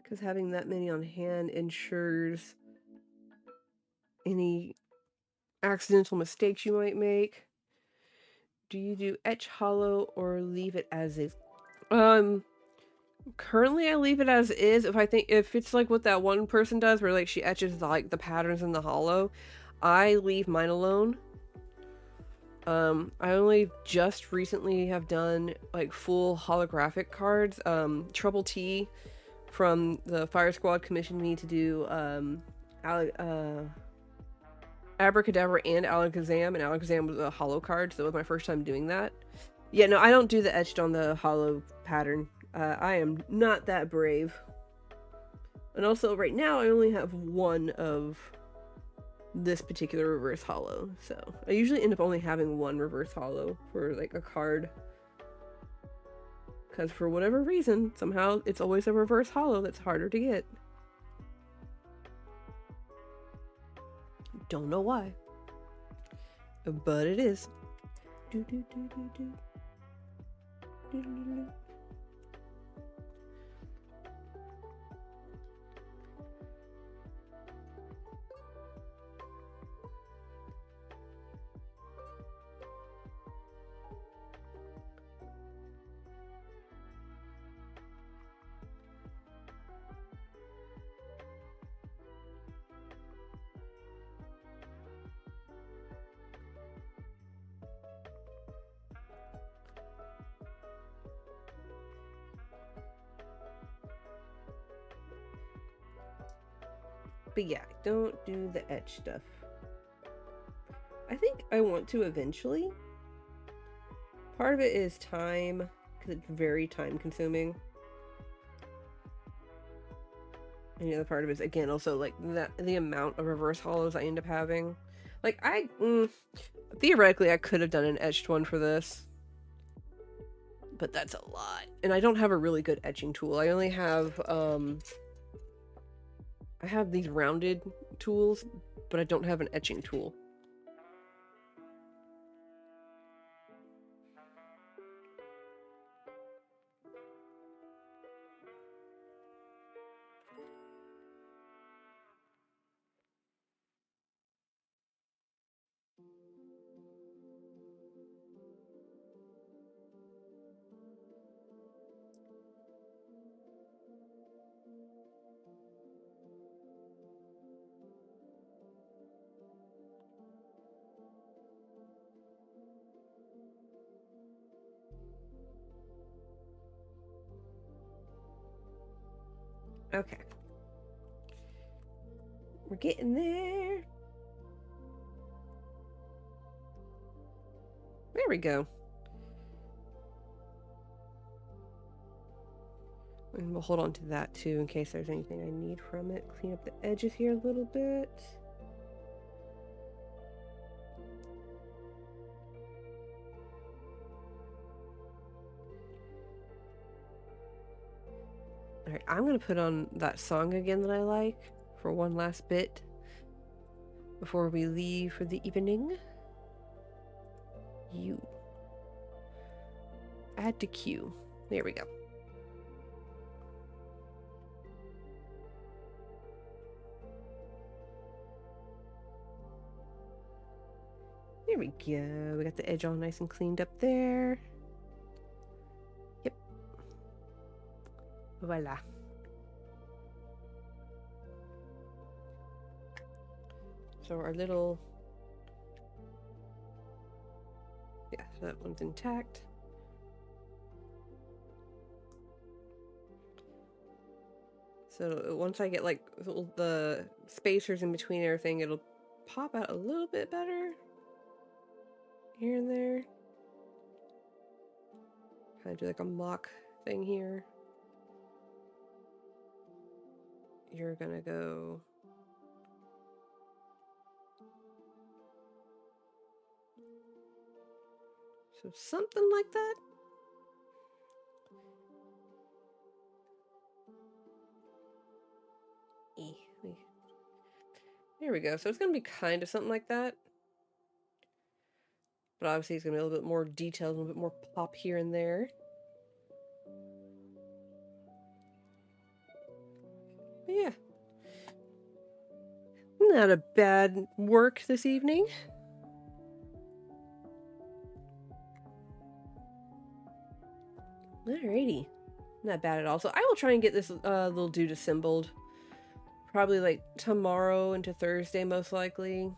because having that many on hand ensures any accidental mistakes you might make. Do you do etch hollow or leave it as is? Currently I leave it as is. If it's like what that one person does where like she etches like the patterns in the hollow, I leave mine alone. I only just recently have done like full holographic cards. Trouble T from the Fire Squad commissioned me to do Abracadabra and Alakazam, and Alakazam was a hollow card, so it was my first time doing that. Yeah, no, I don't do the etched on the hollow pattern. I am not that brave. And also, right now, I only have one of this particular reverse hollow, so I usually end up only having one reverse hollow for like a card, because for whatever reason, somehow it's always a reverse hollow that's harder to get. Don't know why, but it is. But yeah, don't do the etch stuff. I think I want to eventually. Part of it is time, because it's very time consuming. And the other part of it is, again, also like the amount of reverse hollows I end up having. Like, theoretically, I could have done an etched one for this, but that's a lot. And I don't have a really good etching tool. I only have, I have these rounded tools, but I don't have an etching tool. Okay. We're getting there. There we go. And we'll hold on to that too in case there's anything I need from it. Clean up the edges here a little bit. Alright, I'm gonna put on that song again that I like for one last bit before we leave for the evening. You. Add to queue. There we go. There we go. We got the edge all nice and cleaned up there. Yep. Voila. So our little... yeah, so that one's intact. So once I get like the spacers in between everything, it'll pop out a little bit better. Here and there. Kind of do like a mock thing here. You're gonna go... so something like that. There we go. So it's gonna be kind of something like that. But obviously it's gonna be a little bit more detailed, a little bit more pop here and there. not a bad work this evening. Alrighty. Not bad at all. So I will try and get this little dude assembled. Probably like tomorrow into Thursday, most likely.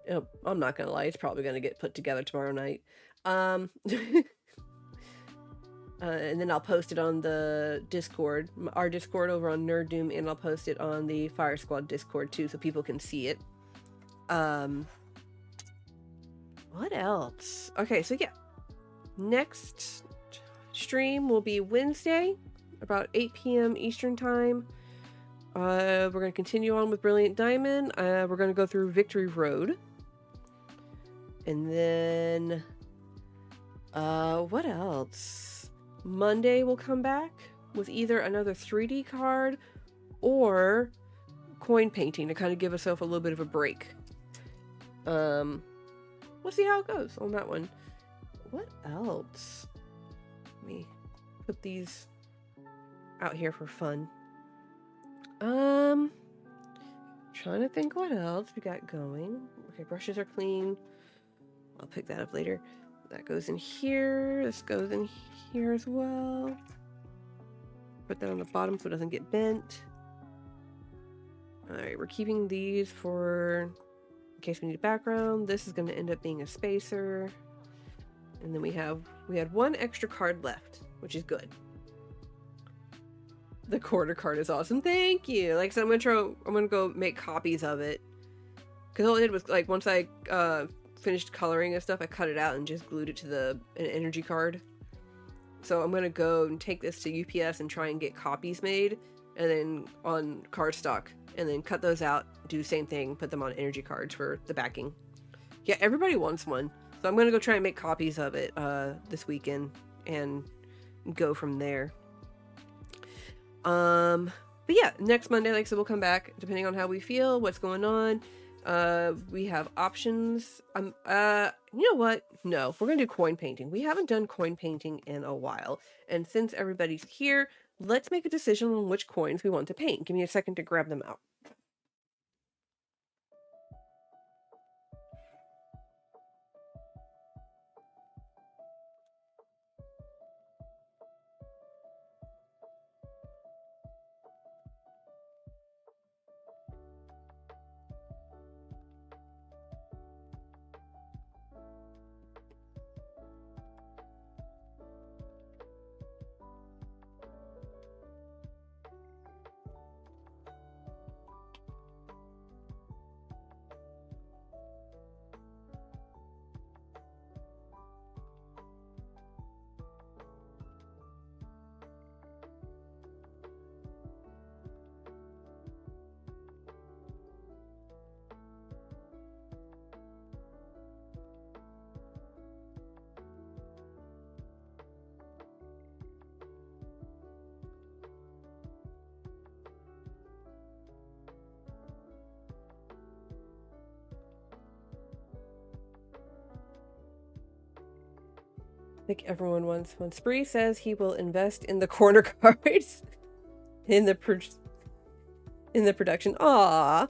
Oh, I'm not gonna lie, it's probably gonna get put together tomorrow night. And then I'll post it on the Discord, our Discord over on Nerd Doom, and I'll post it on the Fire Squad Discord too, so people can see it. What else? Okay, so yeah, next stream will be Wednesday, about 8 p.m. Eastern time. We're gonna continue on with Brilliant Diamond. We're gonna go through Victory Road, and then what else? Monday we'll come back with either another 3D card or coin painting to kind of give ourselves a little bit of a break. We'll see how it goes on that one. What else? Let me put these out here for fun. Trying to think what else we got going. Okay, brushes are clean. I'll pick that up later. That goes in here. This goes in here as well. Put that on the bottom so it doesn't get bent. Alright, we're keeping these for in case we need a background. This is going to end up being a spacer. And then we had one extra card left, which is good. The quarter card is awesome. Thank you. Like I said, I'm gonna go make copies of it. Because all I did was, like, once I finished coloring and stuff, I cut it out and just glued it to an energy card. So I'm gonna go and take this to UPS and try and get copies made, and then on cardstock, and then cut those out, do the same thing, put them on energy cards for the backing. Yeah, everybody wants one, so I'm gonna go try and make copies of it this weekend and go from there. But yeah, next Monday, like I said, we'll come back depending on how we feel, what's going on. We have options. You know what? No, we're gonna do coin painting. We haven't done coin painting in a while, and since everybody's here, let's make a decision on which coins we want to paint. Give me a second to grab them out. I think everyone wants one. Spree says he will invest in the corner cards in the production. Aww.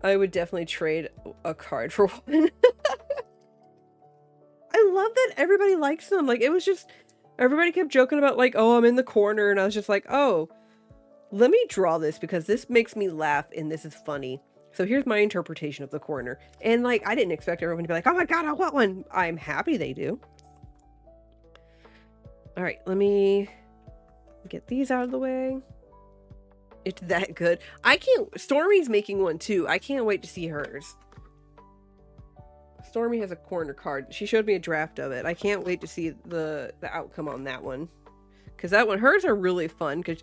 I would definitely trade a card for one. I love that everybody likes them. Like, it was just, everybody kept joking about, like, oh, I'm in the corner, and I was just like, oh, let me draw this because this makes me laugh and this is funny. So here's my interpretation of the corner. And, like, I didn't expect everyone to be like, oh my god, I want one. I'm happy they do. Alright, let me get these out of the way. It's that good. Stormy's making one too. I can't wait to see hers. Stormy has a corner card. She showed me a draft of it. I can't wait to see the outcome on that one. Because that one, hers are really fun. Because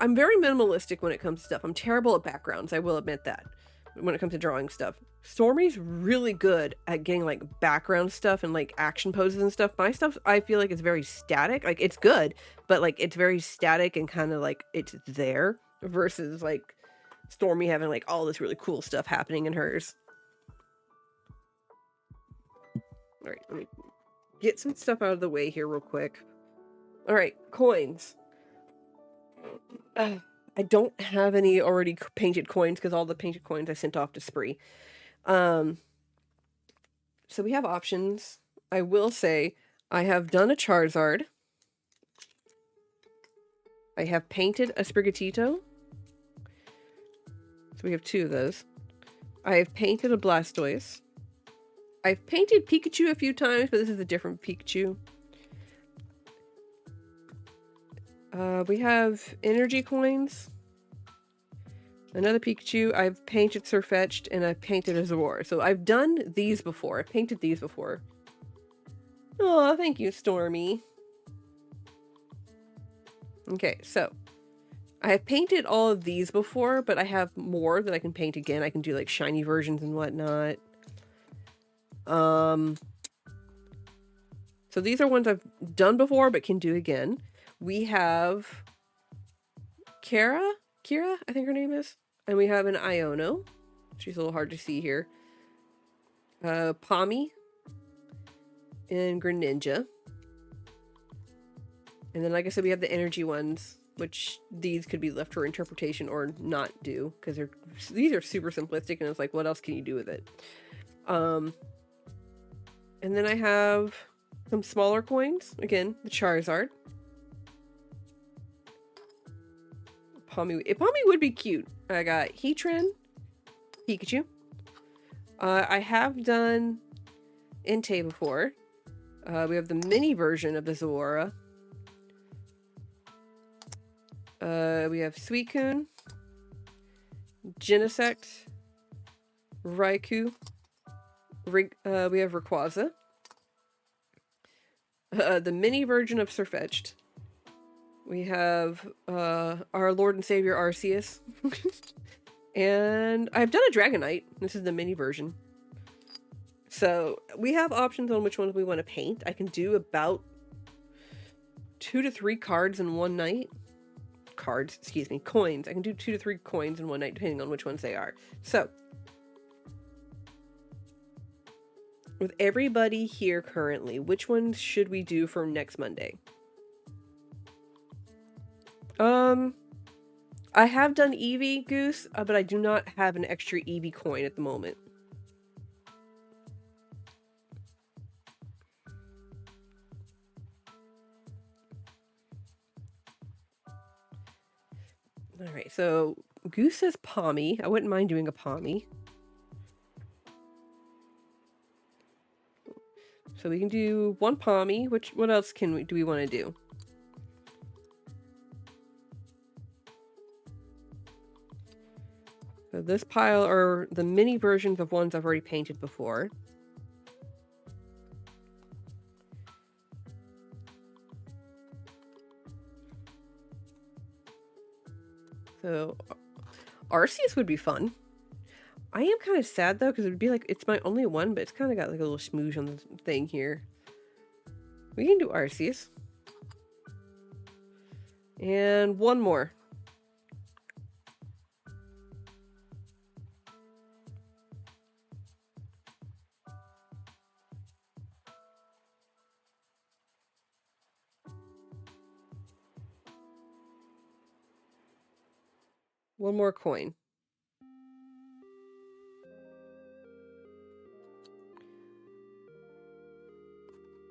I'm very minimalistic when it comes to stuff. I'm terrible at backgrounds, I will admit that. When it comes to drawing stuff. Stormy's really good at getting, like, background stuff and, like, action poses and stuff. My stuff, I feel like, is very static. Like, it's good, but, like, it's very static and kind of, like, it's there. Versus, like, Stormy having, like, all this really cool stuff happening in hers. Alright, let me get some stuff out of the way here real quick. Alright, coins. I don't have any already painted coins because all the painted coins I sent off to Spree. So we have options. I will say I have done a Charizard. I have painted a Sprigatito. So we have 2 of those. I have painted a Blastoise. I've painted Pikachu a few times, but this is a different Pikachu. We have energy coins. Another Pikachu. I've painted Sirfetch'd, and I've painted a Zoroark. So I've done these before. I've painted these before. Oh, thank you, Stormy. Okay, so I have painted all of these before, but I have more that I can paint again. I can do like shiny versions and whatnot. So these are ones I've done before, but can do again. We have Kira, I think her name is. And we have an Iono. She's a little hard to see here. Pommy. And Greninja. And then, like I said, we have the energy ones, which these could be left for interpretation or not do, because these are super simplistic, and it's like, what else can you do with it? And then I have some smaller coins. Again, the Charizard. Pommy would be cute. I got Heatran, Pikachu. I have done Entei before. We have the mini version of the Zoroark. We have Suicune, Genesect, Raikou. We have Rayquaza. The mini version of Sirfetch'd. We have our Lord and Savior Arceus. And I've done a Dragonite. This is the mini version. So we have options on which ones we want to paint. I can do about 2 to 3 cards in one night. Coins. I can do 2 to 3 coins in one night, depending on which ones they are. So, with everybody here currently, which ones should we do for next Monday? I have done Eevee, Goose, but I do not have an extra Eevee coin at the moment. Alright, so Goose says Pommy. I wouldn't mind doing a Pommy. So we can do 1 Pommy. What else do we want to do? So this pile are the mini versions of ones I've already painted before. So Arceus would be fun. I am kind of sad though, because it would be like, it's my only one, but it's kind of got like a little smoosh on the thing here. We can do Arceus. And 1 more. One more coin.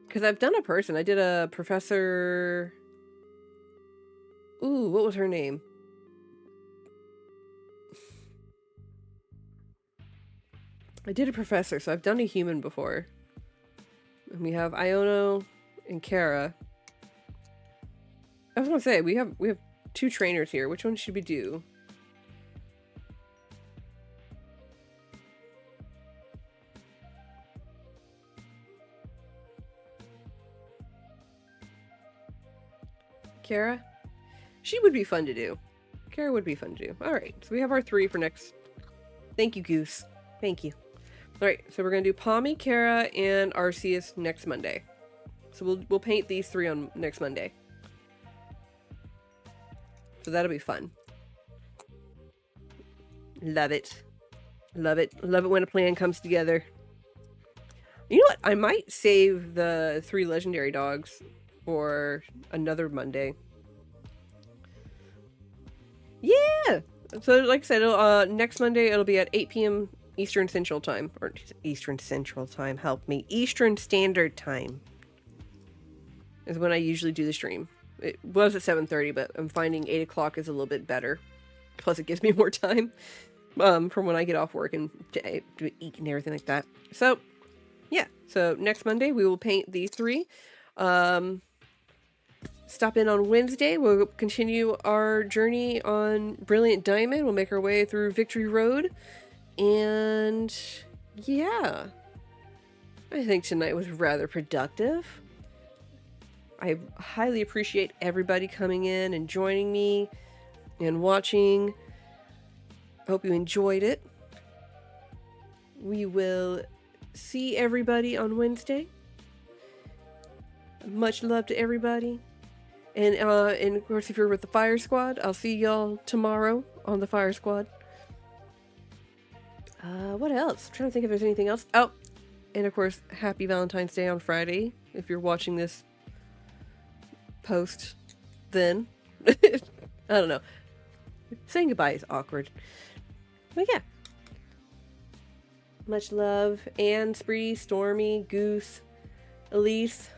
Because I've done a person. I did a Professor... Ooh, what was her name? I did a Professor, so I've done a human before. And we have Iono and Kara. I was gonna say, we have 2 trainers here. Which one should we do? Kara? She would be fun to do. Kara would be fun to do. Alright, so we have our 3 for next... Thank you, Goose. Thank you. Alright, so we're going to do Pommy, Kara, and Arceus next Monday. So we'll paint these 3 on next Monday. So that'll be fun. Love it. Love it. Love it when a plan comes together. You know what? I might save the 3 legendary dogs for another Monday. Yeah. So like I said, next Monday it'll be at 8 p.m. Eastern Central Time. Or Eastern Central Time, help me. Eastern Standard Time is when I usually do the stream. It was at 7:30, but I'm finding 8 o'clock is a little bit better. Plus it gives me more time from when I get off work and do eat and everything like that. So, yeah. So next Monday we will paint these 3. Stop in on Wednesday. We'll continue our journey on Brilliant Diamond. We'll make our way through Victory Road. And yeah, I think tonight was rather productive. I highly appreciate everybody coming in and joining me and watching. I hope you enjoyed it. We will see everybody on Wednesday. Much love to everybody. And of course, if you're with the Fire Squad, I'll see y'all tomorrow on the Fire Squad. What else? I'm trying to think if there's anything else. Oh, and of course, happy Valentine's Day on Friday. If you're watching this post, then I don't know. Saying goodbye is awkward. But yeah. Much love. Anne, Spree, Stormy, Goose, Elise.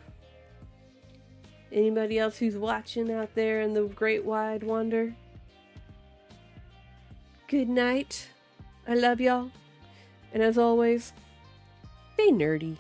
Anybody else who's watching out there in the great wide wonder? Good night. I love y'all. And as always, stay nerdy.